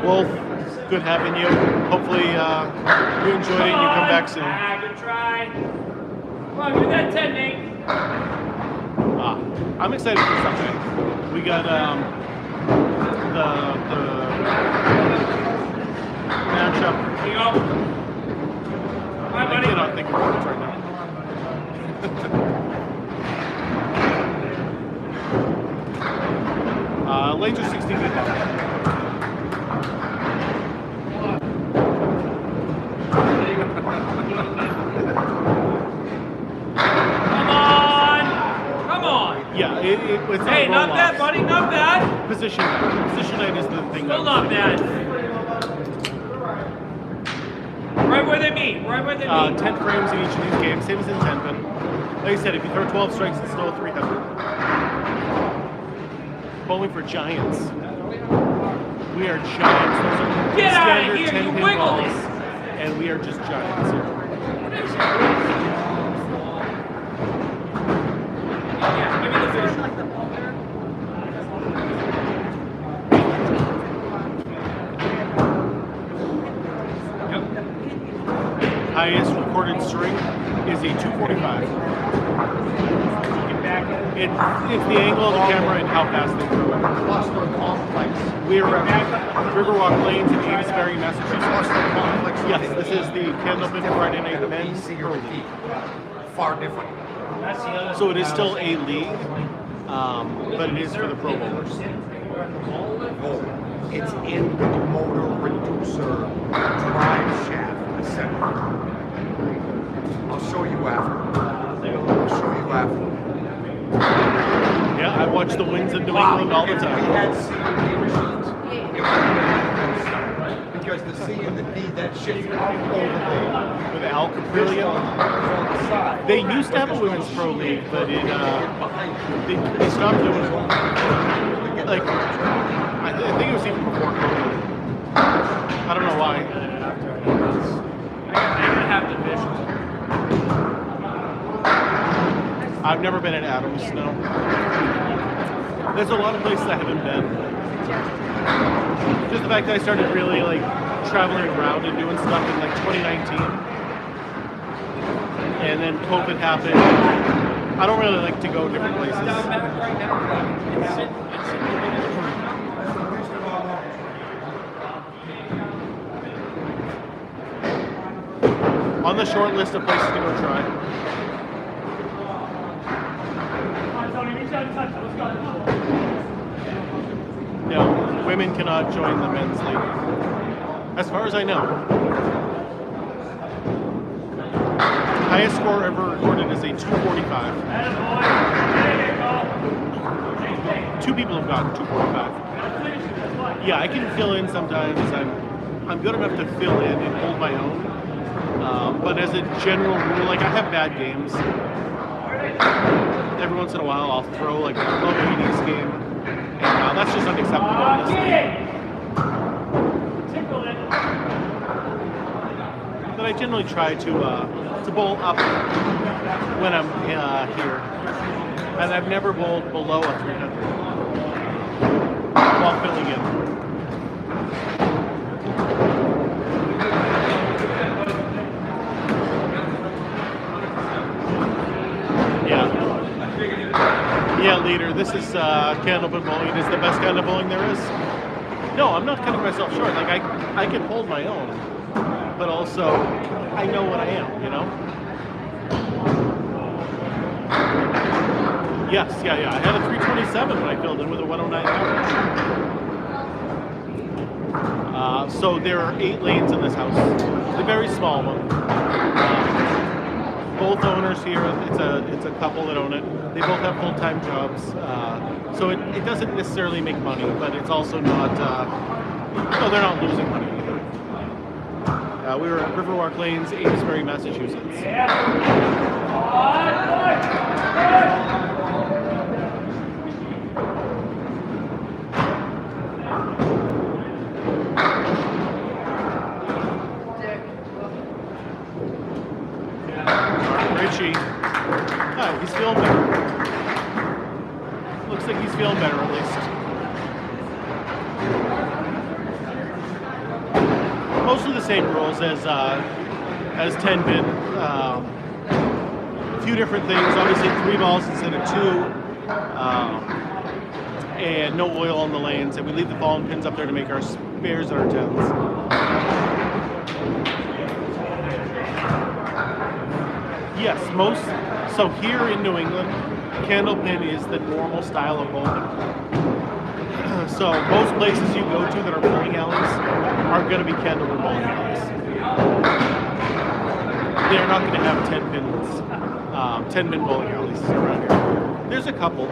Wolf, good having you. Hopefully you enjoyed it and you come back soon. Good try. Come on, give that 10, Nate. I'm excited for Sunday. We got the matchup. Here you go. Bye, I buddy. cannot think of words right now. Lanes are 60 feet long. Come on. Yeah, it's Hey, not bad, buddy, not bad. Position night is the thing. Still not bad. Right where they meet, right where they meet. 10 frames in each of these games, same as in 10 pin. Like I said, if you throw 12 strikes, it's still a 300. Bowling for giants. We are giants. Those are Get out of standard here, 10 you pin wiggle balls, this. and we are just giants here. Yeah, give me the fish. Highest recorded string is a 245. It's the angle of the camera and how fast they throw it. Cluster complex. We are at Riverwalk Lanes in Amesbury, Massachusetts. Cluster complex. Yes, this is the Candlepin Friday Night Men's Pro League. Far different. So it is still a league, but it is for the Pro Bowlers. Oh, it's in the motor reducer drive shaft assembly. I'll show you after. Yeah, I watch the Winds of New England all the If we time. had C and D machines, it would have been because the C and the D, that shit's all over With Al Caprilio. on the side. They used to have a women's pro league, but they stopped doing it. Like, I think it was even before COVID. I don't know why. I have the fish. I've never been at Adams, no. There's a lot of places I haven't been. Just the fact that I started really like traveling around and doing stuff in like 2019. And then COVID happened. I don't really like to go different places. Down back right now. On the short list of places to go try. No, women cannot join the men's league. As far as I know. Highest score ever recorded is a 245. Two people have gotten 245. Yeah, I can fill in sometimes. I'm good enough to fill in and hold my own. But as a general rule, like I have bad games. Every once in a while, I'll throw like a low 80s game, and that's just unacceptable in this league. But I generally try to bowl up when I'm here, and I've never bowled below a 300 while filling in. Yeah, leader, this is Candlepin bowling. It is the best kind of bowling there is. No, I'm not cutting myself short. Like, I can hold my own, but also, I know what I am, you know? Yes, yeah. I had a 327 when I filled in with a 109 average. So there are 8 lanes in this house. It's a very small one. Both owners here, it's a couple that own it. They both have full-time jobs, so it doesn't necessarily make money, but it's also not, no, they're not losing money either. We were at Riverwalk Lanes, Amesbury, Massachusetts. Richie. Oh, he's feeling better. Looks like he's feeling better at least. Mostly the same rules as 10 pin. A few different things. Obviously 3 balls instead of 2. And no oil on the lanes. And we leave the fallen pins up there to make our spares and our 10s. Yes, so here in New England, Candlepin is the normal style of bowling. So most places you go to that are bowling alleys are going to be Candlepin bowling alleys. They're not going to have 10 pin bowling alleys around here. There's a couple.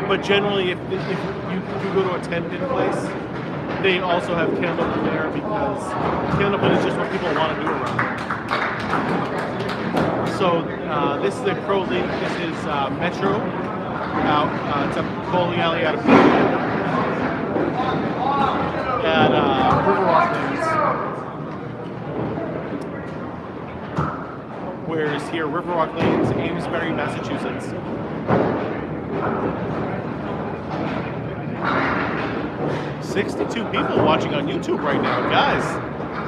But generally, if you go to a 10 pin place, they also have Candlepin there because Candlepin is just what people want to do around. So this is a Crow League. This is Metro. It's a bowling alley out of at Riverwalk Lanes. Whereas here, Riverwalk Lanes, Amesbury, Massachusetts. 62 people watching on YouTube right now. Guys,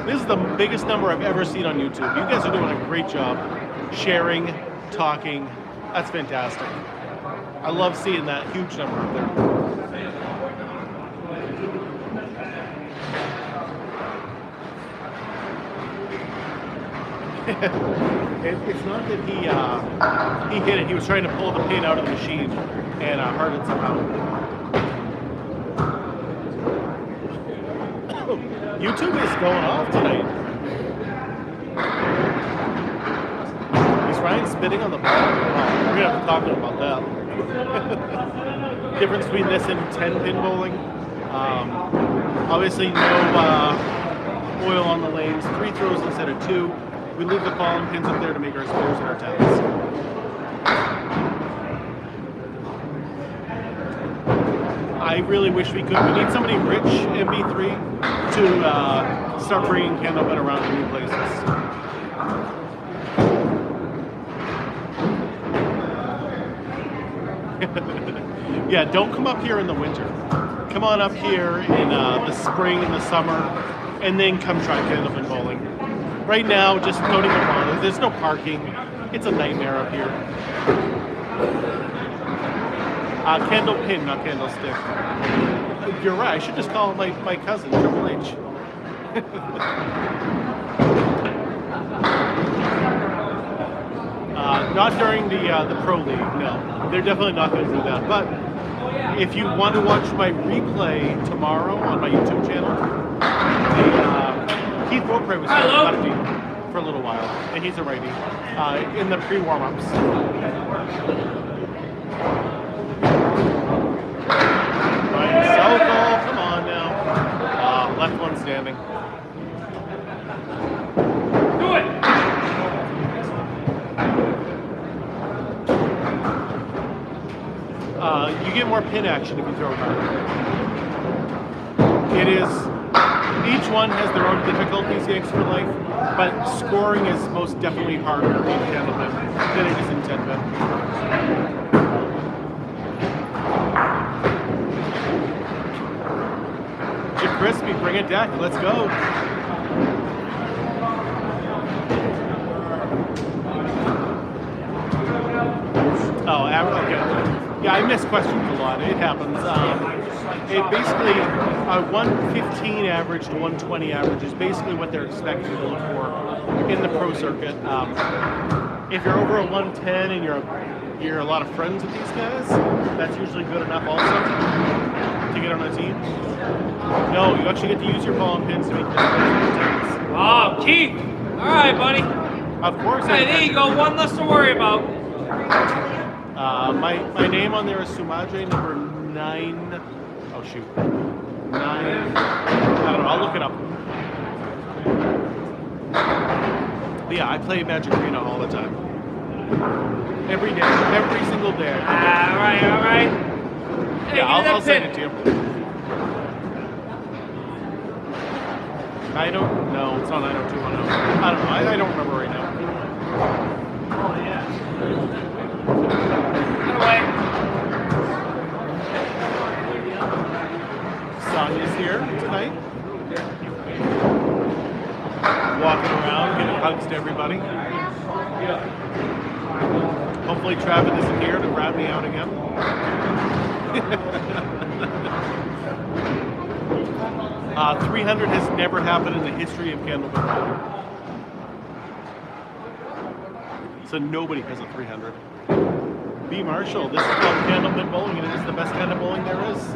this is the biggest number I've ever seen on YouTube. You guys are doing a great job sharing, talking. That's fantastic. I love seeing that huge number up there. It's not that he hit it. He was trying to pull the pin out of the machine and hurt it somehow. YouTube is going off tonight. Is Ryan spitting on the ball? Oh, we're going to have to talk to him about that. Difference between this and 10-pin bowling. Obviously no oil on the lanes. 3 throws instead of 2. We leave the fallen pins up there to make our spares and our tens. I really wish we could. We need somebody rich, MB3, to start bringing Candlepin around to new places. Yeah, don't come up here in the winter. Come on up here in the spring and the summer, and then come try Candlepin bowling. Right now, just don't even bother. There's no parking. It's a nightmare up here. Candlepin, not candlestick. You're right. I should just call my cousin, Triple H. Not during the pro league, no. They're definitely not going to do that. But if you want to watch my replay tomorrow on my YouTube channel, Keith Beaupre was lefty for a little while, and he's a righty in the pre-warm-ups. Right, southall, come on now. Left one standing. Do it! You get more pin action if you throw it hard. It is, each one has their own difficulties, the extra life, but scoring is most definitely harder in Candlepin than it is in 10-pin. Chip Crispy, bring it back, let's go. Oh, okay. Yeah, I miss questions a lot. It happens. It basically, a 115 average to 120 average is basically what they're expecting to look for in the pro circuit. If you're over a 110 and you're a lot of friends with these guys, that's usually good enough also to get on a team. No, you actually get to use your ball and pins to make this. Oh, Keith! Alright, buddy. Of course. Hey, there you go. One less to worry about. My name on there is Sumadre number 9. Oh shoot. 9. I don't know, I'll look it up. But yeah, I play Magic Arena all the time. Every day, every single day. Alright. Hey, Yeah, I'll send it to you. I don't know, it's not 90210. I don't know, I don't remember right now. Oh, yeah. Sonya's here tonight. Walking around, giving hugs to everybody. Hopefully Travis isn't here to grab me out again. 300 has never happened in the history of Candlepin. So nobody has a 300. B. Marshall, this is called Candlepin bowling, and it is the best kind of bowling there is.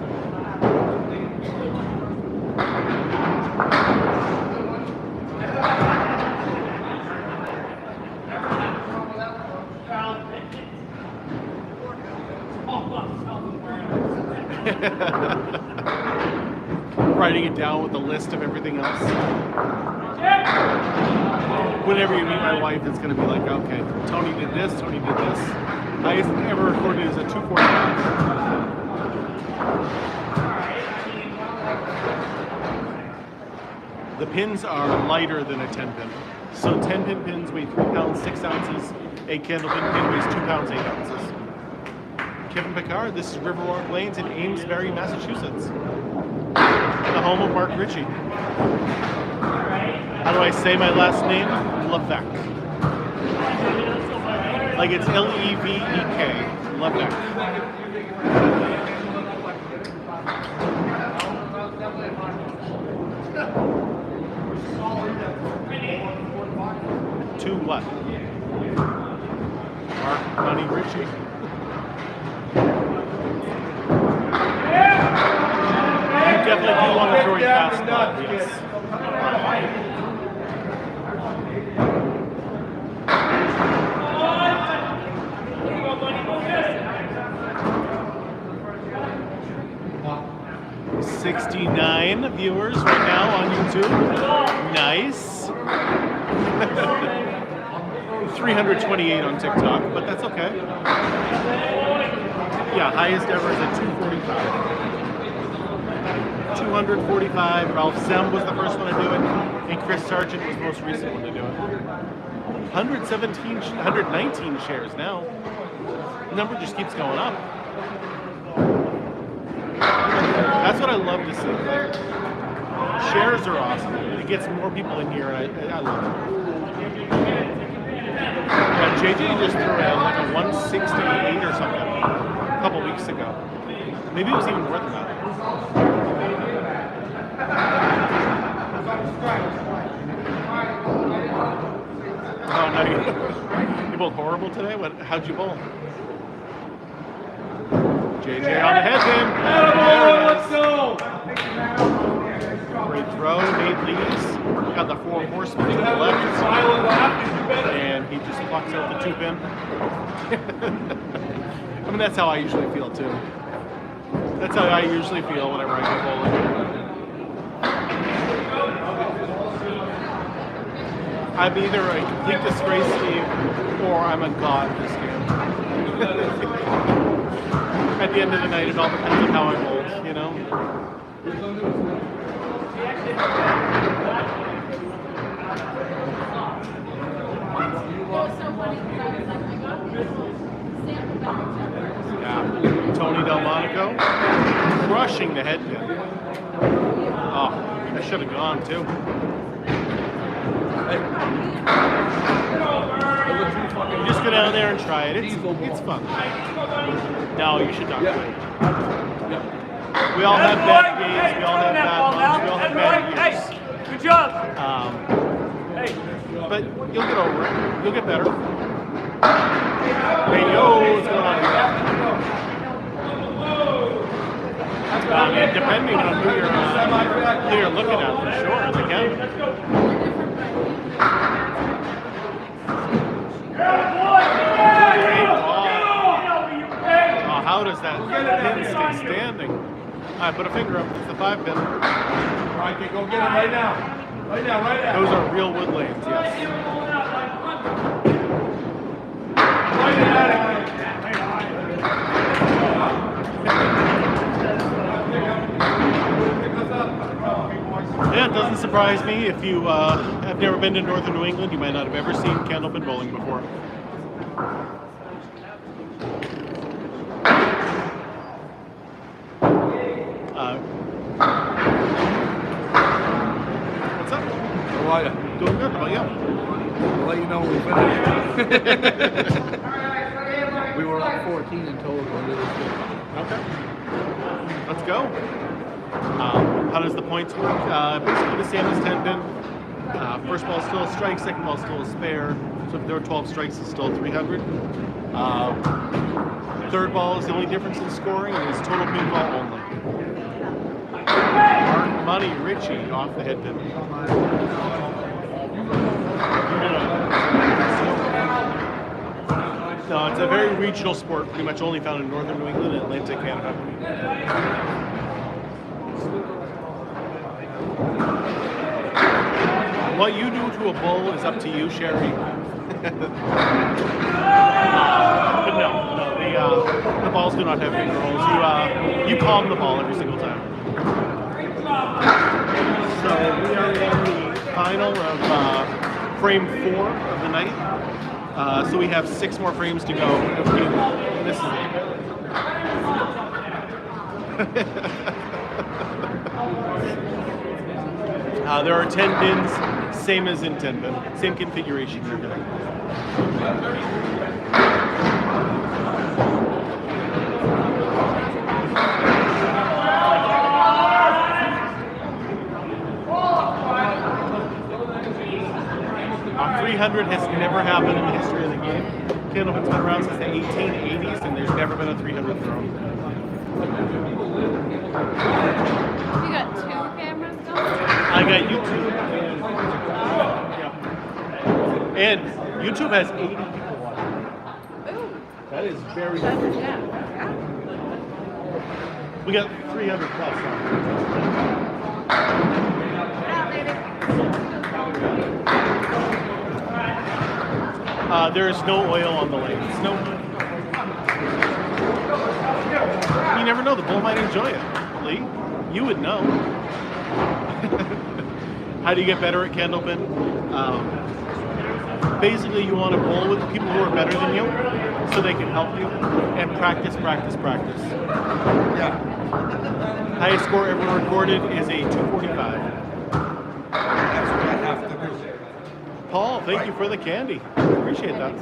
Writing it down with a list of everything else. Whenever you meet my wife, it's going to be like, okay, Tony did this, Tony did this. Highest ever recorded is a 245. The pins are lighter than a 10-pin. So 10-pin pins weigh 3 pounds 6 ounces. A Candlepin pin weighs 2 pounds 8 ounces. Kevin Picard, this is Riverwalk Lanes in Amesbury, Massachusetts. The home of Mark Ritchie. How do I say my last name? Levesque. Like it's Levek. Levesque. To what? Mark Money Ritchie. You definitely do want to throw your fastball, yes. $69 viewers right now on YouTube. Nice. 328 on TikTok, but that's okay. Yeah, highest ever is at 245. 245. Ralph Zem was the first one to do it, and Chris Sargent was the most recent one to do it. 119 shares now. The number just keeps going up. That's what I love to see. Like, shares are awesome. It gets more people in here, and I love it. Yeah, JJ just threw out like a 168 or something a couple weeks ago. Maybe it was even more than that. Why? You bowled horrible today? How'd you bowl? JJ on the head pin. Let's go! Great throw. Nate leads. Got the 4 horsemen to the Silent left. laugh, you better. And he just plucks out the 2 pin. I mean, that's how I usually feel too. That's how I usually feel whenever I go bowling. I'm either a complete disgrace, Steve, or I'm a god this game. At the end of the night, it all depends on how I bowl, you know? Yeah. Tony Delmonico crushing the head pin. Oh, I should have gone too. You just go down there and try it. It's fun. No, you should not play. We all have bad games. We all have bad months. We all have bad years. Hey, good job. Hey. But you'll get over it. You'll get better. Hey, yo, what's going on here? And depending on who you're looking at, for sure, they can. Oh, how does that pin stay standing? All right, put a finger up. It's the 5 pin. All right, okay, go get him right now. Right now, right now. Those are real wood lanes, yes. Right at it. Yeah, it doesn't surprise me. If you have never been to northern New England, you might not have ever seen Candlepin bowling before. What's up? How are you? Doing good. How about you? I'll let you know when we finish. We were up 14 in total. Okay. Let's go. How does the points work? Basically the same as 10 pin. First ball still a strike, second ball still a spare. So if there are 12 strikes, it's still 300. Third ball is the only difference in scoring, and it's total pinball only. Mark Money Richie off the head pin. No, it's a very regional sport, pretty much only found in northern New England and Atlantic Canada. What you do to a bull is up to you, Sherry. But no, the balls do not have finger holes. You palm the ball every single time. So we are in the final of frame 4 of the night. So we have 6 more frames to go. This is it. There are 10 pins, same as in 10 pin, same configuration and everything. 300 has never happened in the history of the game. Candlepin's been around since the 1880s, and there's never been a 300 thrown. You got 2 cameras going? I got YouTube. And YouTube has 80 people watching. Ooh. That is very good. Yeah. We got 300 plus. There is no oil on the lanes. No. You never know. The bull might enjoy it. Lee, you would know. How do you get better at Candlepin? Basically, you want to bowl with people who are better than you, so they can help you, and practice, practice, practice. Yeah. Highest score ever recorded is a 245. That's what I have to do. Paul, thank you for the candy. Appreciate that.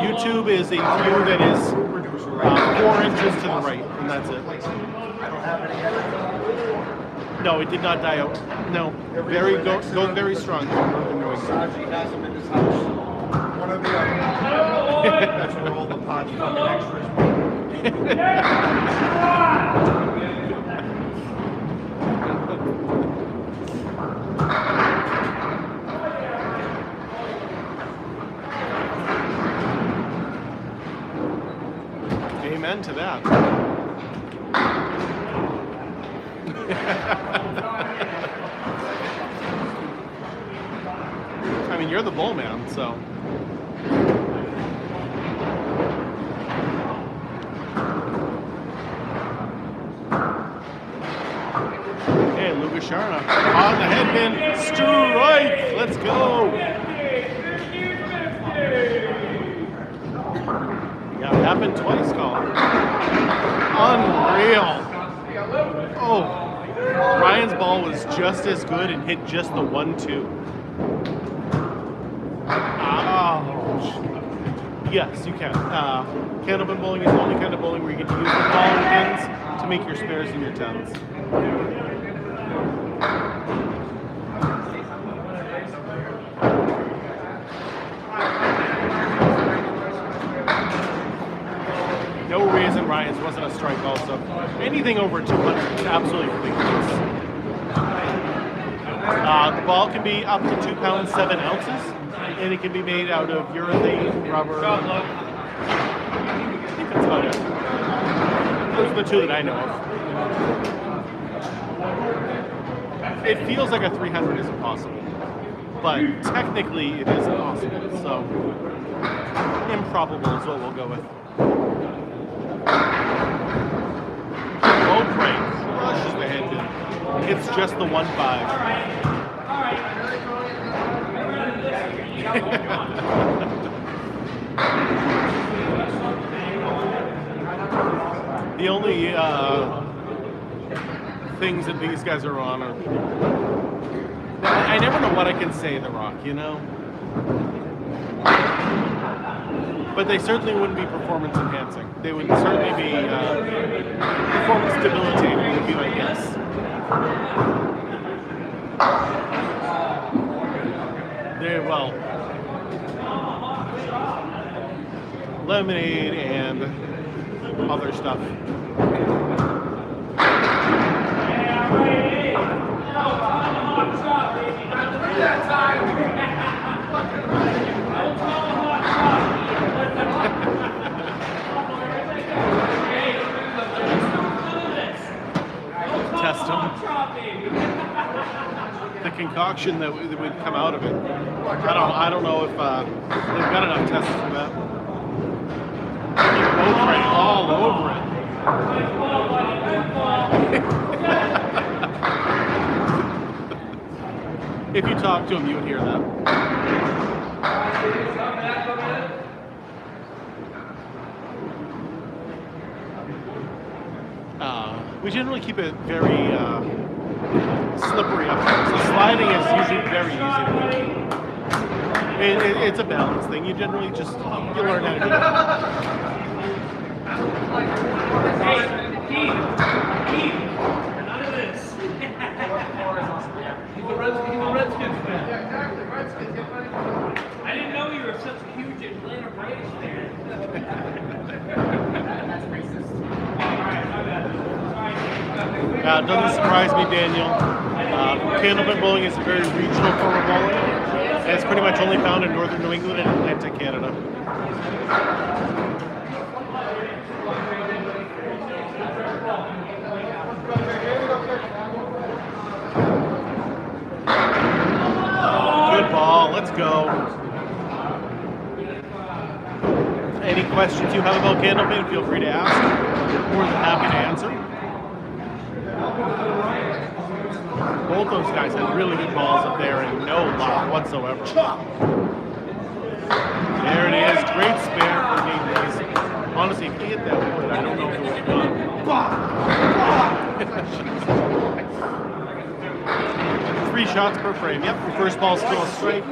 YouTube is a view that is 4 inches to the right, and that's it. No, it did not die out. No, going very strong. Saji has them in his house. One or the other. That's where all the pots fucking extras Amen to that. I mean, you're the bull man, so. Hey, Lugasharna on the headpin, strike. Let's go. Yeah, it happened twice, Colin. Unreal. Oh, Ryan's ball was just as good and hit just the 1-2. Yes, you can. Candlepin bowling is the only kind of bowling where you get to use the ball and pins to make your spares and your tens. No reason Ryan's wasn't a strike also. Anything over 200 is absolutely ridiculous. The ball can be up to 2 pounds 7 ounces, and it can be made out of urethane, rubber. I think that's about it. Those are the two that I know of. It feels like a 300 is impossible, but technically it is possible. So improbable is what we'll go with. Low break crushes the head in. It's just the 1-5. The only things that these guys are on are... I never know what I can say, The Rock, you know? But they certainly wouldn't be performance enhancing. They would certainly be performance debilitating, would be my guess. Very well. Lemonade and other stuff. Test them. The concoction that would come out of it. I don't know if they've got enough tests for that. Both right all over it. If you talk to him, you would hear that. We generally keep it very slippery up there. So sliding is usually very easy to do. It's a balance thing. You generally just, you learn how to do it. Hey, Keith, none of this. He's a Redskins fan. Yeah, exactly. Redskins get money. I didn't know you were such a huge Atlanta Braves fan. That's racist. It doesn't surprise me, Daniel. Candlepin bowling is a very regional form of bowling. And it's pretty much only found in northern New England and Atlantic Canada. Good ball. Let's go. Any questions you have about Candlepin, feel free to ask. More than happy to answer. Both those guys had really good balls up there and no luck whatsoever. There it is. Great spare for Dean Reese. Honestly, if he hit that wood, I don't know if it would have gone. 3 shots per frame. Yep, your first ball is still a strike.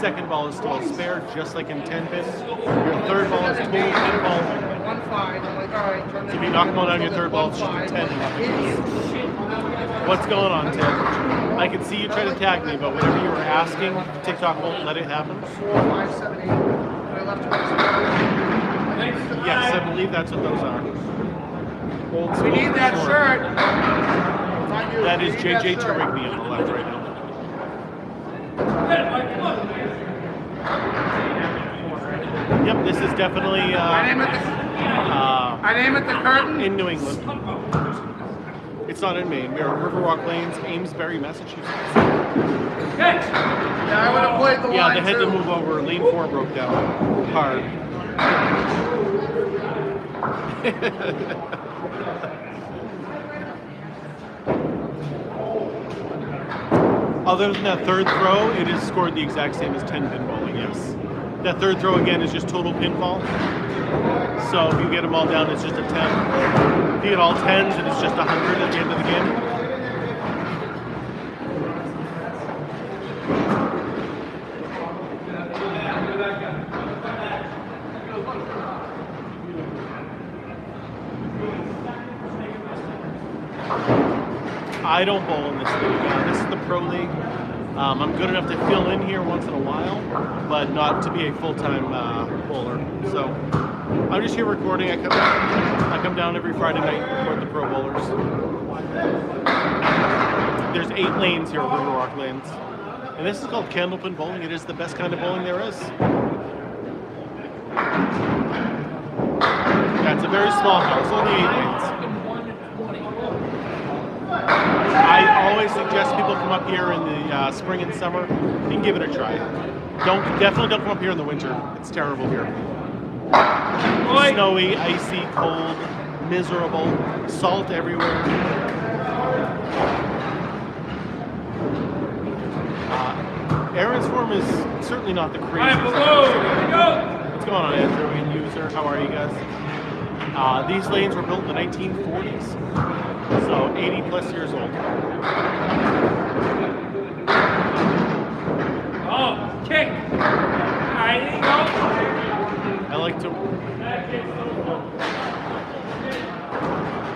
Second ball is still a spare, just like in 10 pins. Your third ball is total pin ball. fine. I'm like, all right, turn So if you knock them all down your third ball, it's just a 10. What's going on, Tim? I can see you try to tag me, but whatever you were asking, TikTok won't let it happen. 4, 5, 7, 8. I left 27. Yes, I believe that's what those are. Old We school need that for sure. shirt. That is JJ Tarigny on the left right now. Yep, this is definitely I name it the curtain. in New England. It's not in Maine. We are at Riverwalk Lanes, Amesbury, Massachusetts. Yeah, I would have played the Yeah, line they had too. to move over. Lane 4 broke down hard. Other than that third throw, it is scored the exact same as 10 pin bowling, yes. That third throw again is just total pinfall. So if you get them all down, it's just a 10. If you get all 10s, and it's just 100 at the end of the game. I don't bowl in this league. This is the pro league. I'm good enough to fill in here once in a while, but not to be a full-time bowler. So I'm just here recording. I come down every Friday night and record the pro bowlers. There's 8 lanes here at Riverwalk Lanes. And this is called Candlepin bowling. It is the best kind of bowling there is. Yeah, it's a very small house, only 8 lanes. I always suggest people come up here in the spring and summer. You can give it a try. Definitely don't come up here in the winter. It's terrible here. Snowy, icy, cold, miserable, salt everywhere. Aaron's form is certainly not the craziest. What's going on, Andrew and user? How are you guys? These lanes were built in the 1940s. So 80 plus years old. Oh, kick. There you go. I like to.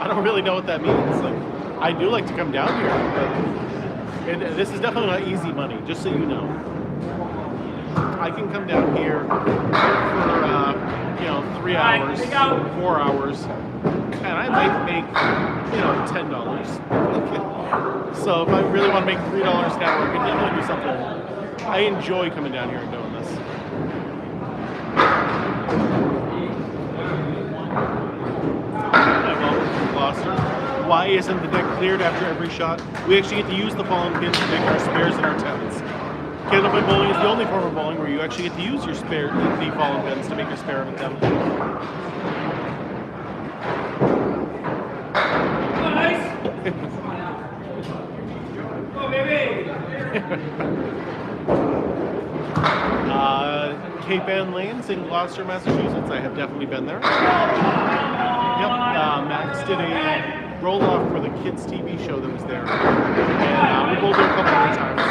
I don't really know what that means. Like, I do like to come down here, but this is definitely not easy money. Just so you know, I can come down here for 3 hours, 4 hours. And I might make, $10. So if I really want to make $3 an hour, I can definitely do something. I enjoy coming down here and doing this. Hi, welcome from Gloucester. Why isn't the deck cleared after every shot? We actually get to use the fallen pins to make our spares in our tens. Candlepin bowling is the only form of bowling where you actually get to use your spare, the fallen pins to make your spare in a 10. Oh, baby. Cape Ann Lanes in Gloucester, Massachusetts. I have definitely been there. Yep. Max did a roll-off for the kids' TV show that was there. And we bowled there a couple of times.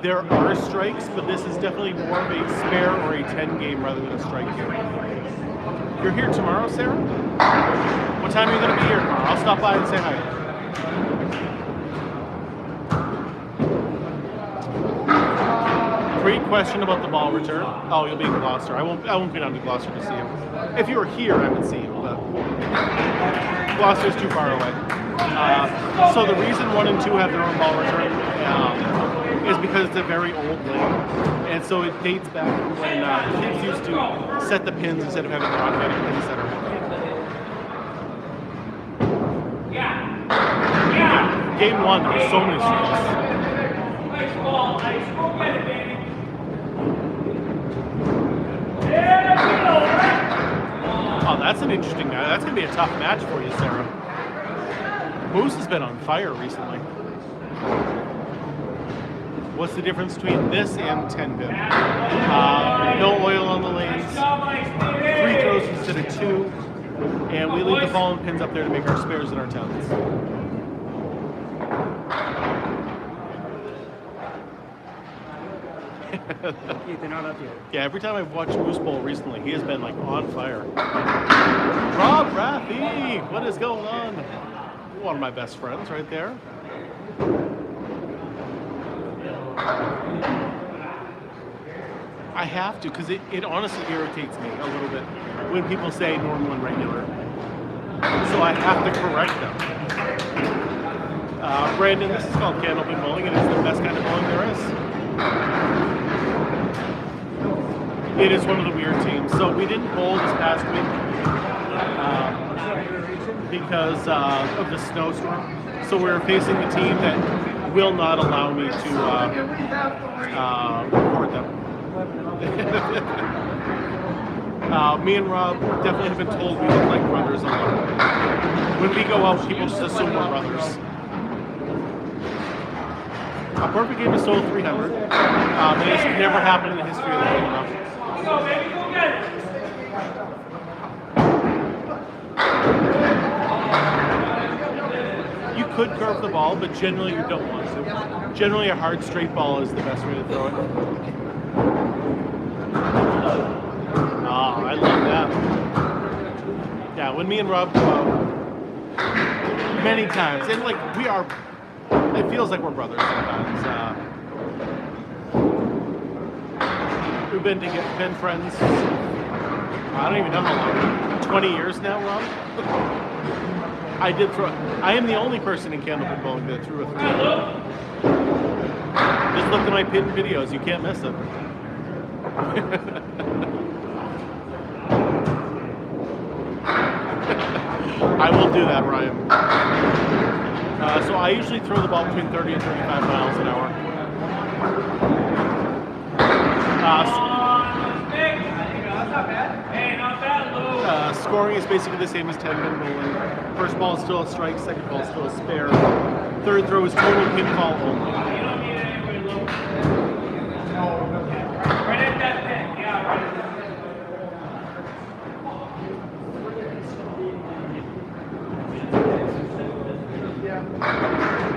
There are strikes, but this is definitely more of a spare or a 10 game rather than a strike game. You're here tomorrow, Sarah? What time are you going to be here tomorrow? I'll stop by and say hi. Great question about the ball return. Oh, you'll be in Gloucester. I won't be down to Gloucester to see him. If you were here, I would see him, but Gloucester's too far away. So the reason 1 and 2 have their own ball return is because it's a very old lane, and so it dates back to when kids used to set the pins instead of having the automatic pin setter. Game 1, there were so many strikes. Nice ball, nice. Go get it, baby. Oh, that's an interesting guy. That's going to be a tough match for you, Sarah. Moose has been on fire recently. What's the difference between this and 10 pin? No oil on the lanes, 3 throws instead of 2, and we leave the fallen pins up there to make our spares and our 10s. Keith, they're not up yet. Yeah, every time I've watched Moose Bowl recently, he has been like on fire. Rob Raffy, what is going on? One of my best friends right there. I have to, because it honestly irritates me a little bit when people say normal and regular. So I have to correct them. Brandon, this is called Candlepin bowling, and it's the best kind of bowling there is. It is one of the weird teams. So we didn't bowl this past week because of the snowstorm. So we were facing the team that will not allow me to record them. Me and Rob definitely have been told we look like brothers a lot. When we go out, people just assume we're brothers. A perfect game is solo 300. And it's never happened in the history of the game. Go, baby, go get it. You could curve the ball, but generally you don't want to. Generally, a hard straight ball is the best way to throw it. I love that. Yeah, when me and Rob go out, many times, and like we are, it feels like we're brothers sometimes. We've been friends. I don't even know how long. 20 years now, Rob. I am the only person in Candlepin bowling that threw a 3. Just look at my pin videos. You can't miss them. I will do that, Ryan. So I usually throw the ball between 30 and 35 miles an hour. Scoring is basically the same as 10-pin bowling. First ball is still a strike, second ball is still a spare. Third throw is total pinfall only. Right at that pin. Yeah, right.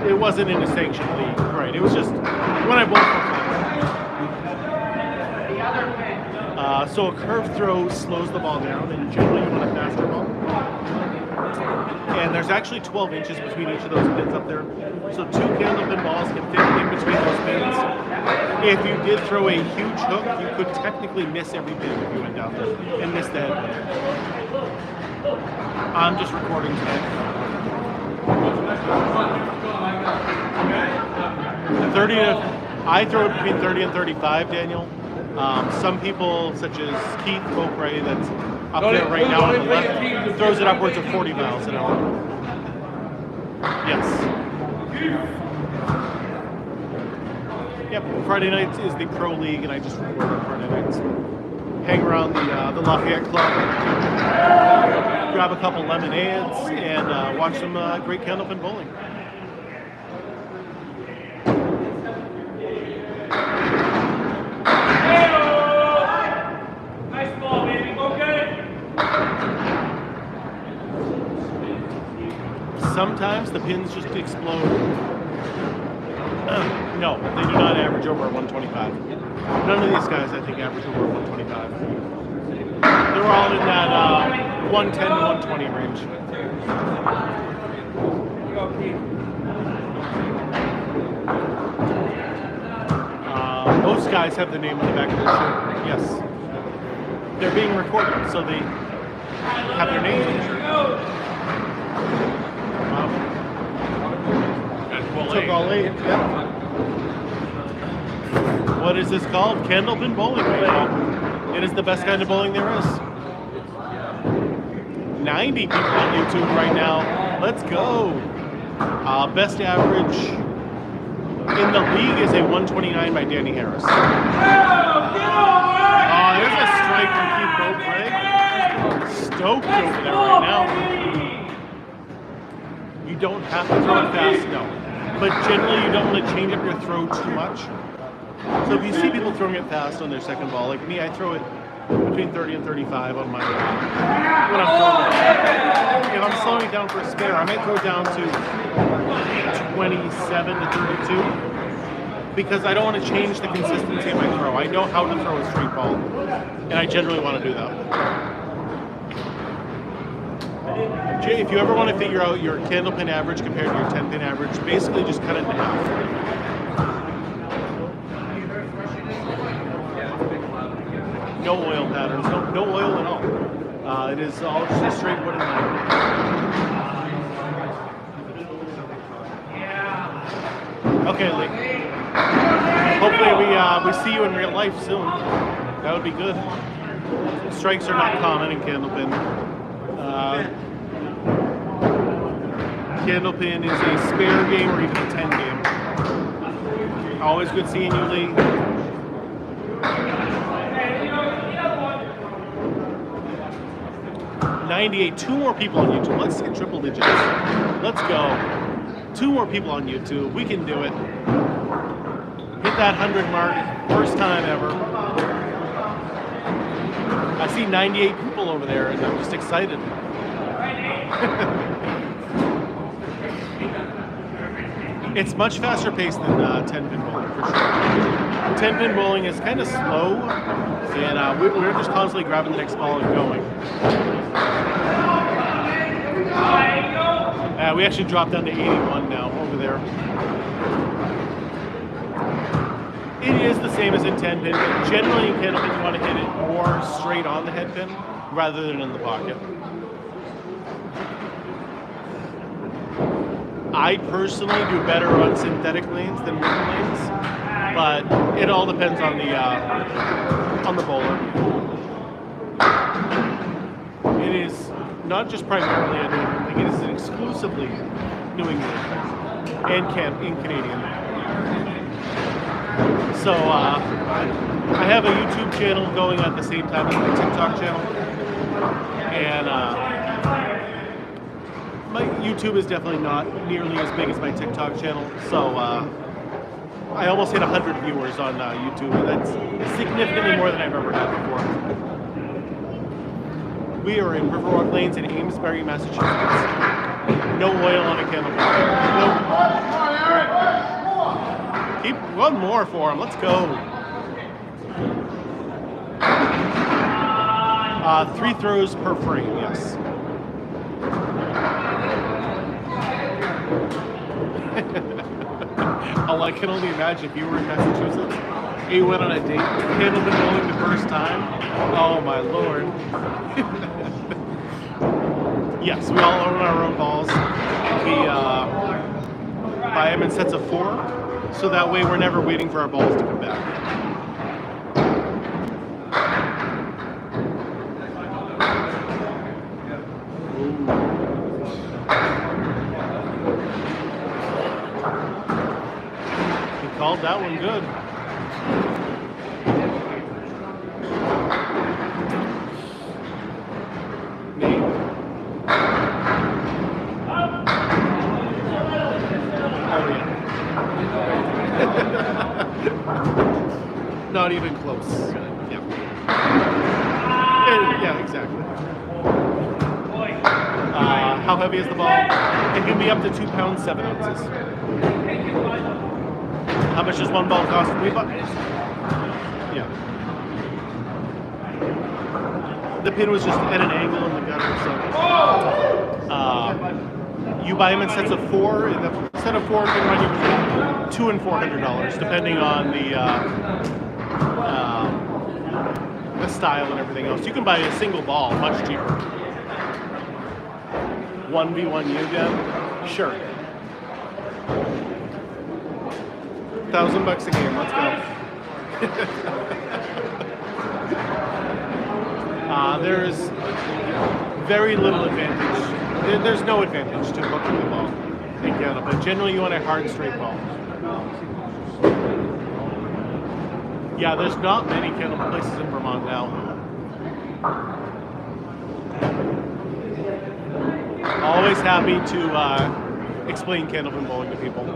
It wasn't in a sanctioned league, right? It was just when I bowled for fun. So a curved throw slows the ball down, and generally you want a faster ball. And there's actually 12 inches between each of those pins up there. So 2 Candlepin balls can fit in between those pins. If you did throw a huge hook, you could technically miss every pin if you went down there and miss the head. I'm just recording today. 30 to, I throw it between 30 and 35, Daniel. Some people, such as Keith Beaupre, that's up there right now on the left, throws it upwards of 40 miles an hour. Yes. Yep, Friday nights is the pro league, and I just record on Friday nights. Hang around the Lafayette Club, grab a couple lemonades, and watch some great Candlepin bowling. Nice ball, baby. Go get it. Sometimes the pins just explode. No, they do not average over 125. None of these guys, I think, average over 125. They're all in that 110 to 120 range. Go, Keith. Most guys have the name on the back of their shirt. Yes. They're being recorded, so they have their names on the shirt. Wow. Took all 8. Yep. What is this called? Candlepin bowling, baby. It is the best kind of bowling there is. 90 people on YouTube right now. Let's go. Best average in the league is a 129 by Danny Harris. There's a strike from Keith Beaupre. Stoked over there right now. You don't have to throw it fast, no. But generally you don't want to change up your throw too much. So if you see people throwing it fast on their second ball, like me, I throw it between 30 and 35 on my when I'm throwing it. If I'm slowing it down for a spare, I might throw it down to 27 to 32. because I don't want to change the consistency of my throw. I know how to throw a straight ball, and I generally want to do that. Jay, if you ever want to figure out your candlepin average compared to your 10-pin average, basically just cut it in half. No oil patterns, no oil at all. It is all just a straight wooden line. Okay, Lee. Hopefully we see you in real life soon. That would be good. Strikes are not common in Candlepin. Candlepin is a spare game or even a 10 game. Always good seeing you, Lee. $98. 2 more people on YouTube. Let's hit triple digits. Let's go. 2 more people on YouTube. We can do it. Hit that 100 mark. First time ever. I see 98 people over there, and I'm just excited. It's much faster paced than 10-pin bowling, for sure. 10-pin bowling is kind of slow, and we're just constantly grabbing the next ball and going. We actually dropped down to 81 now over there. It is the same as in 10-pin, but generally in Candlepin you want to hit it more straight on the head pin rather than in the pocket. I personally do better on synthetic lanes than wooden lanes, but it all depends on the bowler. It is not just primarily a New England thing, it is exclusively New England and Canadian. So I have a YouTube channel going at the same time as my TikTok channel, and my YouTube is definitely not nearly as big as my TikTok channel, so I almost hit 100 viewers on YouTube, and that's significantly more than I've ever had before. We are in Riverwalk Lanes in Amesbury, Massachusetts. No oil on a candle. Nope. Keep one more for him. Let's go. 3 throws per frame, yes. Oh, I can only imagine if you were in Massachusetts, you went on a date, Candlepin bowling the first time. Oh my lord. Yes, we all own our own balls. We buy them in sets of 4, so that way we're never waiting for our balls to come back. He called that one good. Not even close. Yeah. Yeah, exactly. How heavy is the ball? It can be up to 2 pounds, 7 ounces. How much does one ball cost? Yeah. The pin was just at an angle in the gutter, so you buy them in sets of 4. And the set of 4 can run you between $200 and $400, depending on the style and everything else. You can buy a single ball much cheaper. 1v1 U again? Sure. $1,000 a game, let's go. There's very little advantage. There's no advantage to booking the ball in Canada, but generally you want a hard straight ball. Yeah, there's not many Candlepin places in Vermont now. Always happy to explain Candlepin bowling to people.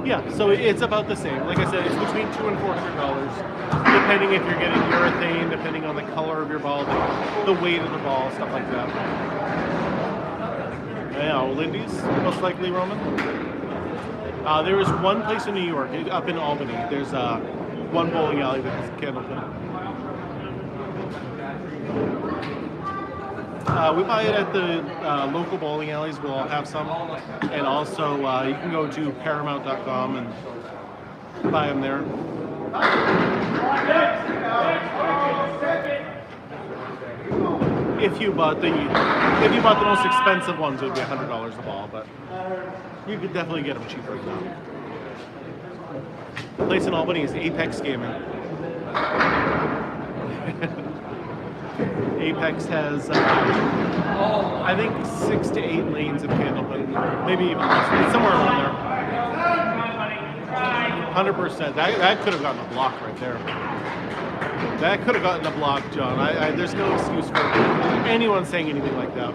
Yeah, so it's about the same. Like I said, it's between $200 and $400, depending if you're getting urethane, depending on the color of your ball, the weight of the ball, stuff like that. Yeah, Lindy's, most likely, Roman. There is one place in New York, up in Albany. There's one bowling alley that has Candlepin. We buy it at the local bowling alleys. We'll have some. And also, you can go to paramount.com and buy them there. If you bought the most expensive ones, it would be $100 a ball, but you could definitely get them cheaper now. The place in Albany is Apex Gaming. Apex has, I think, 6 to 8 lanes of Candlepin, maybe even less. It's somewhere around there. 100%. That could have gotten a block right there. That could have gotten a block, John. There's no excuse for anyone saying anything like that.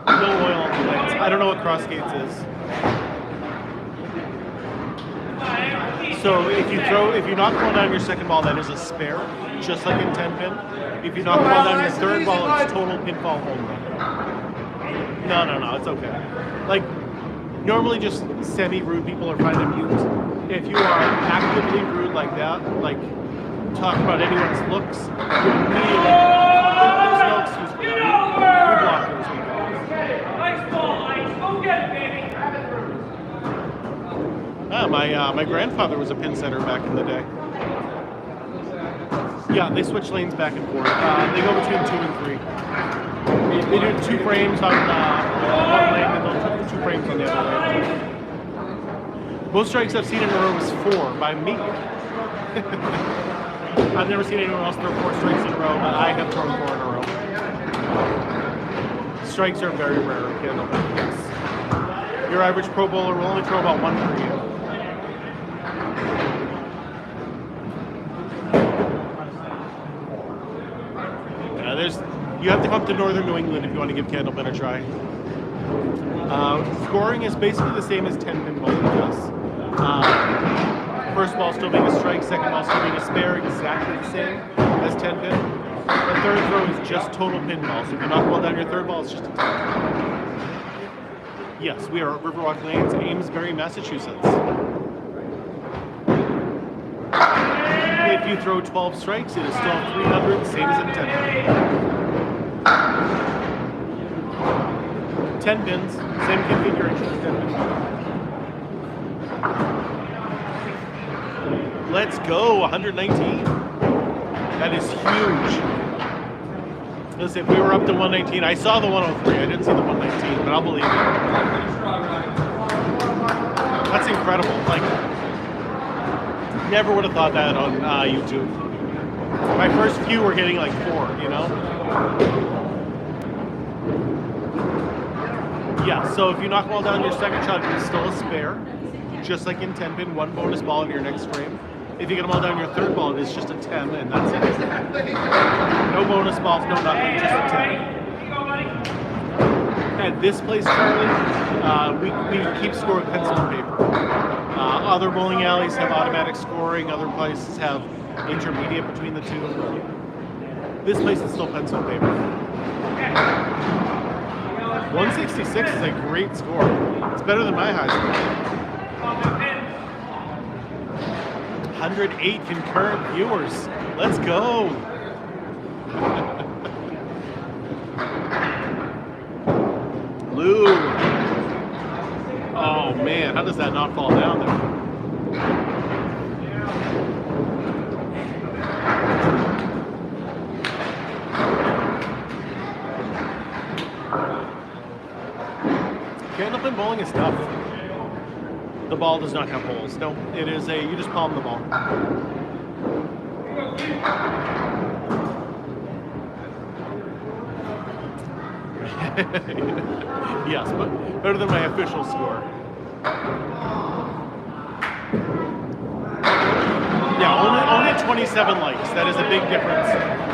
No oil on the lanes. I don't know what cross gates is. So if you knock one down your second ball, that is a spare, just like in 10 pin. If you knock one down your third ball, it's total pinfall home run. No, it's okay. Like, normally just semi-rude people are fine to mute. If you are actively rude like that, like talk about anyone's looks, you immediately, there's no excuse for that. We block those people. Nice ball, Ike. Go get it, baby. My grandfather was a pin setter back in the day. Yeah, they switch lanes back and forth. They go between 2 and 3. They do 2 frames on one lane and they'll do 2 frames on the other lane. Most strikes I've seen in a row is 4 by me. I've never seen anyone else throw 4 strikes in a row, but I have thrown 4 in a row. Strikes are very rare in Candlepin. Yes. Your average pro bowler will only throw about 1 per game. You have to come to northern New England if you want to give Candlepin a try. Scoring is basically the same as 10 pin bowling does. First ball still being a strike, second ball still being a spare, exactly the same as 10 pin. The third throw is just total pinball. So if you knock one down your third ball, it's just a 10. Yes, we are at Riverwalk Lanes, Amesbury, Massachusetts. If you throw 12 strikes, it is still 300, same as in 10 pin. 10 pins, same configuration as 10 pins. Let's go, 119. That is huge. Listen, if we were up to 119, I saw the 103, I didn't see the 119, but I'll believe it. That's incredible. Like, never would have thought that on YouTube. My first few were getting like 4, you know? Yeah, so if you knock one down your second shot, it's still a spare. Just like in 10 pin, 1 bonus ball in your next frame. If you get them all down your third ball, it is just a 10, and that's it. No bonus balls, no nothing, just a 10. At this place, Charlie, we keep score with pencil and paper. Other bowling alleys have automatic scoring, other places have intermediate between the two. This place is still pencil and paper. 166 is a great score. It's better than my high score. 108 concurrent viewers. Let's go. Lou. Oh man, how does that not fall down there? Candlepin bowling is tough. The ball does not have holes. No, it is you just palm the ball. Yes, but better than my official score. Yeah, only 27 likes. That is a big difference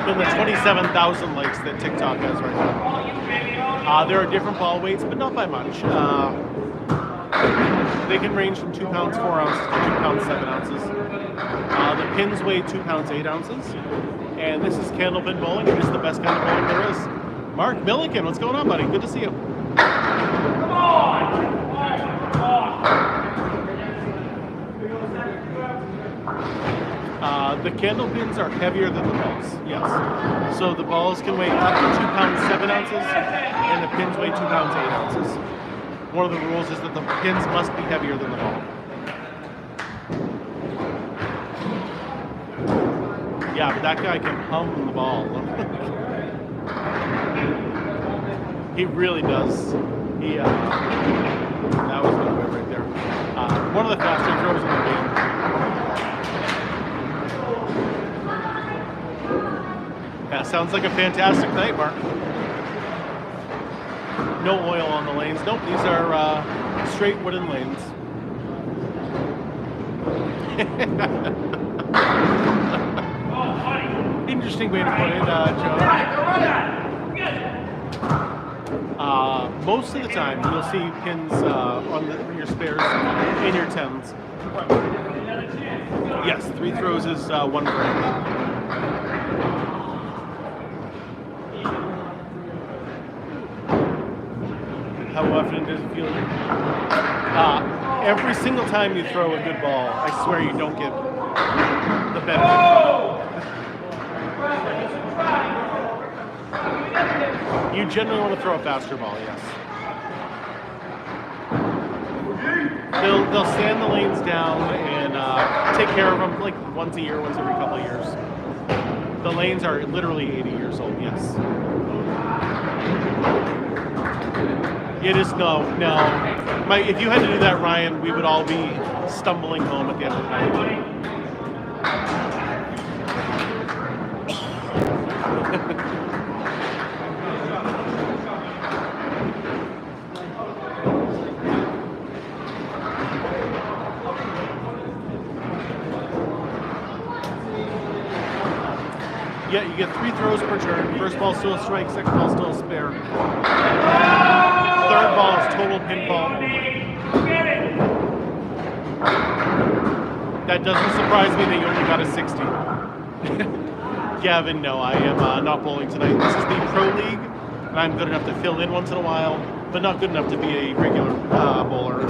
than the 27,000 likes that TikTok has right now. There are different ball weights, but not by much. They can range from 2 pounds 4 ounces to 2 pounds 7 ounces. The pins weigh 2 pounds 8 ounces. And this is Candlepin bowling. It is the best kind of bowling there is. Mark Milliken, what's going on, buddy? Good to see you. Come on! The candle pins are heavier than the balls, yes. So the balls can weigh up to 2 pounds 7 ounces, and the pins weigh 2 pounds 8 ounces. One of the rules is that the pins must be heavier than the ball. Yeah, but that guy can hum the ball. He really does. That was good right there. One of the faster throws in the game. That sounds like a fantastic night, Mark. No oil on the lanes. Nope, these are straight wooden lanes. Interesting way to put it, Joe. Most of the time, you'll see pins on your spares in your 10s. Yes, 3 throws is 1 frame. How often does it feel? Every single time you throw a good ball, I swear you don't get the benefit. You generally want to throw a faster ball, yes. They'll sand the lanes down and take care of them like once a year, once every couple of years. The lanes are literally 80 years old, yes. It is no. If you had to do that, Ryan, we would all be stumbling home at the end of the night. Yeah, you get 3 throws per turn. First ball still a strike, second ball still a spare. Third ball is total pinfall. That doesn't surprise me that you only got a 60. Gavin, no, I am not bowling tonight. This is the Pro League, and I'm good enough to fill in once in a while, but not good enough to be a regular bowler.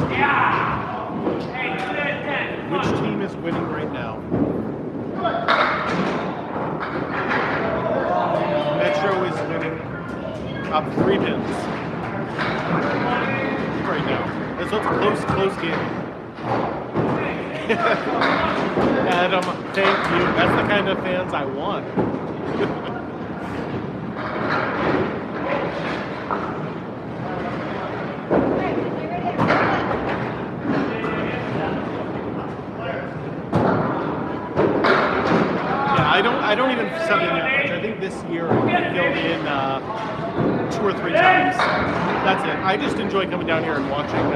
Which team is winning right now? Metro is winning up 3 pins right now. So it's a close game. Adam, thank you. That's the kind of fans I want. I don't even sub in that much. I think this year I filled in 2 or 3 times. That's it. I just enjoy coming down here and watching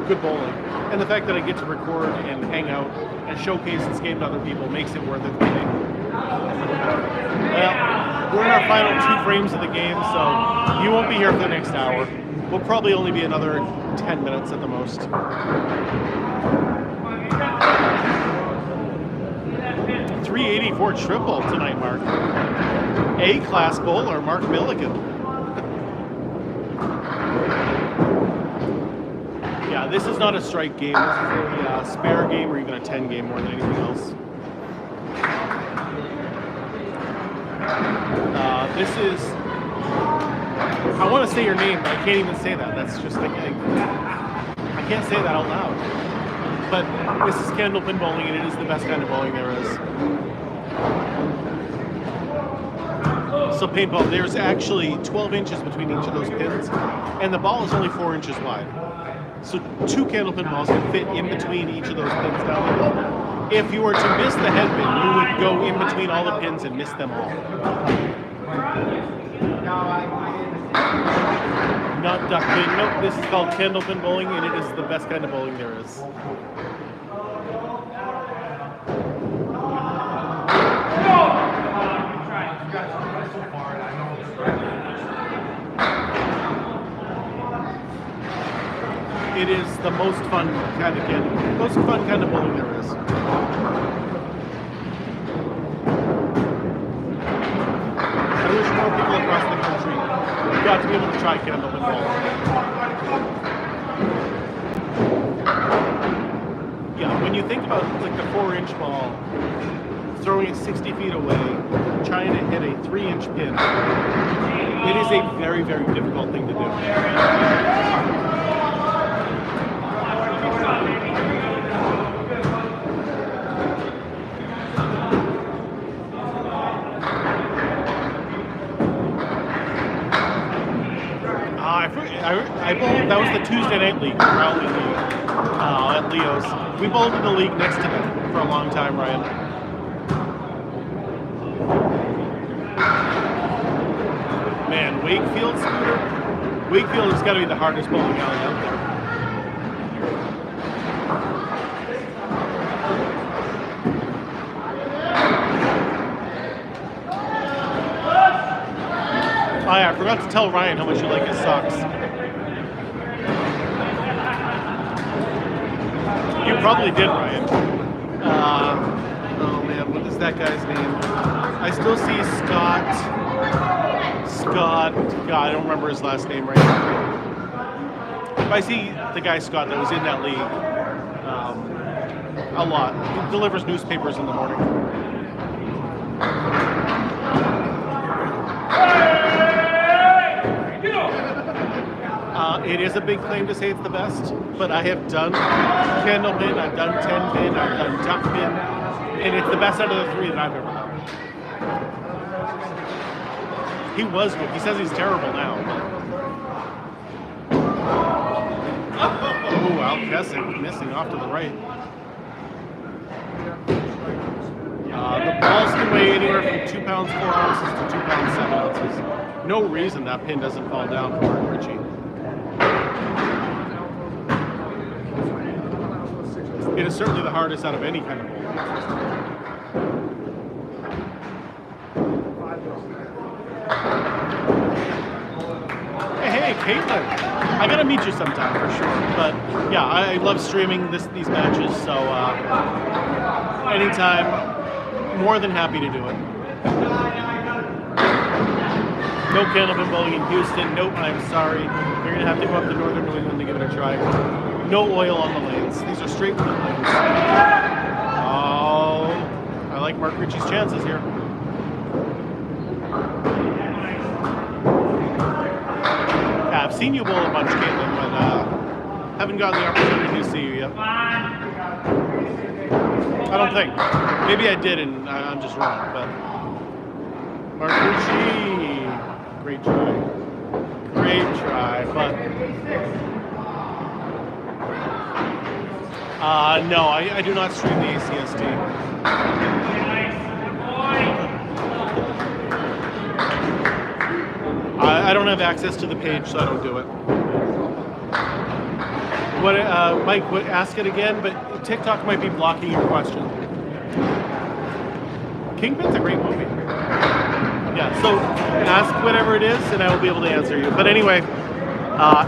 good bowling. And the fact that I get to record and hang out and showcase this game to other people makes it worth it for me. Well, we're in our final 2 frames of the game, so you won't be here for the next hour. We'll probably only be another 10 minutes at the most. 384 triple tonight, Mark. A-class bowler, Mark Milligan. Yeah, this is not a strike game. This is a spare game or even a 10 game more than anything else. This is... I want to say your name, but I can't even say that. That's just like... I can't say that out loud. But this is Candlepin bowling, and it is the best kind of bowling there is. So paintball, there's actually 12 inches between each of those pins, and the ball is only 4 inches wide. So 2 Candlepin balls can fit in between each of those pins down there. If you were to miss the head pin, you would go in between all the pins and miss them all. Not duck pin. Nope, this is called Candlepin bowling, and it is the best kind of bowling there is. It is the most fun kind of bowling there is. I wish more people across the country got to be able to try Candlepin bowling. Yeah, when you think about like the 4-inch ball, throwing it 60 feet away, trying to hit a 3-inch pin. It is a very, very difficult thing to do. I bowled, that was the Tuesday night league, Rowley League, at Leo's. We bowled in the league next to them for a long time, Ryan. Man, Wakefield, Scooter? Wakefield has got to be the hardest bowling alley out there. Oh yeah, I forgot to tell Ryan how much you like his socks. You probably did, Ryan. Oh man, what is that guy's name? I still see Scott. God, I don't remember his last name right now. I see the guy Scott that was in that league a lot. He delivers newspapers in the morning. It is a big claim to say it's the best, but I have done Candlepin, I've done 10-pin, I've done duck pin, and it's the best out of the 3 that I've ever done. He was good. He says he's terrible now. Oh, outguessing, missing off to the right. The balls can weigh anywhere from 2 pounds 4 ounces to 2 pounds 7 ounces. No reason that pin doesn't fall down for Mark Ritchie. It is certainly the hardest out of any kind of bowl. Hey, Caitlin. I gotta meet you sometime for sure. But yeah, I love streaming these matches, so anytime, more than happy to do it. No Candlepin bowling in Houston. Nope, I'm sorry. You're gonna have to go up to northern New England to give it a try. No oil on the lanes. These are straight wood lanes. Oh, I like Mark Ritchie's chances here. Yeah, I've seen you bowl a bunch, Caitlin, but haven't gotten the opportunity to see you yet. I don't think. Maybe I did, and I'm just wrong. But Mark Ritchie, great try, but. No, I do not stream the ACST. I don't have access to the page, so I don't do it. What, Mike, ask it again, but TikTok might be blocking your question. Kingpin's a great movie. Yeah, so ask whatever it is, and I will be able to answer you. But anyway,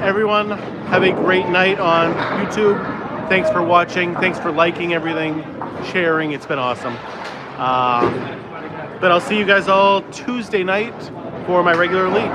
everyone, have a great night on YouTube. Thanks for watching. Thanks for liking everything, sharing. It's been awesome. But I'll see you guys all Tuesday night for my regular league.